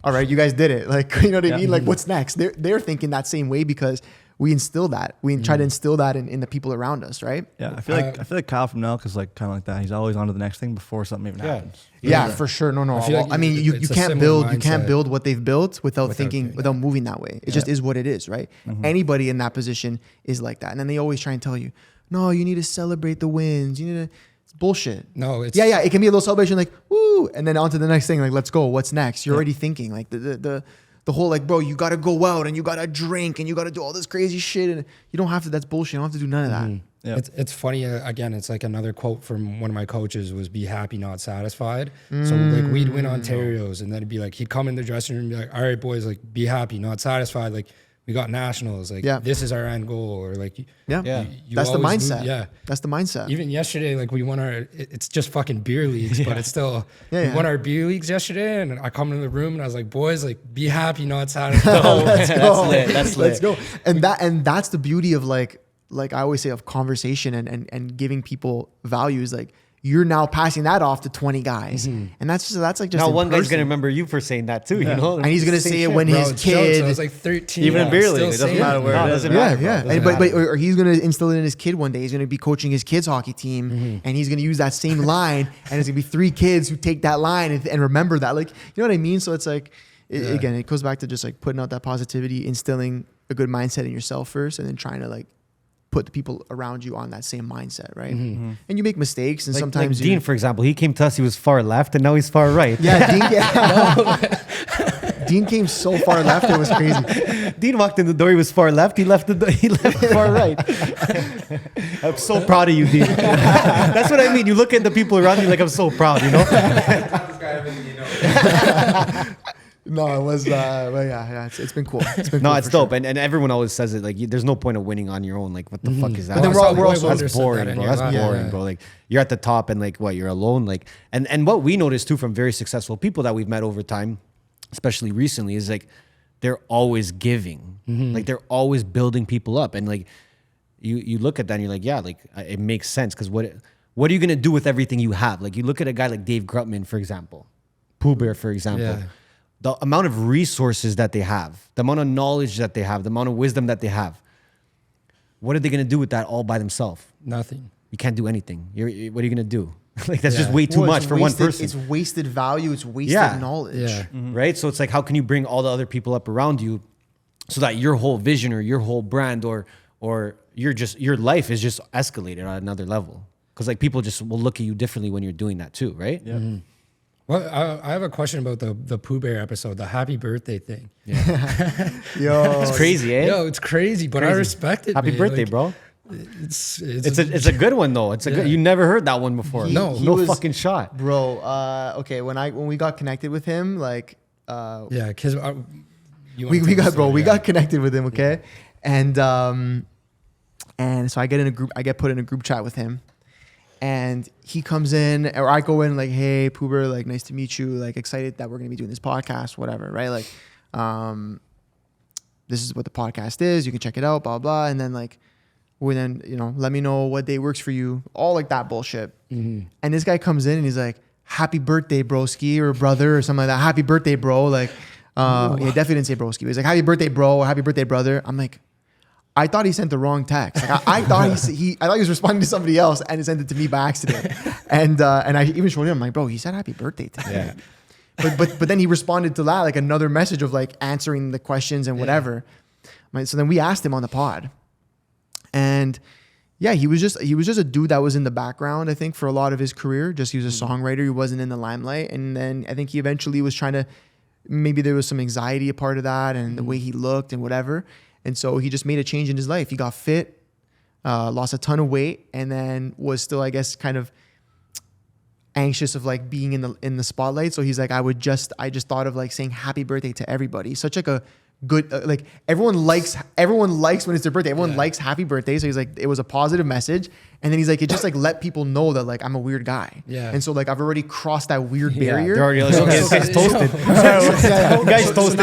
all right, you guys did it. Like, you know what I mean? Like, what's next? They're thinking that same way because we instill that. We try to instill that in the people around us, right? Yeah, I feel like Kyle from Nelk is like kind of like that. He's always on to the next thing before something even happens. Yeah, for sure. No. I mean, you can't build what they've built without moving that way. It just is what it is, right? Anybody in that position is like that. And then they always try and tell you, no, you need to celebrate the wins. You need to. It's bullshit. No, it's yeah. It can be a little celebration, like woo, and then on to the next thing, like let's go. What's next? You're already thinking like the whole like, bro, you gotta go out and you gotta drink and you gotta do all this crazy shit, and you don't have to. That's bullshit. You don't have to do none of that. Yep. It's funny, again, it's like another quote from one of my coaches was be happy, not satisfied. So like we'd win Ontario's and then it'd be like, he'd come in the dressing room and be like, all right, boys, like be happy, not satisfied. Like we got nationals, like this is our end goal. Or like, you always that's the mindset. That's the mindset. Even yesterday, like we won it's just fucking beer leagues, but it's still, we won our beer leagues yesterday. And I come into the room and I was like, boys, like be happy, not satisfied. Let's go. That's lit. Let's go. And that's the beauty of like I always say, of conversation and giving people values. Like you're now passing that off to 20 guys, and that's like just now one guy's gonna remember you for saying that too. You know, and he's gonna say it when his kid. I was like 13, even in beer league, it doesn't matter where it is. Or he's gonna instill it in his kid one day. He's gonna be coaching his kids' hockey team, and he's gonna use that same line, and it's gonna be 3 kids who take that line and remember that. Like, you know what I mean? So it's like, again, it goes back to just like putting out that positivity, instilling a good mindset in yourself first, and then trying to like put the people around you on that same mindset, right? And you make mistakes, and like, sometimes Dean, for example, he came to us. He was far left, and now he's far right. Yeah, Dean came so far left, it was crazy. Dean walked in the door. He was far left. He left far right. I'm so proud of you, Dean. That's what I mean. You look at the people around you like, I'm so proud. You know. No, it was, but yeah, it's been cool. It's been No, cool it's for dope, sure. and everyone always says it. Like, there's no point of winning on your own. Like, what the fuck is that? But then we're also that's boring, bro. That's boring, Yeah. bro. Like, you're at the top, and like, what? You're alone. Like, and what we noticed too from very successful people that we've met over time, especially recently, is like they're always giving. Like, they're always building people up, and like you look at that and you're like, yeah, like it makes sense because what are you gonna do with everything you have? Like, you look at a guy like Dave Grutman, for example, Pooh Bear, for example. Yeah. The amount of resources that they have, the amount of knowledge that they have, the amount of wisdom that they have. What are they going to do with that all by themselves? Nothing. You can't do anything. What are you going to do? Like, that's just way too much for one person. It's wasted value. It's wasted knowledge. Yeah. Right? So it's like, how can you bring all the other people up around you so that your whole vision or your whole brand or your life is just escalated on another level? Because like people just will look at you differently when you're doing that too, right? Yeah. Well, I have a question about the Pooh Bear episode, the happy birthday thing. Yo, It's crazy, eh? Yo, it's crazy, but I respect it. Happy man. birthday, Like, bro. It's It's a good one though. It's a good. You never heard that one before. No. He no was- fucking shot. bro. Okay, when we got connected with him, like, yeah, because we got connected with him, okay, and so I get put in a group chat with him, and he comes in, or I go in like, hey, Poober, like, nice to meet you, like, excited that we're gonna be doing this podcast, whatever, right? Like, this is what the podcast is. You can check it out, blah blah, and then like, let me know what day works for you, all like that bullshit. And this guy comes in and he's like, happy birthday, broski, or brother, or something like that. Happy birthday, bro. Like, yeah, definitely didn't say broski. He was like, happy birthday, bro, or happy birthday, brother. I'm like, I thought he sent the wrong text. Like, I thought I thought he was responding to somebody else and he sent it to me by accident. And I even showed him, I'm like, bro, he said happy birthday to me. Yeah. But then he responded to that, like another message of like answering the questions and whatever. So then we asked him on the pod. And yeah, he was just a dude that was in the background, I think, for a lot of his career. Just he was a songwriter. He wasn't in the limelight. And then I think he eventually was trying to, maybe there was some anxiety a part of that and the way he looked and whatever. And so he just made a change in his life. He got fit, lost a ton of weight, and then was still, I guess, kind of anxious of like being in the spotlight. So he's like, I just thought of like saying happy birthday to everybody. Such like a good like everyone likes when it's their birthday. Everyone likes happy birthday. So he's like, it was a positive message. And then he's like, it just like let people know that like I'm a weird guy. Yeah. And so like I've already crossed that weird barrier. They're already like, okay, this guy's toasted. Guys toasted.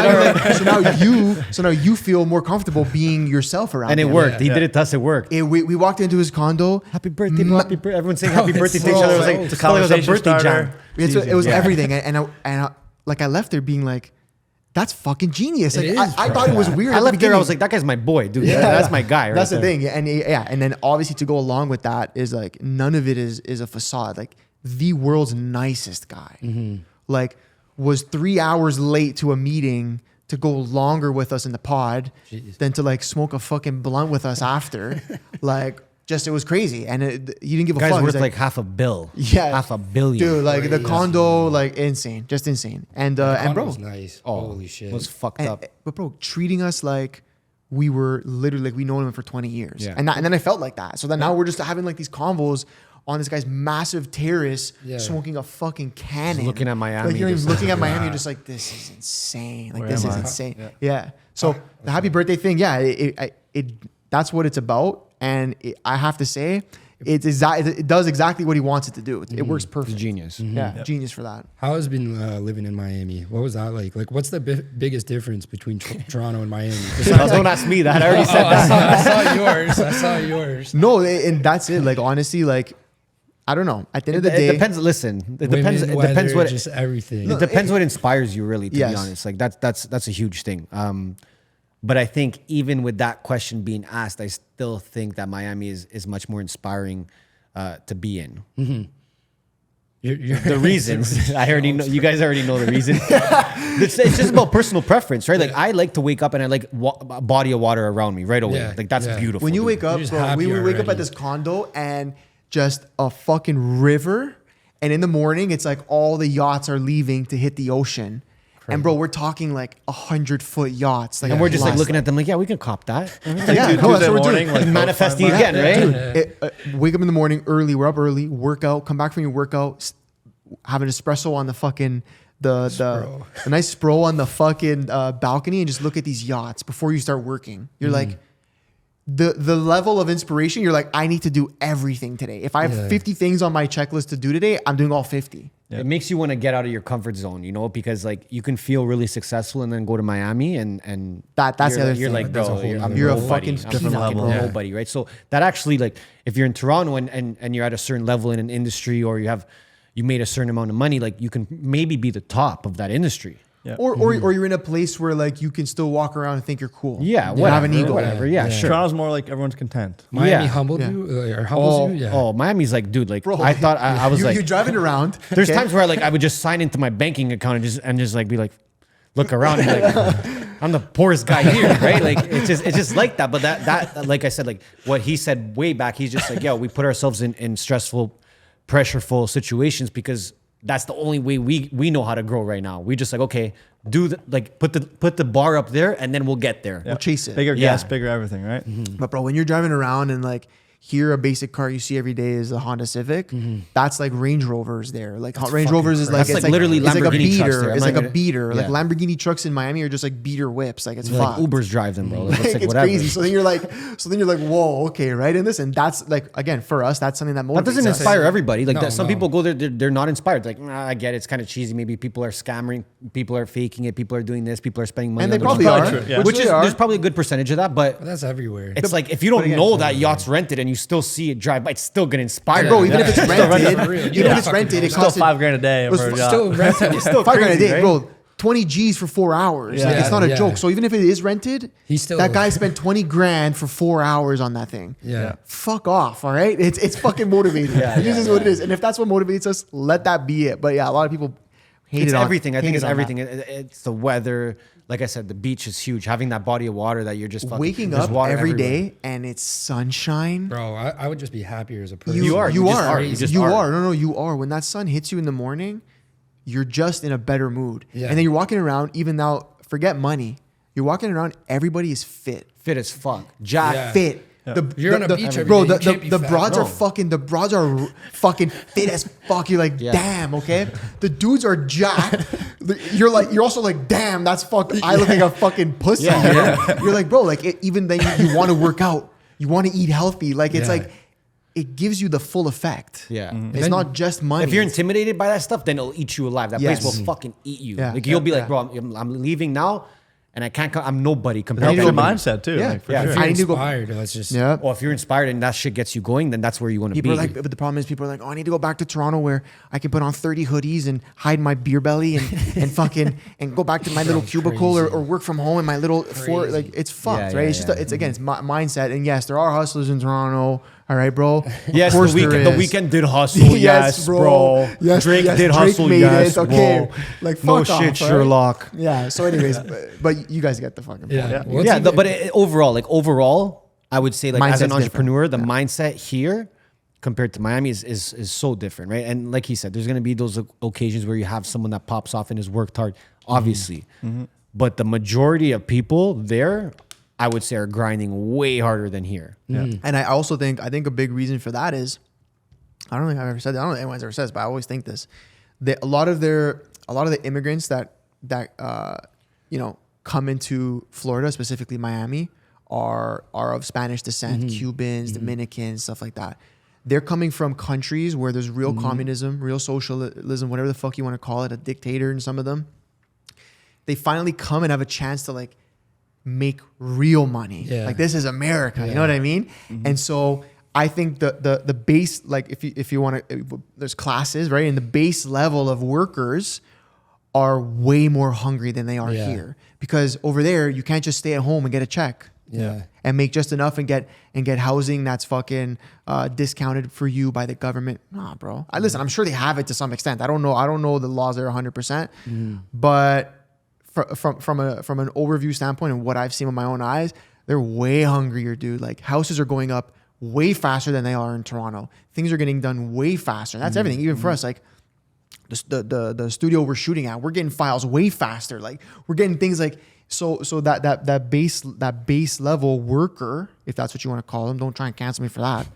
So now you feel more comfortable being yourself around And it him. worked. He did it to us. It worked. We walked into his condo. Happy birthday, happy birthday. Everyone's saying happy birthday to each so- other. It was like, it's a it felt like it was a conversation birthday starter. jam. It was everything. And I like I left there being like, that's fucking genius. Like It is, I bro. thought it was weird. I at the left there. I beginning. was like, that guy's my boy, dude. That's my guy. Right That's the there. thing. And then obviously to go along with that is like none of it is a facade. Like the world's nicest guy, like was 3 hours late to a meeting to go longer with us in the pod than to like smoke a fucking blunt with us after. Like just it was crazy, and he didn't give a Guy's fuck. worth He's like half a bill. yeah, $500 million. dude. Like the Crazy. condo, like insane, just insane. And bro, was nice. Oh, Holy shit. was fucked and- up. but bro, treating us like we were literally like we known him for 20 years. Yeah. And then I felt like that. So then now we're just having like these convos on this guy's massive terrace, Yeah. smoking a fucking cannon. looking at Miami, Like you're just looking like, at Miami, you're just like, this is insane. Like Where this am is I? insane. Yeah. So the happy birthday thing, yeah, it that's what it's about. And I have to say, it does exactly what he wants it to do. It works He's a perfect. genius. Yeah, genius for that. How has been living in Miami? What was that like? Like, what's the biggest difference between Toronto and Miami? Don't ask me that. I already said that. I saw yours. I saw yours. No, and that's it. Like honestly, like I don't know. At the end of the day, It depends. Listen, it depends. Women, It depends weather, what. just everything. It depends what inspires you, really. To be Yes. honest, like that's a huge thing. But I think even with that question being asked, I still think that Miami is much more inspiring to be in. You're The reasons I already know. You guys already know the reason. It's just about personal preference, right? Like I like to wake up and I like a body of water around me right away. Yeah, Like that's yeah. beautiful. when you dude. wake up, just bro, happy we wake up already. at this condo and just a fucking river. And in the morning, it's like all the yachts are leaving to hit the ocean. And bro, we're talking like 100-foot yachts. Like and we're just like last looking at them like, yeah, we can cop that. Yeah, Tuesday no, that's what we're morning, doing. like Manifesting both again, right? Wake up in the morning early. We're up early. Workout. Come back from your workout. Have an espresso on the fucking the nice spro on the fucking balcony and just look at these yachts before you start working. You're like the level of inspiration. You're like, I need to do everything today. If I have 50 things on my checklist to do today, I'm doing all 50. It makes you want to get out of your comfort zone, you know, because like you can feel really successful and then go to Miami and That's you're, the other you're thing. like, That's a bro, whole nother You're a level. fucking I'm different fucking level. Yeah. nobody, right? So that actually, like, if you're in Toronto and you're at a certain level in an industry or you made a certain amount of money, like you can maybe be the top of that industry. Yeah. Or you're in a place where like you can still walk around and think you're cool. Yeah, You whatever, have an ego. whatever. Yeah, Yeah. sure. Toronto's more like everyone's content. Miami Yeah. humbled Yeah. you or humbles you? Yeah. Oh, Miami's like, dude, like Bro, I thought I was like, you're driving around. there's okay? times where like I would just sign into my banking account and just like be like, look around and be like, I'm the poorest guy here, right? Like it's just like that. But that like I said, like what he said way back, he's just like, yo, we put ourselves in stressful, pressureful situations because that's the only way we know how to grow right now. We just like, okay, put the bar up there and then we'll get there. We'll chase it. Bigger Yeah. gas, bigger everything, right? But bro, when you're driving around and like here a basic car you see every day is a Honda Civic, that's like Range Rovers there. Like Range Rovers is like That's it's like literally it's like a Lamborghini trucks beater. there. I'm It's not like a gonna- beater. Like yeah. Lamborghini trucks in Miami are just like beater whips. Like it's Like fucked. Ubers drive them, bro. Like, Like, it's like it's whatever. crazy. So then you're like, whoa, okay, right? And that's like again for us, that's something that motivates That doesn't us. inspire everybody. Like No, some no. people go there, they're not inspired. Like, nah, I get it. It's kind of cheesy. Maybe people are scamming, people are faking it, people are doing this, people are spending money. And they on the probably wrong are. things. Yeah. Which is they are. there's probably a good percentage of that, but But that's everywhere. it's like if you don't again, know that yacht's rented and you still see it drive by, it's still gonna inspire. Bro, you. even if it's Yeah. rented, For real. even Yeah. if it's rented, it Still costs $5,000 a day. it was for a still yacht. rented. It's still $5,000 a crazy, day, right? bro. 20 G's for 4 hours. Like, Yeah, it's not a yeah. joke. So even if it is rented, He still- that guy spent 20 grand for 4 hours on that thing. Yeah. Fuck off. All right. It's fucking motivating. It just is what it is. And if that's what motivates us, let that be it. But yeah, a lot of people hate It's it on everything. I think hate it's it on everything. that. It's the weather. Like I said, the beach is huge. Having that body of water that you're just fucking, Waking there's up water every everywhere. day and it's sunshine. Bro, I would just be happier as a person. You are. You You just are. are. You just You are. are. No, you are. When that sun hits you in the morning, you're just in a better mood. Yeah. And then you're walking around, even now, forget money. You're walking around, everybody is fit. Fit as fuck. Jack. Yeah. Fit. You're on a beach every bro. day, you can't be The fat. broads No. are fucking. The broads are fucking fit as fuck. You're like, damn, okay. The dudes are jacked. You're also like, damn, that's fuck. I look like a fucking pussy. You're like, bro, like even then you want to work out, you want to eat healthy. Like it's like it gives you the full effect. Yeah. It's not just money. If you're intimidated by that stuff, then it'll eat you alive. That place will fucking eat you. Yeah. Like you'll be Yeah. like, bro, I'm leaving now, and I can't. I'm nobody compared That's to your everybody. mindset too. Yeah. Like, for Yeah. sure. If you're I need to go- inspired, let's just Yeah. Well, if you're inspired and that shit gets you going, then that's where you want to be. People are like, but the problem is people are like, oh, I need to go back to Toronto where I can put on 30 hoodies and hide my beer belly and fucking and go back to my little cubicle or work from home in my little fort. Like it's fucked, Yeah, right? yeah, It's just yeah. it's again, it's mindset. And yes, there are hustlers in Toronto. All right, bro. yes, Of course the there weekend is. did hustle. yes, bro. Yes, Drake yes, did Drake hustle. made Yes, it. Okay. bro. Like fuck No off, shit, right? Sherlock. Yeah. So, anyways, but you guys get the fucking point. yeah. Well, it's Yeah, even- but overall, I would say like as an Mindset's entrepreneur, the mindset here compared to Miami is so different, right? And like he said, there's gonna be those occasions where you have someone that pops off and has worked hard, obviously. But the majority of people there, I would say, are grinding way harder than here. And I also think a big reason for that is I don't think I've ever said that. I don't know if anyone's ever said this, but I always think this. That a lot of the immigrants that come into Florida, specifically Miami, are of Spanish descent, Cubans, Dominicans, stuff like that. They're coming from countries where there's real communism, real socialism, whatever the fuck you want to call it, a dictator in some of them. They finally come and have a chance to like make real money. Yeah. Like this is America, you know what I mean? And so I think the base, like if you want to, there's classes, right? And the base level of workers are way more hungry than they are here, because over there you can't just stay at home and get a check. Yeah. And make just enough and get housing that's fucking discounted for you by the government. Nah, bro. Listen, I'm sure they have it to some extent. I don't know the laws are 100%, but from an overview standpoint and what I've seen with my own eyes, they're way hungrier, dude. Like houses are going up way faster than they are in Toronto. Things are getting done way faster. That's everything. Even for us, like the studio we're shooting at, we're getting files way faster. Like we're getting things like so that base level worker, if that's what you want to call them. Don't try and cancel me for that.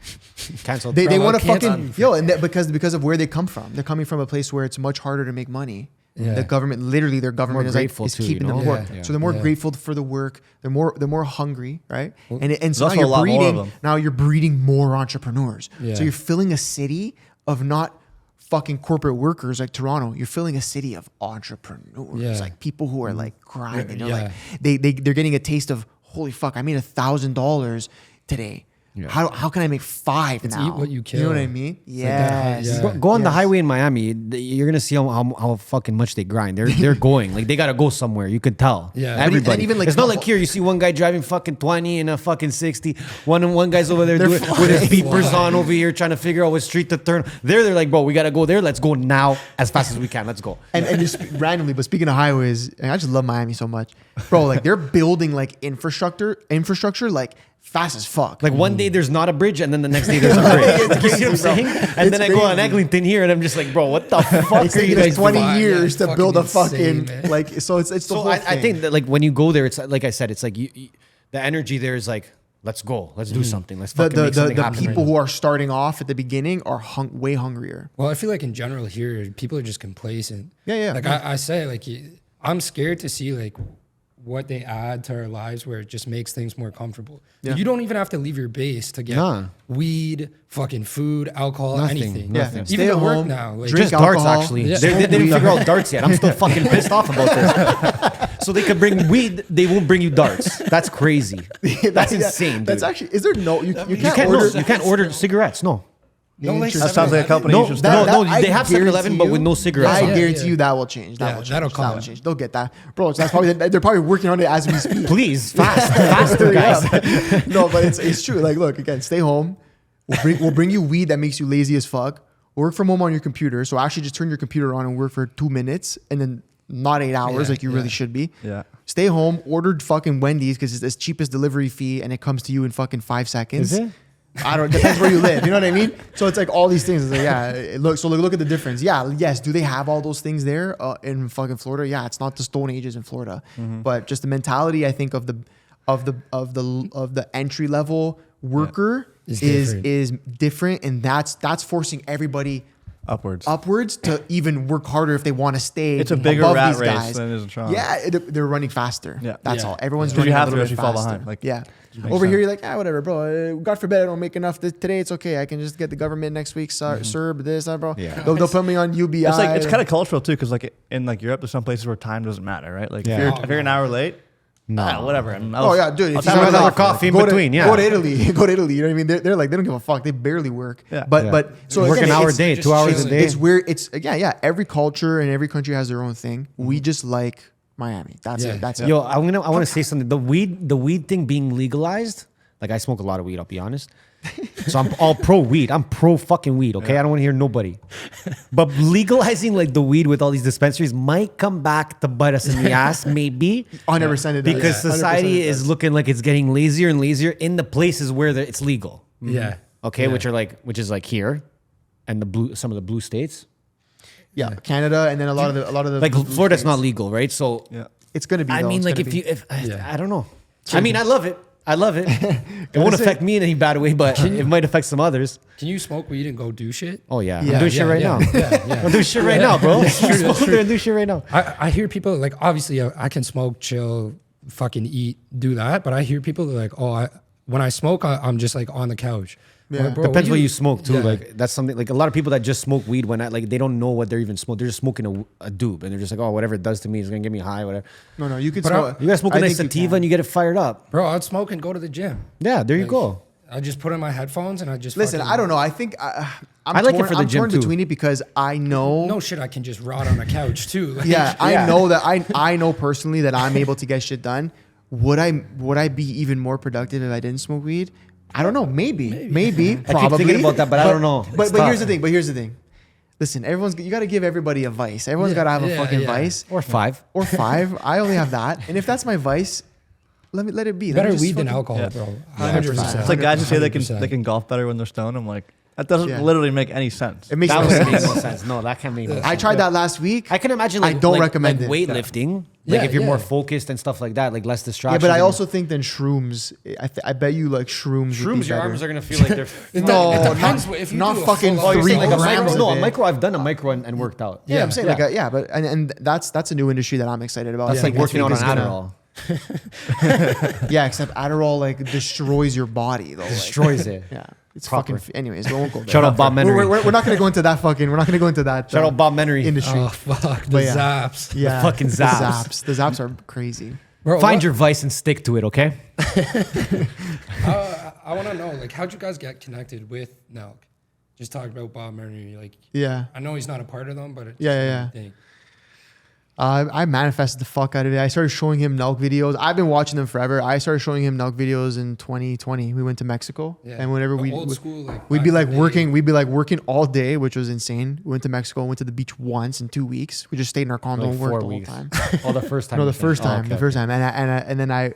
Cancel. They want to cancel fucking because of where they come from. They're coming from a place where it's much harder to make money. Yeah. The government, literally, their government More is like grateful is too, keeping you know? them poor. Yeah. So they're more Yeah. grateful for the work. They're more hungry, right? And so There's now also a you're lot more of breeding. them. Now you're breeding more entrepreneurs. Yeah. So you're filling a city of not fucking corporate workers like Toronto. You're filling a city of entrepreneurs, Yeah. like people who are like grinding. They're Yeah. like they're getting a taste of holy fuck. I made $1,000 today. Yeah. How can I make $5 It's now? eat what you You know what kill. I mean? like that, Yes. yeah. Go on the Yes. highway in Miami. You're gonna see how fucking much they grind. They're going like they gotta go somewhere. You could tell. Yeah. everybody. And even, like, it's not like here. You see one guy driving fucking 20 and a fucking 60. One guy's over there They're doing with his flying. beepers on over here trying to figure out what street to turn. They're like, bro, we gotta go there. Let's go now as fast as we can. Let's go. And just randomly, but speaking of highways, and I just love Miami so much, bro. Like they're building like infrastructure like fast as fuck. Like one day there's not a bridge, and then the next day there's a bridge. You see what I'm saying? And then I go on crazy. Eglinton here, and I'm just like, bro, what the fuck it's are you taking guys us 20 fine. years Yeah, to it's build a fucking fucking insane, man. like. So it's the So whole I thing. think that like when you go there, it's like I said, it's like you the energy there is like, let's go, let's do something, let's fucking make something the happen. people right who are starting off at the beginning are way hungrier. Well, I feel like in general here, people are just complacent. Yeah. Like I say, like I'm scared to see like what they add to our lives where it just makes things more comfortable. Yeah. You don't even have to leave your base to get Nah. weed, fucking food, alcohol, Nothing, anything. nothing. Stay Even at at work home, now. Like, drink Just darts, alcohol. actually. Yeah. They didn't figure out darts yet. I'm still fucking pissed off about this. So they could bring weed, they won't bring you darts. That's crazy. That's insane, dude. That's actually. Is there no? You you can't order. you can't order cigarettes. No. no, like That sounds like a 7-Eleven. company No, you should start. no, I they have guarantee 7-Eleven, but you- with no cigarettes I on it. guarantee Yeah. you that will change. Yeah, that'll come. That'll change. They'll get that, bro. That's probably they're probably working on it as we speak. Please, faster, guys. Yeah. No, but it's true. Like, look again. Stay home. We'll bring you weed that makes you lazy as fuck. Work from home on your computer. So actually, just turn your computer on and work for 2 minutes, and then not 8 hours Yeah, like you really should be. Yeah. Stay home. Ordered fucking Wendy's because it's the cheapest delivery fee, and it comes to you in fucking 5 seconds. Is it? I don't. Depends where you live. You know what I mean? So it's like all these things. It's like, yeah. Look at the difference. Yeah. Yes. Do they have all those things there in fucking Florida? Yeah. It's not the Stone Ages in Florida, but just the mentality. I think of the entry level worker is different, and that's forcing everybody upwards to even work harder if they want to stay. It's a bigger above rat these race guys. than it is in Toronto. Yeah, they're running faster. Yeah. That's all. Everyone's Because running you have a to, little or else bit you fall faster. behind. Like, Yeah. makes Over here, sense. you're like, whatever, bro. God forbid I don't make enough today. It's okay. I can just get the government next week. Serb this, that, bro. Yeah. They'll put me on UBI. It's kind of cultural too, because like in like Europe, there's some places where time doesn't matter, right? Like Yeah. if you're an hour late, whatever. And Oh yeah, dude. I'll If have you another like, coffee in go between, To, yeah. Go to Italy. Go to Italy. You know what I mean? They're like, they don't give a fuck. They barely work. Yeah. But so Work again, an hour a it's- day, just 2 hours a chilling. day. It's weird. It's Every culture and every country has their own thing. We just like Miami. That's Yeah. it. That's it. Yo, I want to say something. The weed thing being legalized. Like I smoke a lot of weed. I'll be honest. So I'm all pro weed. I'm pro fucking weed. Okay, I don't want to hear nobody. But legalizing like the weed with all these dispensaries might come back to bite us in the ass, maybe. 100% it does. Because 100% society it is does. looking like it's getting lazier and lazier in the places where it's legal. Yeah. Okay, Yeah. which is like here, and some of the blue states. Yeah, Canada, and then a lot of the Like blue Florida's states. not legal, right? So yeah. It's gonna be. I though. mean, It's like gonna if be. you, if Yeah. I don't know. I mean, I love it. I love it. It won't affect me in any bad way, but it might affect some others. Can you smoke weed and go do shit? Oh yeah, Yeah, I'm doing shit right now. I'm doing shit right now, bro. Smoke there and do shit right now. I hear people like, obviously I can smoke, chill, fucking eat, do that. But I hear people like, oh, when I smoke, I'm just like on the couch. Yeah. Like, bro, Depends what you smoke too. Yeah. Like that's something. Like a lot of people that just smoke weed when they don't know what they're even smoking. They're just smoking a doob, and they're just like, oh, whatever it does to me is gonna get me high, whatever. No, you could But smoke. You guys smoke a I nice think you sativa can. and you get it fired up. Bro, I'd smoke and go to the gym. Yeah, there you Like, go. I just put in my headphones and I just Listen, fucking- I don't know. I think I'm I like it torn, for the I'm gym, torn too. between it because I know. No shit, I can just rot on a couch too. Like, Yeah, I know that I know personally that I'm able to get shit done. Would I be even more productive if I didn't smoke weed? I don't know. Maybe. Probably. thinking about that, but I don't know. But It's here's tough. the thing. Listen, you got to give everybody a vice. Everyone's got to have a Yeah, fucking yeah. vice Or 5. or 5. I only have that, and if that's my vice, let it be. Let me better just weed than fucking- alcohol, Yeah. bro. 100%. It's like guys who say 100%. they can golf better when they're stoned. I'm like, that doesn't Yeah. literally make any sense. It makes That no would make sense. no sense. No, that can't make no sense. I tried that last week. I can imagine. I Like, don't like, recommend like it. weightlifting. Like Yeah, if you're yeah. more focused and stuff like that, like less Yeah, distraction. but I also think then shrooms. I bet you like shrooms. would be shrooms, your better. arms are gonna feel like they're. No, It depends not, if you not do a fucking full- Oh, you're 3 saying like a grams. micro? of No, a it. micro. I've done a micro and worked out. Yeah, I'm saying Yeah. but and that's a new industry that I'm excited about. That's I like think working out on is gonna- Adderall. Yeah, except Adderall like destroys your body though. like- Destroys it. yeah, it's Proper. fucking. Anyways, we won't go there. Shout out Bob Menery. We're not gonna go into that fucking. We're not gonna go into that. Shout out Bob Menery. industry. Oh fuck, the But yeah. zaps. Yeah, fucking zaps. The zaps are crazy. Bro, Find what- your vice and stick to it. Okay. I want to know, like, how'd you guys get connected with Nelk? Just talking about Bob Murray. Like, Yeah. I know he's not a part of them, but it's Yeah. thing. I manifested the fuck out of it. I started showing him Nelk videos. I've been watching them forever. I started showing him Nelk videos in 2020. We went to Mexico, Yeah. and whenever The old school, like, we'd be back like in the working. day. We'd be like working all day, which was insane. We went to Mexico, went to the beach once in 2 weeks. We just stayed in our condo Like and worked 4 the whole weeks. time. Oh, the first time. No, the you said. first Oh, time. okay, The first okay. time, and then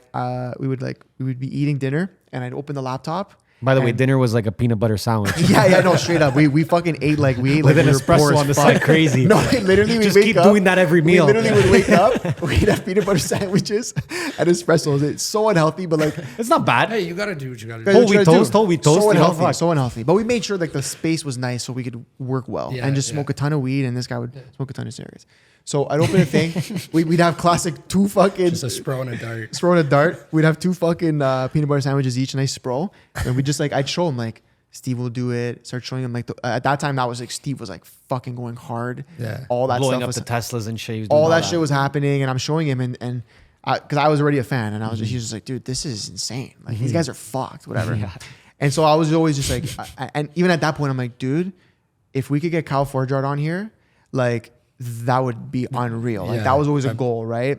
we would be eating dinner, and I'd open the laptop. By the way, and- dinner was like a peanut butter sandwich. Yeah, no, straight up. We fucking ate like we ate With like an we were poor espresso as on the fuck. side, crazy. No, literally, we Just wake keep up, doing that every meal. We literally would wake up, we'd have peanut butter sandwiches and espressos. It's so unhealthy, but like It's not bad. Hey, you gotta do what you gotta guys do. are wheat trying to do. toast, whole wheat toast, So you know, unhealthy, fuck. so unhealthy. But we made sure like the space was nice so we could work well Yeah, and just yeah. smoke a ton of weed. And this guy would smoke a ton of cigarettes. So I'd open a thing. We'd have classic 2 fucking. Just a spro and a dart. Throwing a dart. We'd have 2 fucking peanut butter sandwiches each, nice spro. And we just like, I'd show him like, Steve will do it. Start showing him like, at that time, that was like, Steve was like fucking going hard. Yeah. All that Blowing stuff up was, the Teslas and shit. He was doing all that shit was happening. And I'm showing him and because I was already a fan. And I was just, he was just like, dude, this is insane. Like these guys are fucked, whatever. Yeah. And so I was always just like, and even at that point, I'm like, dude, if we could get Kyle Forjard on here, like that would be unreal. Like Yeah. that was always a goal, right?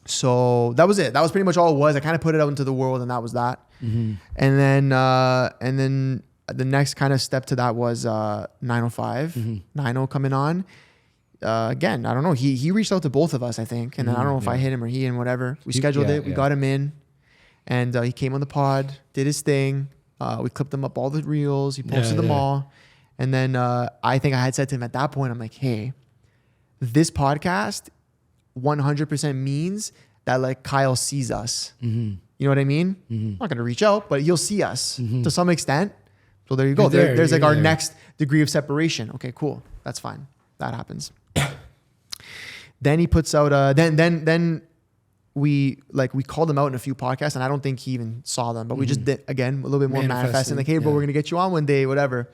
So that was it. That was pretty much all it was. I kind of put it out into the world, and that was that. And then the next kind of step to that was 905, 90 coming on. Again, I don't know. He reached out to both of us, I think, and then I don't know if I hit him or he and whatever. We scheduled it. We got him in, and he came on the pod, did his thing. We clipped him up all the reels. He posted them all, and then I think I had said to him at that point, I'm like, hey, this podcast 100% means that like Kyle sees us You know what I mean? I'm not going to reach out, but you'll see us to some extent. So there you go. You're there, There's like you're our there. next degree of separation. Okay, cool. That's fine. That happens. Then he puts out then we called him out in a few podcasts, and I don't think he even saw them, but we just did, again, a little bit more manifesting. Like, hey, bro, we're going to get you on one day, whatever.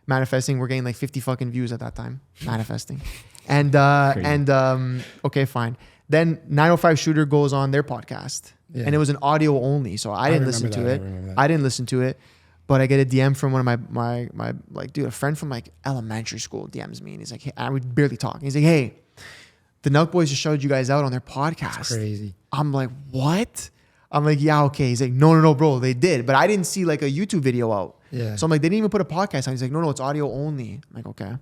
Manifesting, we're getting like 50 fucking views at that time. Manifesting. And okay, fine. Then 905 Shooter goes on their podcast, and it was an audio only, so I didn't listen to it. I didn't listen to it, but I get a DM from one of my like, dude, a friend from like elementary school DMs me, and he's like, hey, I would barely talk. He's like, hey, the Nelk Boys just showed you guys out on their podcast. That's crazy. I'm like, what? I'm like, yeah, okay. He's like, no, bro, they did, but I didn't see like a YouTube video out. Yeah. So I'm like, they didn't even put a podcast on. He's like, no, it's audio only. I'm like, okay,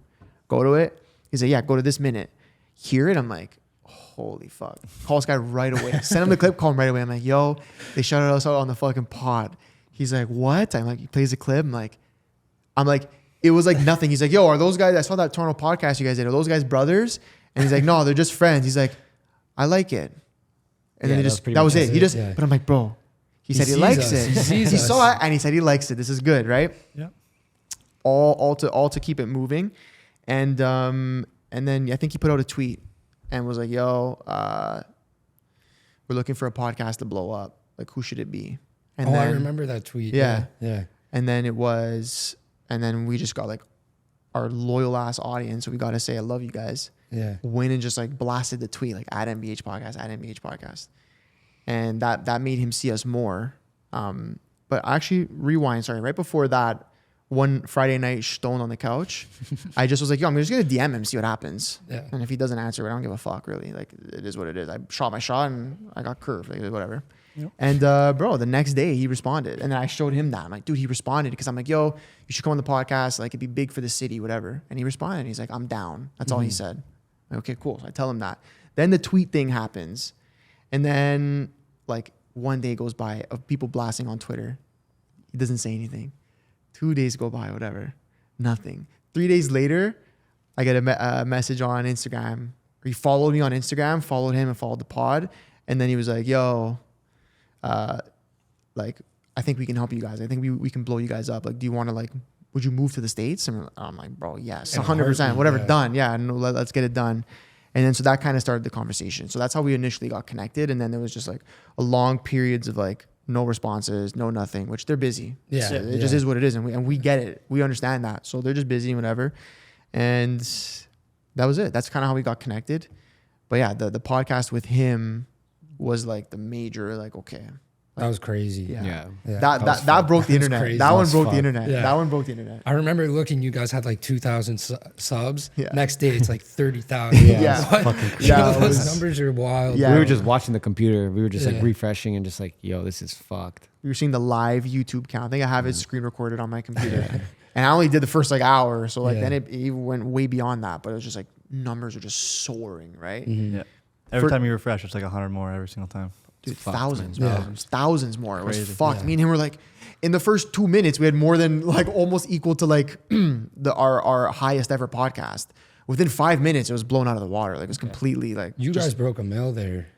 go to it. He's like, yeah, go to this minute. Hear it. I'm like, holy fuck. Call this guy right away. Send him the clip, call him right away. I'm like, yo, they shouted us out on the fucking pod. He's like, what? I'm like, he plays the clip. I'm like, it was like nothing. He's like, yo, are those guys, I saw that Toronto podcast you guys did. Are those guys brothers? And he's like, no, they're just friends. He's like, I like it. And then that was it. He just, but I'm like, bro, he said he likes it. He saw it and he said he likes it. This is good, right? Yeah. All to keep it moving. And then I think he put out a tweet and was like, yo, we're looking for a podcast to blow up. Like, who should it be? And I remember that tweet. Yeah. And then we just got like our loyal ass audience. So we got to say, I love you guys. Yeah. Went and just like blasted the tweet, like at MBH podcast. And that made him see us more. But actually rewind, sorry, right before that, one Friday night stoned on the couch, I just was like, yo, I'm just going to DM him, see what happens. Yeah. And if he doesn't answer, I don't give a fuck, really. Like, it is what it is. I shot my shot and I got curved, like, whatever. Yep. And bro, the next day he responded. And then I showed him that. I'm like, dude, he responded because I'm like, yo, you should come on the podcast. Like, it'd be big for the city, whatever. And he responded. He's like, I'm down. That's all he said. Like, okay, cool. So I tell him that. Then the tweet thing happens. And then, like, one day goes by of people blasting on Twitter. He doesn't say anything. 2 days go by, whatever. Nothing. 3 days later, I get a message on Instagram. He followed me on Instagram, followed him, and followed the pod. And then he was like, yo, like, I think we can help you guys. I think we can blow you guys up. Like, do you want to, like, would you move to the States? And I'm like, bro, yes, 100%. Whatever, done. Yeah, no, let's get it done. And then so that kind of started the conversation. So that's how we initially got connected. And then there was just like a long periods of like no responses, no nothing, which they're busy. Yeah. It just is what it is. And we get it. We understand that. So they're just busy and whatever. And that was it. That's kind of how we got connected. But yeah, the podcast with him was like the major, like, okay. that was crazy. Yeah. Yeah. That broke the internet. crazy. That That one was broke the fun. internet. Yeah. That one broke the internet. I remember looking, you guys had like 2,000 subs. Yeah. Next day, it's like 30,000. Yeah. Yeah. it Those was- numbers are wild. Yeah. We were just watching the computer. We were just like Yeah. refreshing and just like, yo, this is fucked. We were seeing the live YouTube count. I think I have it screen recorded on my computer. And I only did the first like hour. So like then it went way beyond that. But it was just like numbers are just soaring, right? Yeah. Every time you refresh, it's like 100 more every single time. Dude, fucked, thousands, man. bro. Thousands more. It was Crazy. fucked. Me and him were like, in the first 2 minutes, we had more than like almost equal to like our highest ever podcast. Within 5 minutes, it was blown out of the water. Like it was completely like You guys broke a mill there.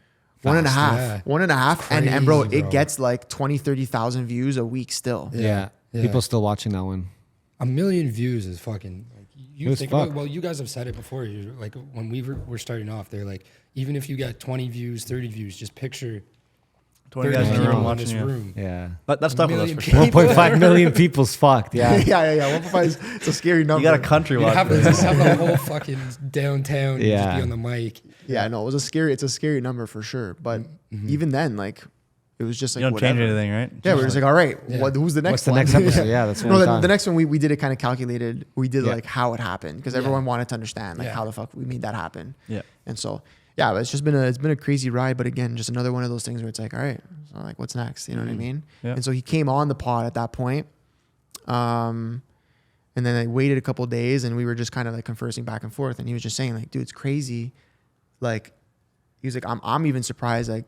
1.5. Yeah. 1.5. And bro, Crazy, it bro. gets like 20, 30,000 views a week still. Yeah. Yeah. People still watching that one. 1 million views is fucking. Like, It you was think fuck. about, well, you guys have said it before. You're like when we were starting off, they're like, even if you get 20 views, 30 views, just picture 20 30 guys in a people room in watching this you. room. Yeah. But that's tough with us million for sure. people. 1.5 million people's fucked. Yeah. yeah. 1.5 is it's a scary number. You got a country You have watching. to just have the whole fucking downtown and just Yeah. be on the mic. Yeah, no, it's a scary number for sure. But even then, like, it was just like You don't whatever. change anything, right? Yeah, we were just like, all right, Yeah. who's the next What's the one? next episode? Yeah, that's what No, we the thought. next one we did it kind of calculated. We did Yeah. like how it happened because everyone wanted to understand like how the fuck we made that happen. Yeah. And so yeah, it's just been a crazy ride. But again, just another one of those things where it's like, all right, so like what's next? You know what I mean? Yeah. And so he came on the pod at that point. And then I waited a couple of days and we were just kind of like conversing back and forth. And he was just saying like, dude, it's crazy. Like, he was like, I'm even surprised. Like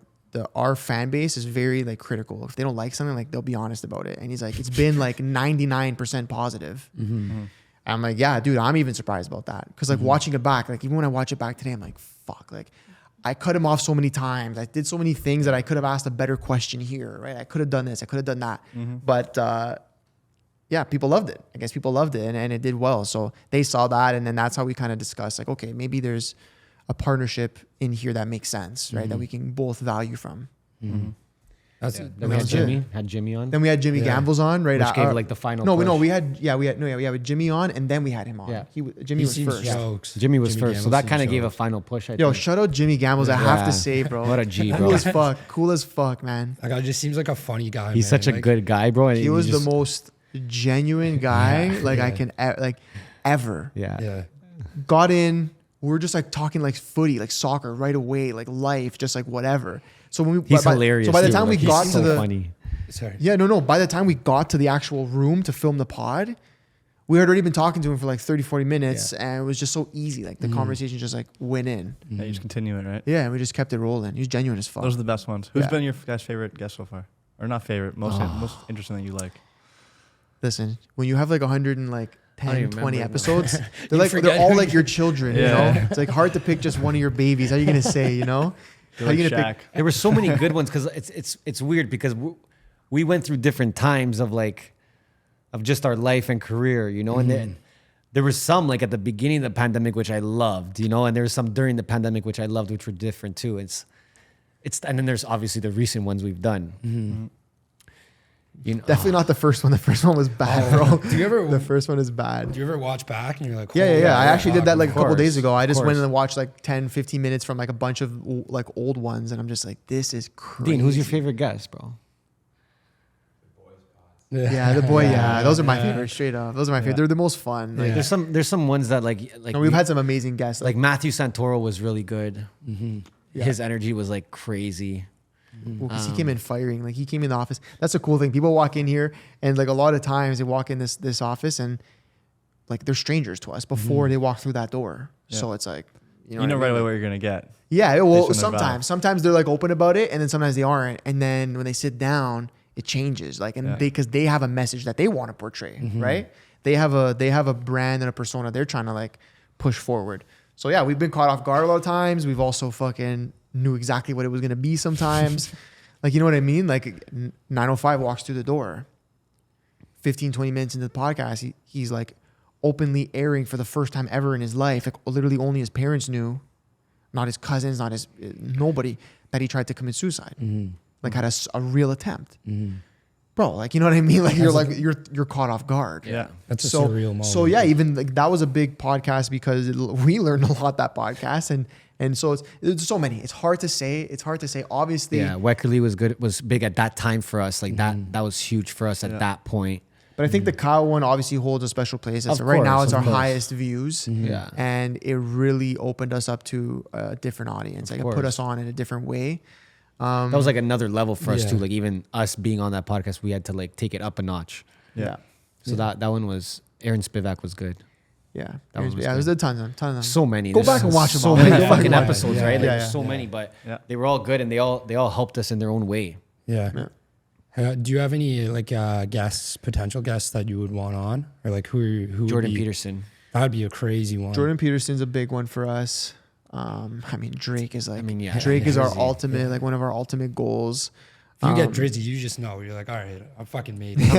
our fan base is very like critical. If they don't like something, like they'll be honest about it. And he's like, it's been like 99% positive. I'm like, yeah, dude, I'm even surprised about that. Cause like watching it back, like even when I watch it back today, I'm like, fuck, like I cut him off so many times. I did so many things that I could have asked a better question here, right? I could have done this. I could have done that. But yeah, people loved it. I guess people loved it and it did well. So they saw that. And then that's how we kind of discussed like, okay, maybe there's a partnership in here that makes sense, right? That we can both value from. That's Then that we had was Jimmy. Had Jimmy on. Then we had Jimmy Gambles on, right? Which gave like the final No, push. we had Jimmy on, and then we had him on. Yeah. Jimmy was seems first. jokes. Jimmy was first, so Gamble that seems kind of gave a jokes. final push. I Yo, think. shout out Jimmy Gambles. I have Yeah. to say, bro. What a G, bro. Cool as fuck. Cool as fuck, man. That guy just seems like a funny guy. He's man. such a Like, good guy, bro. And He was just- the most genuine guy I Yeah. can ever. Yeah. Yeah. Got in. We were just like talking like footy, like soccer right away, like life, just like whatever. So when we He's hilarious. So by the too. time we Like, he's got so to the funny. Sorry. Yeah, no. By the time we got to the actual room to film the pod, we had already been talking to him for like 30, 40 minutes and it was just so easy. Like the conversation just like went in. Yeah, you just continue it, right? Yeah, and we just kept it rolling. He was genuine as fuck. Those are the best ones. Who's Yeah. been your guys' favorite guest so far? Or not favorite, most interesting that you like? Listen, when you have like 100 and like I don't 10, even 20 remember. episodes, they're like forget they're all who like you- your children, you Yeah. know? It's like hard to pick just one of your babies. How are you gonna say, you know? How are you gonna Shaq. pick? There were so many good ones because it's weird because we went through different times of like of just our life and career, you know, and then there was some like at the beginning of the pandemic which I loved, you know, and there was some during the pandemic which I loved which were different too. It's and then there's obviously the recent ones we've done. You know, Definitely not the first one. The first one was bad, bro. Do you ever The first one is bad. do you ever watch back and you're like, Yeah. holy I actually did that fuck, like a couple course, days ago. I just of went course. and watched like 10, 15 minutes from like a bunch of like old ones, and I'm just like, this is crazy. Dean, who's your favorite guest, bro? Yeah, the boy. Yeah, those are my yeah. favorites. Straight up, those are my favorite. They're the most fun. Like, Yeah. There's some ones that like no, we've had some amazing guests. like Matthew Santoro was really good. Yeah. His energy was like crazy. because he came in firing. Like he came in the office. That's a cool thing. People walk in here, and like a lot of times they walk in this office, and like they're strangers to us before they walk through that door. Yeah. So it's like You what know I right mean? away what you're gonna get. Yeah, Based well, on their sometimes they're like open about it, and then sometimes they aren't. And then when they sit down, it changes. Like, and Yeah. because they have a message that they want to portray, right? They have a brand and a persona they're trying to like push forward. So yeah, we've been caught off guard a lot of times. We've also fucking knew exactly what it was gonna be sometimes. Like, you know what I mean? Like 905 walks through the door. 15, 20 minutes into the podcast, he's like openly airing for the first time ever in his life. Like literally only his parents knew, not his cousins, not his nobody, that he tried to commit suicide. Like had a real attempt. Bro, like, you know what I mean? Like you're caught off guard. Yeah. That's a surreal moment. So yeah, even like that was a big podcast because we learned a lot that podcast, and so it's so many. It's hard to say. Obviously, Yeah, Weckerly was good. Was big at that time for us. Like that was huge for us at Yeah. that point. but I think the Kyle one obviously holds a special place. Of So right now course, it's of our course. highest views, Yeah. and it really opened us up to a different audience. Like it put course. us on in a different way. That was like another level for us Yeah. too. Like even us being on that podcast, we had to like take it up a notch. Yeah. So that one was Aaron Spivak was good. Yeah, That one was there's good. a ton of them. So many. Go There's back and watch them so all. many Go back and fucking watch episodes, them. right? Like Yeah, there's yeah. so many, but Yeah. they were all good and they all helped us in their own way. Yeah. Do you have any like guests, potential guests that you would want on, or like who Jordan would be, Peterson. That'd be a crazy one. Jordan Peterson's a big one for us. I mean, Drake is like, yeah, Drake is our crazy. ultimate, like one of our ultimate goals. If you get Drizzy, you just know. You're like, all right, I'm fucking made it.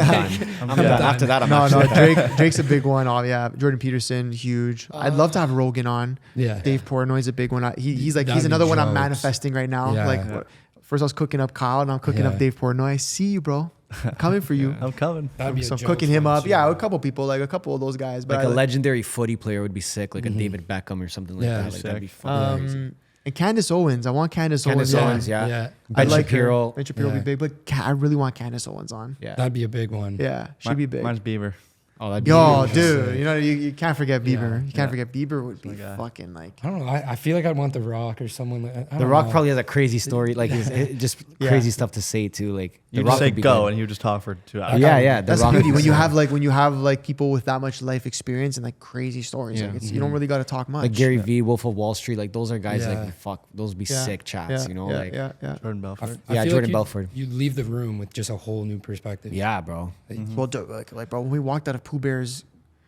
I'm done. After that, I'm No, actually Drake's a big one. Oh yeah, Jordan Peterson, huge. I'd love to have Rogan on. Yeah. Dave Portnoy's a big one. He's That'd he's be another one I'm jokes. manifesting right now. Yeah. Like Yeah. first I was cooking up Kyle, and I'm cooking up Yeah. Dave Portnoy. I see you, bro. I'm coming for you. I'm coming. That'd be So a I'm joke cooking him one, up. too. Yeah, a couple people, like a couple of those guys. But like I a legendary footy player would be sick, like a David Beckham or something like Yeah. that. Like that'd be Sick. fucking crazy. and Candace Owens. I want Candace Candace Owens. Owens, yeah. Yeah. Ben I like Shapiro. her. Ben Shapiro would Yeah. be big, but I really want Candace Owens on. Yeah. That'd be a big one. Yeah, she'd be big. Mine's Bieber. Oh, that'd be Yo, huge. dude, you know you can't forget Bieber. Yeah. You can't forget Bieber would be my guy. fucking like. I don't know. I feel like I'd want The Rock or someone. I The don't Rock know. probably has a crazy story, like just Yeah. crazy stuff to say too. Like You The just Rock say would be go, good. and you just talk for 2 hours. Yeah, yeah. The That's Rock the would beauty be when you sick. have like people with that much life experience and like crazy stories. Yeah. Like you don't really got to talk much. like Gary V, Wolf of Wall Street, like those are guys Yeah. like fuck, those would be Yeah. sick chats, you know? Yeah, like yeah. Jordan Belfort. I Yeah, feel Jordan you'd- Belfort. You'd leave the room with just a whole new perspective. Yeah, bro. Well, dude, like bro, when we walked out of Pooh Bear's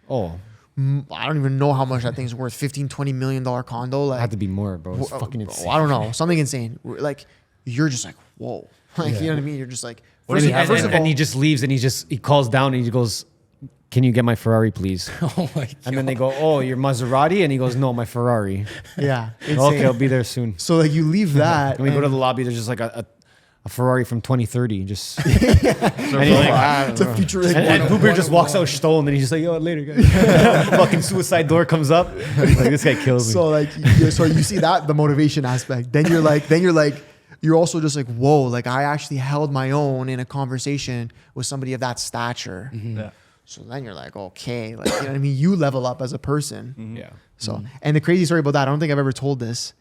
Oh, I don't even know how much that thing's worth. $15-20 million condo. Like, Had to be more, bro. It's fucking bro, insane. I don't know, something insane. Like you're just like, whoa, like you know what I mean? You're just like, What did he have? And he just leaves and he calls down and he goes, "Can you get my Ferrari, please?" Oh my god. And then they go, "Oh, your Maserati?" And he goes, "No, my Ferrari." yeah, insane. Okay, I'll be there soon. So like you leave that. And we go to and the lobby. There's just like a Ferrari from 2030. Just So we're like, it's a futuristic. and Pooper just walks out stolen, and he's just like, "Yo, later, guys." Fucking suicide door comes up. Like, this guy kills me. So like, so you see that the motivation aspect. Then you're like, you're also just like, whoa, like I actually held my own in a conversation with somebody of that stature. yeah. So then you're like, okay, like you know what I mean. You level up as a person. Yeah. So and the crazy story about that, I don't think I've ever told this.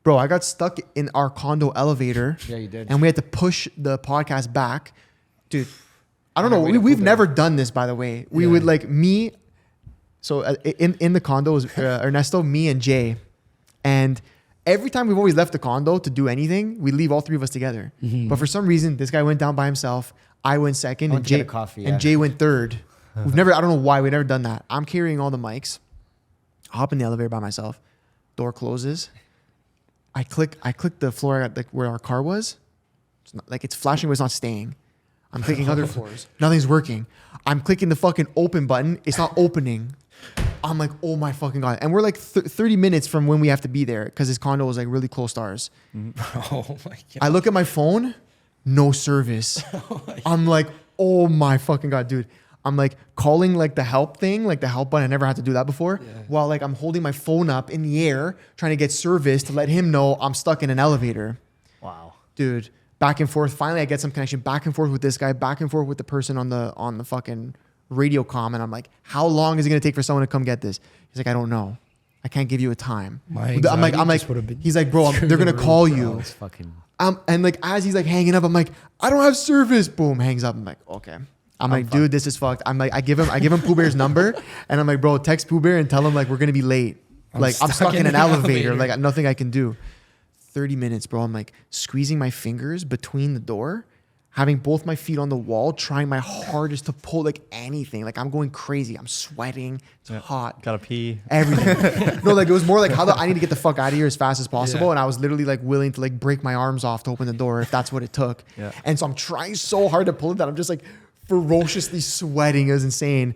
Bro, I got stuck in our condo elevator. Yeah, you did. And we had to push the podcast back. Dude, I don't know. way to We've pull never done this, by the way. We would like me. So in the condo was Ernesto, me, and Jay. And every time we've always left the condo to do anything, we leave all three of us together. But for some reason, this guy went down by himself. I went second, I and went to get Jay a coffee, yeah. and Jay went third. We've never. I don't know why we've never done that. I'm carrying all the mics. I hop in the elevator by myself. Door closes. I click the floor like where our car was. It's not, like it's flashing, but it's not staying. I'm clicking other floors. Nothing's working. I'm clicking the fucking open button. It's not opening. I'm like, oh my fucking god! And we're like 30 minutes from when we have to be there because his condo was like really close to ours. Oh my god. I look at my phone, no service. I'm like, oh my fucking god, dude. I'm like calling like the help thing, like the help button. I never had to do that before. Yeah. While like I'm holding my phone up in the air, trying to get service to let him know I'm stuck in an elevator. Wow. Dude, back and forth. Finally, I get some connection back and forth with this guy, back and forth with the person on the fucking radio comm. And I'm like, how long is it gonna take for someone to come get this? He's like, I don't know. I can't give you a time. My I'm like, anxiety just would've been he's like, bro, through they're gonna the call roof, you. bro. It's fucking. And like as he's like hanging up, I'm like, I don't have service. Boom, hangs up. I'm like, okay. I'm like, dude, this is fucked. I'm like, I give him Pooh Bear's number, and I'm like, bro, text Pooh Bear and tell him like we're gonna be late. I'm stuck in an elevator. Like nothing I can do. 30 minutes, bro. I'm like squeezing my fingers between the door, having both my feet on the wall, trying my hardest to pull like anything. Like I'm going crazy. I'm sweating. It's hot. Gotta pee. Everything. No, like it was more like I need to get the fuck out of here as fast as possible. Yeah. And I was literally like willing to like break my arms off to open the door if that's what it took. Yeah. And so I'm trying so hard to pull it that I'm just like ferociously sweating. It was insane.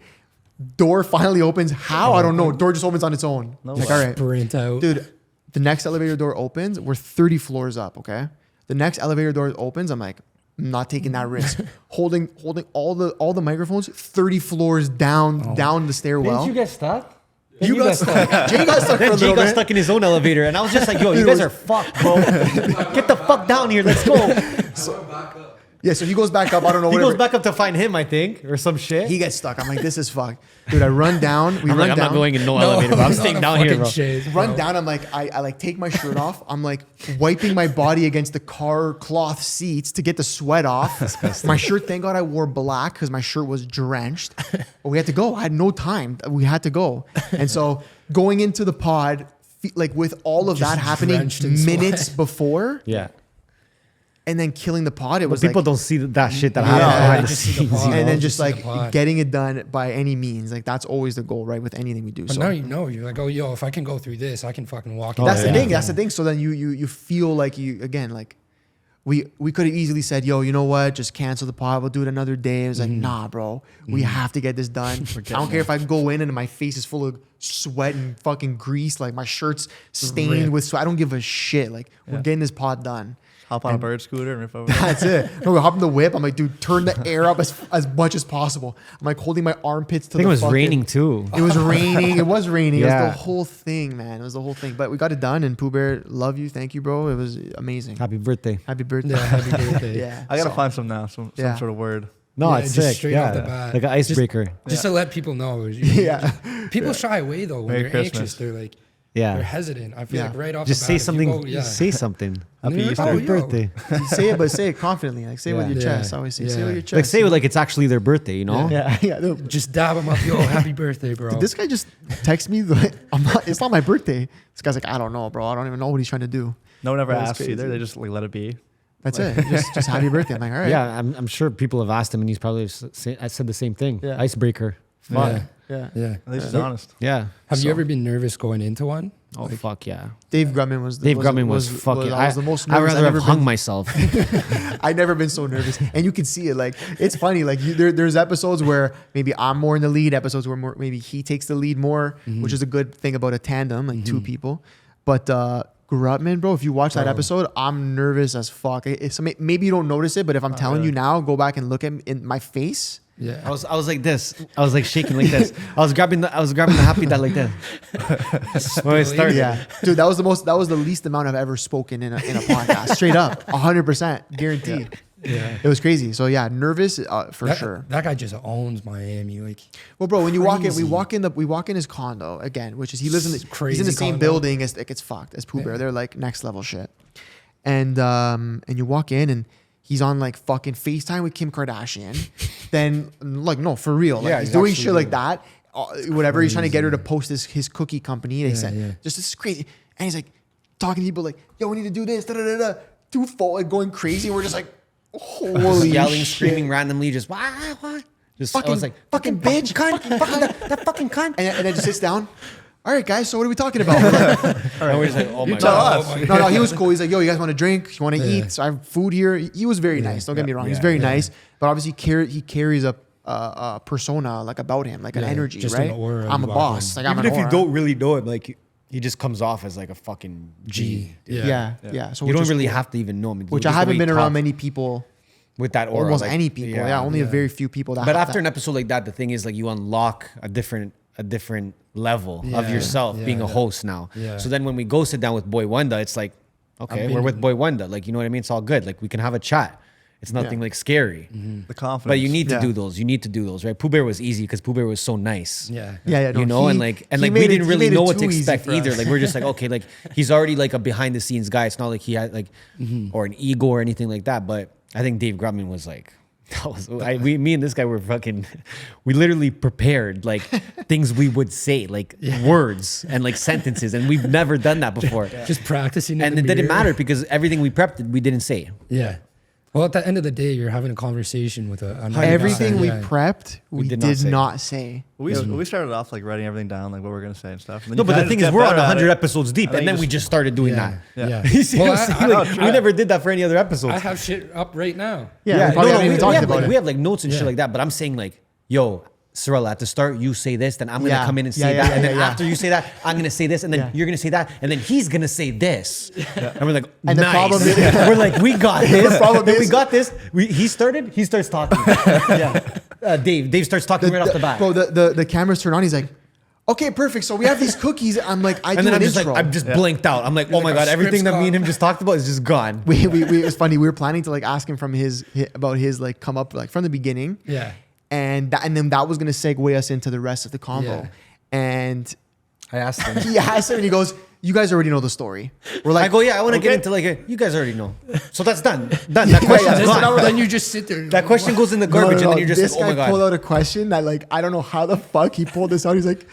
Door finally opens. How? I don't know. Door just opens on its own. No Like, way. all right. Sprint out. Dude, the next elevator door opens. We're 30 floors up, okay? The next elevator door opens. I'm like, I'm not taking that risk. holding all the microphones 30 floors down the stairwell. Didn't you get stuck? You got stuck. Jay got stuck for a Then Jay little got bit. stuck in his own elevator, and I was just like, "Yo, you guys are fucked, bro. Get the fuck down here. Let's go." Yeah, so he goes back up. I don't know. He whatever. goes back up to find him, I think, or some shit. He gets stuck. I'm like, this is fucked. Dude, I run down. We I'm run like, I'm down. not going in no elevator, bro. I'm staying down here, bro. Run down. I'm like, I like take my shirt off. I'm like wiping my body against the car cloth seats to get the sweat off. My shirt, thank God I wore black because my shirt was drenched. But we had to go. I had no time. We had to go. And so going into the pod, like with all of Just that happening drenched in sweat. minutes before, Yeah. and then killing the pod, it But was people like, don't see that shit that Yeah, happens they behind the just see the scenes. pod. you know? and then just just see like the pod. getting it done by any means. Like that's always the goal, right? With anything we do. But So now you know, you're like, oh, yo, if I can go through this, I can fucking walk. that's into the yeah. thing. That's the thing. So then you feel like you again like we could have easily said, yo, you know what? Just cancel the pod. We'll do it another day. It was like, nah, bro. We have to get this done. I don't care if I go in and my face is full of sweat and fucking grease. Like my shirt's stained Rip. with sweat. I don't give a shit. Like we're getting this pod done. Hop on a bird scooter and rip over. That's it. No, we hop in the whip. I'm like, dude, turn the air up as much as possible. I'm like holding my armpits to I think the it was fucking- raining too. It was raining. It was raining. It Yeah. was the whole thing, man. It was the whole thing. But we got it done. And Pooh Bear, love you. Thank you, bro. It was amazing. Happy birthday. Happy birthday. Yeah, happy birthday. Yeah. I gotta So- find some now. Some Yeah. sort of word. No, Yeah, it's just sick. straight Yeah. off the bat. Like an icebreaker. Just to let people know. Yeah. People shy away though when Merry they're Christmas. anxious. They're like, Yeah. they're hesitant. I feel Yeah. like right off Just the bat, say if you something. go- yeah. Say something. Happy And you're Easter. like, Happy oh, yo. birthday. Say it, but say it confidently. Like say it with Yeah. your Yeah. chest. I always say, say it Yeah. with your chest. Like say it like it's actually their birthday, you know? Yeah. yeah. No, Just dab them up. Yo, happy birthday, bro. this guy just texted me. Like, it's not my birthday. This guy's like, I don't know, bro. I don't even know what he's trying to do. No one ever That was asks either. crazy. They just like let it be. That's it. Just happy birthday. I'm like, all right. Yeah, I'm sure people have asked him, and he's probably I said the same thing. Yeah. Icebreaker. Fuck. Yeah. Yeah. At least he's honest. Yeah. Have So- you ever been nervous going into one? Oh fuck yeah. Dave Grumman was fucking. I was the most I'd nervous rather I've have ever hung been. myself. I've never been so nervous, and you can see it. Like it's funny. Like there's episodes where maybe I'm more in the lead. Episodes where maybe he takes the lead more, which is a good thing about a tandem, like two people. But Grutman, bro, if you watch that episode, I'm nervous as fuck. So maybe you don't notice it, but if I'm telling you now, go back and look at in my face. Yeah. I was like this. I was like shaking like this. I was grabbing the happy dad like this. When I started. Yeah, dude, that was the least amount I've ever spoken in a podcast. Straight up, 100%, guaranteed. Yeah. It was crazy. So yeah, nervous for That, sure. that guy just owns Miami. Like, Well, bro, when you walk in, Crazy. we walk in his condo again, which is he lives in It's the, crazy he's in the same condo. building as like it's fucked as Pooh Bear. They're like next level shit. And you walk in and he's on like fucking FaceTime with Kim Kardashian. Then like no, for real. Like, Yeah, he's he's doing actually shit like doing that. Whatever. He's trying to get her to post his cookie company. They said yeah. just this is crazy. And he's like talking to people like, yo, we need to do this. Da da da da. Too full, like going crazy. We're just like, holy Yelling, shit. screaming randomly, just what? Just I Fucking, was like, fucking bitch. cunt, that fucking cunt. And then just sits down. All right, guys. So what are we talking about? We're like, And we're just like, oh my tell god. us. No, he was cool. He's like, yo, you guys want to drink? You want to Yeah. eat? So I have food here. He was very nice. Don't get me wrong. He's Yeah. very nice. But obviously, he carries a persona like about him, like an Yeah, energy, just right? an aura I'm a about boss. him. Like I'm Even an if you aura. don't really know him, like he just comes off as like a fucking G. Yeah. So You which don't is really cool. have to even know him. Which Just I the haven't way he been around talks many people, with that aura. almost like, any people. Yeah, only a very few people that. But have after that. an episode like that, the thing is like you unlock a different level of Yeah. yourself Yeah, being a yeah. host now. Yeah. So then when we go sit down with Boy Wonder, it's like, okay, I've we're been- with Boy Wonder. Like, you know what I mean? It's all good. Like we can have a chat. It's nothing Yeah. like scary. The confidence. But you need to Yeah. do those. You need to do those, right? Pooh Bear was easy because Pooh Bear was so nice. Yeah. Yeah. No, You know, he- and he we made it- didn't he really made it know what to too easy expect for either. us. Like we're just like, okay, like he's already like a behind the scenes guy. It's not like he had like or an ego or anything like that. But I think Dave Grumman was like, me and this guy were fucking, we literally prepared like things we would say, like words and like sentences, and we've never done that before. Just practicing. in And the it didn't mirror. matter because everything we prepped, we didn't say. Yeah. Well, at the end of the day, you're having a conversation with a Everything we yeah. prepped, we did not say. we started off like writing everything down, like what we're gonna say and stuff. And then No, you but the kinda thing just is, get we're on better at 100 it. episodes deep, and then we just started doing Yeah. Yeah. Yeah. that. You Well, see, I- like, we never did that for any other episodes. I have shit up right now. Yeah, we probably haven't even talked about we it. have like notes and shit Yeah. like that, but I'm saying like, yo, Sorella, at the start you say this, then I'm gonna Yeah. come in and Yeah, say yeah, that, yeah, and then yeah. after you say that, I'm gonna say this, and then Yeah. you're gonna say that, and then he's gonna say this, and we're like, And the nice. problem is- we're like, we got this. problem Then we is- got this. He starts talking. Yeah, Dave starts talking right off the bat. Bro, the cameras turn on. He's like, okay, perfect. So we have these cookies. I'm like, I And do then an I'm just intro. like, I'm just blanked out. I'm like, oh my like, god, our everything script's that me and gone. him just talked about is just gone. it was funny. We were planning to like ask him from about his like come up like from the beginning. Yeah. And then that was gonna segue us into the rest of the convo. Yeah. And I asked him. he asked him and he goes, you guys already know the story. We're like, I go, yeah, I want to get okay. into like you guys already know. So that's done. That question's yeah, gone. Then you just sit there. That question goes in the No, garbage, no, and then you're just this like, oh my guy pulled god. out a question that like I don't know how the fuck he pulled this out. He's like,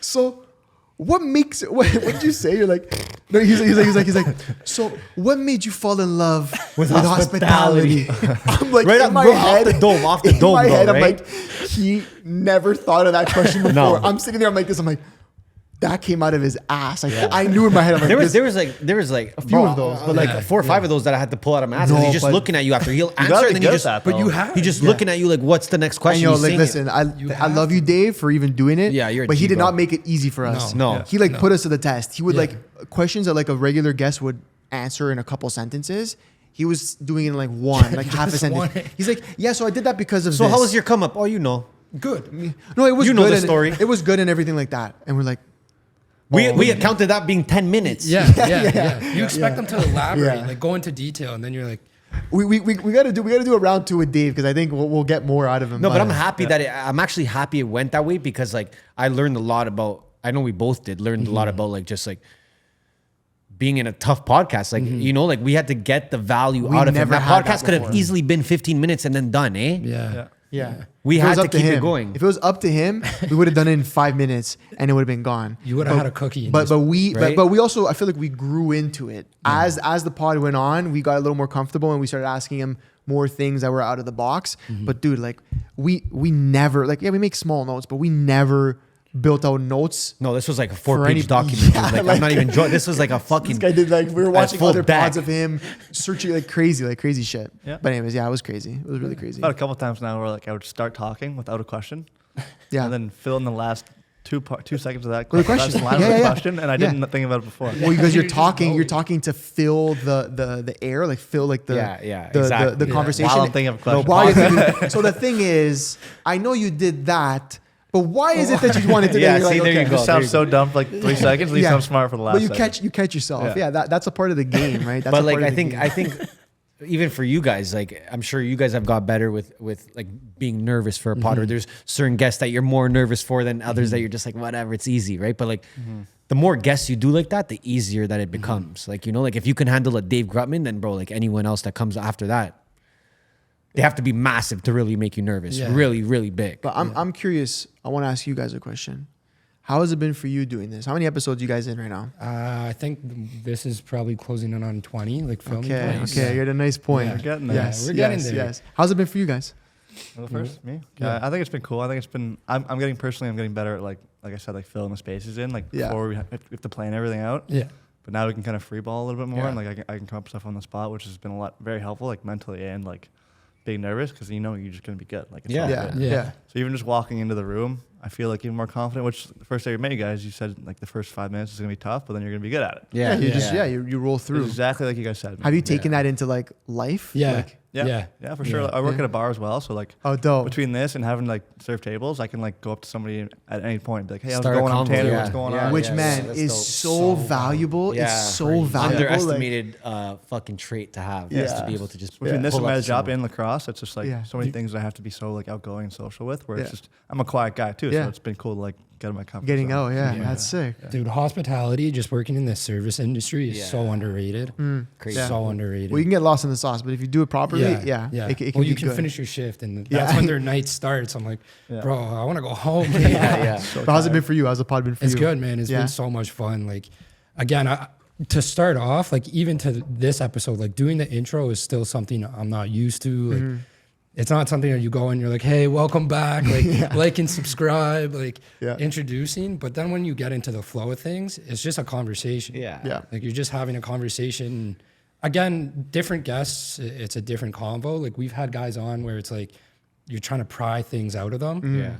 so what what did you say? You're like, no, he's like, so what made you fall in love with hospitality? I'm like, Right in up, my bro, head, off the in dome, my bro, head, I'm right? like, he never thought of that question before. No. I'm sitting there, I'm like this, I'm like, that came out of his ass. Like, I knew in my head, I'm like, There was like a few of those, but like yeah, 4 or 5 of those that I had to pull out of my ass. 'cause No, he's just but- looking at you after he'll answer, gotta and then be he good just. at that, But you though. have. He just Yeah. looking at you like, what's the next And question? yo, He's like, saying listen, it. I love you, Dave, for even doing it. Yeah, you're a but he G, did bro. not make it easy for us. No. Yeah. He like put us to the test. He would Yeah. like questions that like a regular guest would answer in a couple sentences. He was doing it in like one, like half a Just sentence. one. He's like, yeah, so I did that because of So this. how was your come up? Oh, you know. Good. No, it was You know good the and- story. It was good and everything like that. And we're like, We accounted that being 10 minutes. Yeah. You expect them to elaborate, Yeah. like go into detail, and then you're like, we gotta do a round 2 with Dave because I think we'll get more out of him. No, but I'm happy that I'm actually happy it went that way because like I learned a lot about. I know we both did learned a lot about like just like being in a tough podcast. Like you know, like we had to get the value We out of it. never That had that podcast could have before. easily been 15 minutes and then done, eh? yeah. Yeah. We If it was had to up keep it him, going. If it was up to him, we would have done it in 5 minutes and it would have been gone. You would have had a cookie. And But just, but we also I feel like we grew into it as the pod went on. We got a little more comfortable and we started asking him more things that were out of the box. But dude, like we never like, yeah, we make small notes, but we never built out notes. No, this was like a For any- 4-page document. Yeah, like, I'm not even joking. This was like a fucking. This guy did like, we were watching full other deck. pods of him searching like crazy shit. Yeah. But anyways, yeah, it was crazy. It was really crazy. About a couple times now where like I would start talking without a question, Yeah. and then fill in the last 2 seconds of that With a question, question. line Yeah, with a yeah. question, and I Yeah. didn't think about it before. Well, because you're You're just talking going. to fill the air, like fill like the exactly. the Yeah. conversation. While I'm thinking of a question. While you're thinking- so the thing is, I know you did that, but why is it that you wanted to? Yeah, then you're see, like, there you okay. go. Just sounds so dumb for like 3 seconds. At least Yeah. I'm smart for the last. But you second. catch yourself. Yeah. Yeah, that's a part of the game, right? That's But a like part of the I game. think even for you guys, like I'm sure you guys have got better with like being nervous for a pod, or there's certain guests that you're more nervous for than others that you're just like whatever, it's easy, right? But like the more guests you do like that, the easier that it becomes. Like, you know, like if you can handle a Dave Grutman, then bro, like anyone else that comes after that, they have to be massive to really make you nervous. Yeah. Really, really big. But I'm curious. I want to ask you guys a question. How has it been for you doing this? How many episodes you guys in right now? I think this is probably closing in on 20, like filming. Okay, 20. okay, you're at a nice point. Yeah. We're getting there. Yes, We're getting yes, there. yes. How's it been for you guys? Well, first, me. Yeah. I think it's been cool. I think it's been. I'm getting personally. I'm getting better at like I said, like filling the spaces in. Like Yeah. before we have to plan everything out. Yeah. But now we can kind of freeball a little bit more, Yeah. and like I can come up with stuff on the spot, which has been a lot very helpful, like mentally and like being nervous because you know you're just gonna be good. Like it's all Yeah, good. Yeah. yeah. So even just walking into the room, I feel like even more confident. Which the first day we met you guys, you said like the first 5 minutes is gonna be tough, but then you're gonna be good at it. Yeah, you roll It's through. exactly like you guys said. Have you taken that into like life? Yeah. Like, Yeah, for sure. Yeah. I work Yeah. at a bar as well, so like oh, dope. between this and having like serve tables, I can like go up to somebody at any point and be like, "Hey, how's Start it a going? I'm convo, Tanner. yeah. What's going Yeah, on?" Which yeah, man that's is dope. so valuable. Yeah. It's so valuable. Like, Underestimated fucking trait to have. Just to Yeah. be able to just Between this pull and my up job someone. in lacrosse, it's just like Yeah. so many things that I have to be so like outgoing and social with. Where Yeah. it's just I'm a quiet guy too, Yeah. so it's been cool to like get in my comfort getting zone. out, yeah, Yeah. that's sick. Dude, hospitality, just working in the service industry is Yeah. so underrated. Crazy. Yeah. So underrated. Well, you can get lost in the sauce, but if you do it properly, yeah, It can well, be you can good. finish your shift, and Yeah. that's when their night starts. I'm like, Yeah. bro, I want to go home. Yeah. But how's it been for you? How's the pod been for It's you? good, man. It's Yeah. been so much fun. Like, again, to start off, like even to this episode, like doing the intro is still something I'm not used to. Like, it's not something that you go and you're like, hey, welcome back, like like and subscribe, like Yeah. introducing. But then when you get into the flow of things, it's just a conversation. Yeah. Yeah. Like you're just having a conversation. Again, different guests, it's a different convo. Like we've had guys on where it's like you're trying to pry things out of them. Yeah.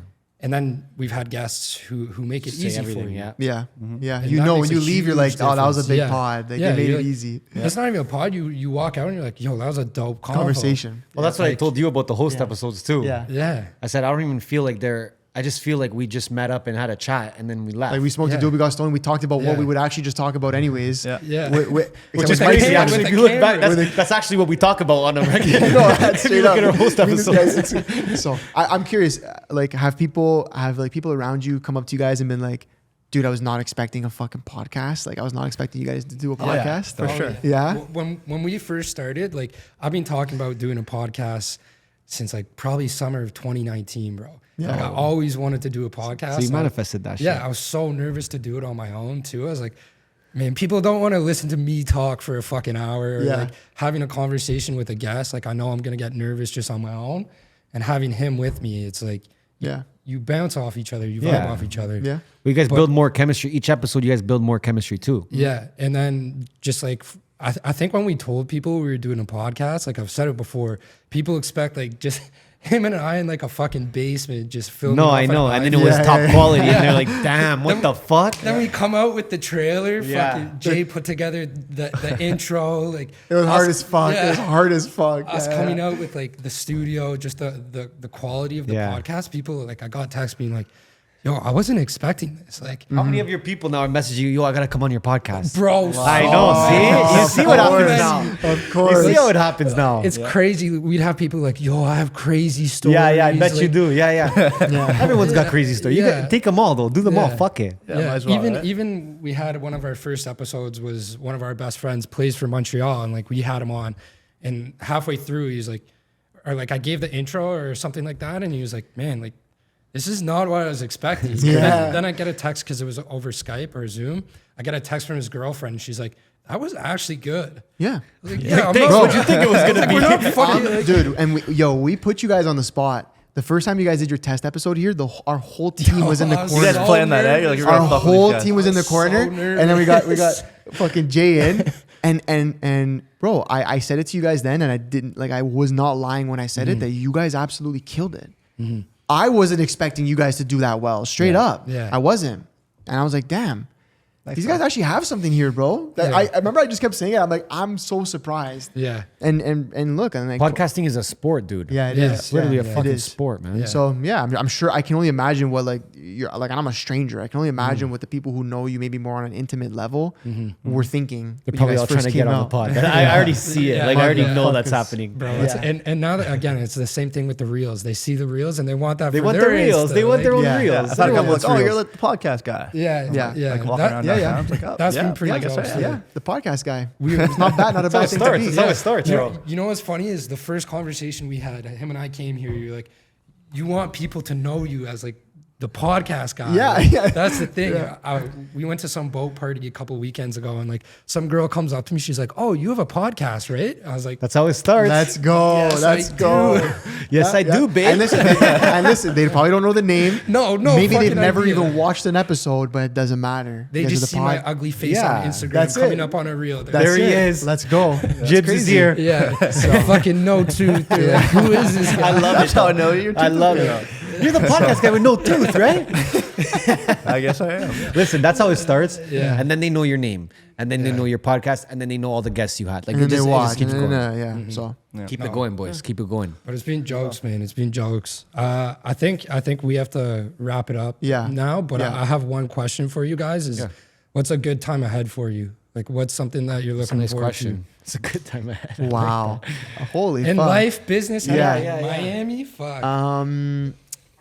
And then we've had guests who make it Say easy for everything, you. yeah. Yeah, yeah. And you that know, when makes you a leave, you're like, huge oh, that was a difference. big Yeah. pod. Like, Yeah, they made you're it like- easy. It's not even a pod. You walk out and you're like, yo, that was a dope convo. Conversation. Well, that's what I Like- told you about the host episodes too. Yeah. Yeah. I said I don't even feel like they're. I just feel like we just met up and had a chat and then we left. Like we smoked a Yeah. dope, we got stoned, we talked about what Yeah. we would actually just talk about anyways. Yeah. Yeah. Which Except is with crazy, Mike. actually. With If the you look back, camera. that's actually what we talk about on a regular. No, that's If you straight look up. at our host I mean, this episodes. guy's- so I'm curious, like, have people around you come up to you guys and been like, dude, I was not expecting a fucking podcast. Like, I was not expecting you guys to do a podcast. for sure. Yeah. When we first started, like I've been talking about doing a podcast since like probably summer of 2019, bro. Yeah. Like, I always wanted to do a podcast. So you Like, manifested that shit. Yeah, I was so nervous to do it on my own too. I was like, man, people don't want to listen to me talk for a fucking hour. Or Yeah. like having a conversation with a guest. Like I know I'm gonna get nervous just on my own, and having him with me, it's like Yeah. you bounce off each other, you vibe Yeah. off each other. Yeah. Well, you guys build more chemistry. Each episode, you guys build more chemistry too. Yeah, and then just like I think when we told people we were doing a podcast, like I've said it before, people expect like just him and I in like a fucking basement just filming. No, off I an know. And then it iPhone. was Yeah, top yeah, quality. And they're like, damn, what the fuck? Then we come out with the trailer. Yeah. Fucking Jay put together the intro. Like It was hard us- as fuck. yeah. It was hard as fuck. Us Yeah. coming out with like the studio, just the quality of the Yeah. podcast. People like I got texts being like, "Yo, I wasn't expecting this." Like, How many of your people now are messaging you, yo, I got to come on your podcast? bro, I know. See? You see what happens now. Of You course. see how it happens now. it's crazy. We'd have people like, "Yo, I have crazy stories." Yeah, I bet you like, do. Yeah. Everyone's got crazy stories. You Yeah. got, take them all, though. Do them all. Yeah. Fuck it. Yeah, might as well, even right? even we had one of our first episodes was one of our best friends plays for Montreal, and like we had him on, and halfway through he was like, or like I gave the intro or something like that, and he was like, "Man, like this is not what I was expecting." Yeah. Then I get a text because it was over Skype or Zoom. I get a text from his girlfriend. She's like, that was actually good. Yeah. Like, yeah, I'm Thanks. not- What'd you think it was gonna be? We're not funny. Dude, and we put you guys on the spot. The first time you guys did your test episode here, our whole team was in the I was You corner. guys planned that, eh? You're like, you're Our gonna fuck with whole these guys. team was in the So corner, and then we got fucking Jay in, and bro, I said it to you guys then, and I didn't I was not lying when I said it that you guys absolutely killed it. I wasn't expecting you guys to do that well, straight up. Yeah. I wasn't, and I was like, damn. These guys actually have something here, bro. Yeah. I remember I just kept saying it. I'm like, I'm so surprised. Yeah. And look, and like Podcasting is a sport, dude. Yeah, it Yeah. is. It's literally a Yeah, it fucking is. sport, man. Yeah. So yeah, I'm sure I can only imagine what you're like. I'm a stranger. I can only imagine what the people who know you maybe more on an intimate level were thinking. They're when you probably guys all trying first to came get on the out. pod. I already see it. Yeah. Like I already Yeah. know that's Fuckers. happening. Bro, Yeah. and now that, again, it's the same thing with the reels. They see the reels and they want that. They for want their the reels. Insta. They want their own yeah. reels. I've had a couple Everyone's like, oh, reels. you're the podcast guy. Yeah, Yeah. yeah. Like walking That- around yeah, downtown. yeah. It's like, oh, That's yeah, been pretty I guess dope. I am. Yeah, the podcast guy. It's not bad, not a bad thing to be. That's how it starts, You bro. know, you know what's funny is the first conversation we had, him and I came here, you're like, you want people to know you as like the podcast guy. Yeah, Like, yeah. That's the thing. Yeah. We went to some boat party a couple weekends ago and like some girl comes up to me. She's like, oh, you have a podcast, right? I was like, That's how it starts. Let's go. Yes, Let's I go. do. Yes, I do, babe. And listen, they probably don't know the name. No, Maybe they've fucking never idea. even watched an episode, but it doesn't matter. They Because of just the see my pod. ugly face Yeah, on Instagram that's coming it. up on a reel. That's There he it. is. Let's go. Jibs is here. Yeah. Fucking no tooth. They're like, who is this guy? I love That's it. how I know you. I love it. You're the podcast guy with no tooth, right? I guess I am. Listen, that's how it starts. Yeah. And then they know your name. And then they know your podcast. And then they know all the guests you had. Like And then it just, they it watch. just keeps and going. then, yeah. So Keep it going, boys. Keep it going. But it's been jokes, man. It's been jokes. I think we have to wrap it up Yeah. now. But Yeah. I have one question for you guys: is what's a good time ahead for you? Like, what's something that you're That's a looking nice forward question. It's a good time ahead. wow. Holy to in fuck. life, business? Yeah, and yeah, yeah. Miami. Fuck.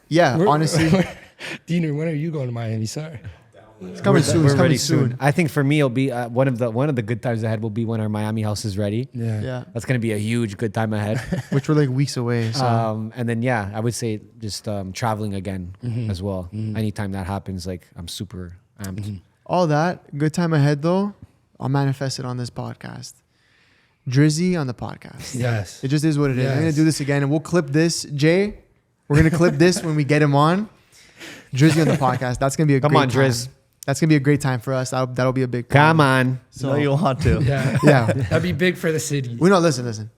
Yeah, honestly, Diener, when are you going to Miami? Sorry. it's coming soon. We're It's coming ready soon. I think for me, it'll be one of the good times ahead will be when our Miami house is ready. Yeah. Yeah, That's gonna be a huge good time ahead. which we're like weeks away. So And then I would say just traveling again as well. Anytime that happens, like I'm super amped. all that good time ahead though, I'll manifest it on this podcast. Drizzy on the podcast. Yes. It just is what it is. I'm gonna Yes. do this again, and we'll clip this. Jay, we're gonna clip this when we get him on. Drizzy on the podcast. That's gonna be a Come great on, time. Driz. That's gonna be a great time for us. That'll be a big. Come on. So no, you want to. Yeah. Yeah. That'd be big for the city. We know. Listen.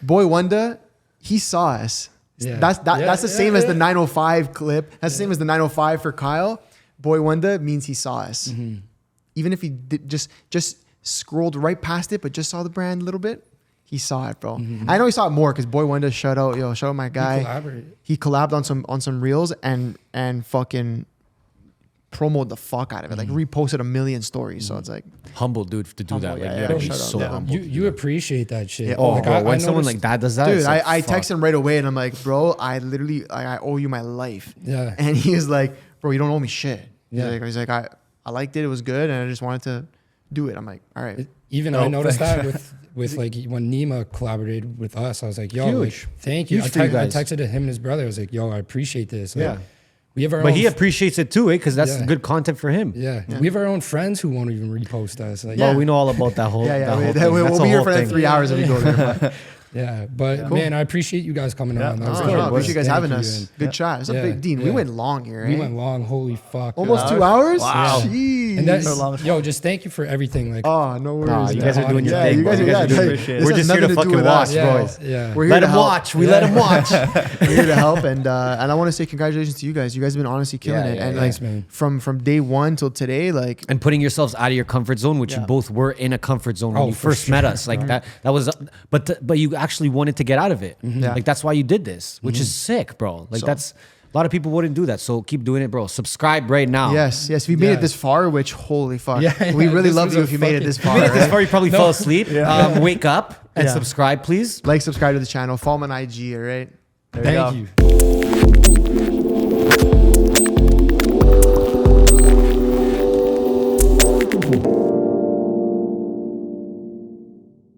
Boy Wonder, he saw us. Yeah. That's Yeah, the yeah, same as yeah. the 905 clip. That's the same as the 905 for Kyle. Boy Wonder means he saw us. Even if he did just scrolled right past it, but just saw the brand a little bit, he saw it, bro. I know he saw it more because Boy Wonder shout out my guy. collaborated. He collabed on some reels and fucking promoted the fuck out of it. Like reposted a million stories. So it's like, Humble dude to do that. Humble, Like yeah, you yeah, gotta be shout out, so yeah. humble. You appreciate that shit. Yeah, Oh, Like, bro, when I someone noticed- like that does that, dude, it's like, I fuck. text him right away and I'm like, bro, I literally I owe you my life. Yeah. And he was like, bro, you don't owe me shit. Yeah. He's like, I liked it. It was good. And I just wanted to do it. I'm like, all right. Even I noticed that with like when Nima collaborated with us, I was like, yo, like, Huge. thank you. Huge for you I guys. texted him and his brother. I was like, yo, I appreciate this. Like, Yeah. We have our But own he appreciates it too, because that's Yeah. good content for him. yeah. We have our own friends who won't even repost us. Like, Well, we know all about that whole. Yeah, that whole yeah. thing. We'll That's a be here whole for like thing. 3 hours if we go there. But yeah. But man, I appreciate you guys coming on. That was I good. appreciate you guys Thank having you, us. and Good chat. It's a Yeah, big Dean. We yeah. went long here. We eh? went long. Holy fuck. Almost Hours? 2 hours. Wow. Jeez. And that's, So long as yo, just thank you for everything. Like, Oh, no worries. Nah, you man. guys are doing your Yeah, thing. you bro. guys are- yeah, doing this your shit. has We're just here nothing to do fucking with watch, us. yeah, boys. yeah. We're here Let to him help. watch. We let him watch. We're here to help, and I want to say congratulations to you guys. You guys have been honestly killing Yeah, it, yeah, and yeah. like Thanks, man. from day one till today, like And putting yourselves out of your comfort zone, which you Yeah. both were in a comfort zone when Oh, you for first sure. met us. Like that was, but you actually wanted to get out of it. Yeah. Like that's why you did this, which is sick, bro. Like So- that's a lot of people wouldn't do that. So keep doing it, bro. Subscribe right now. yes, if you made Yeah. it this far, which holy fuck, Yeah, we yeah, really this love was you a if you made it fucking- this If far. you made it this right? far, you probably fell asleep. Wake up and Yeah. subscribe, please. Like, subscribe to the channel, follow me on IG, all right? There you go. Thank you.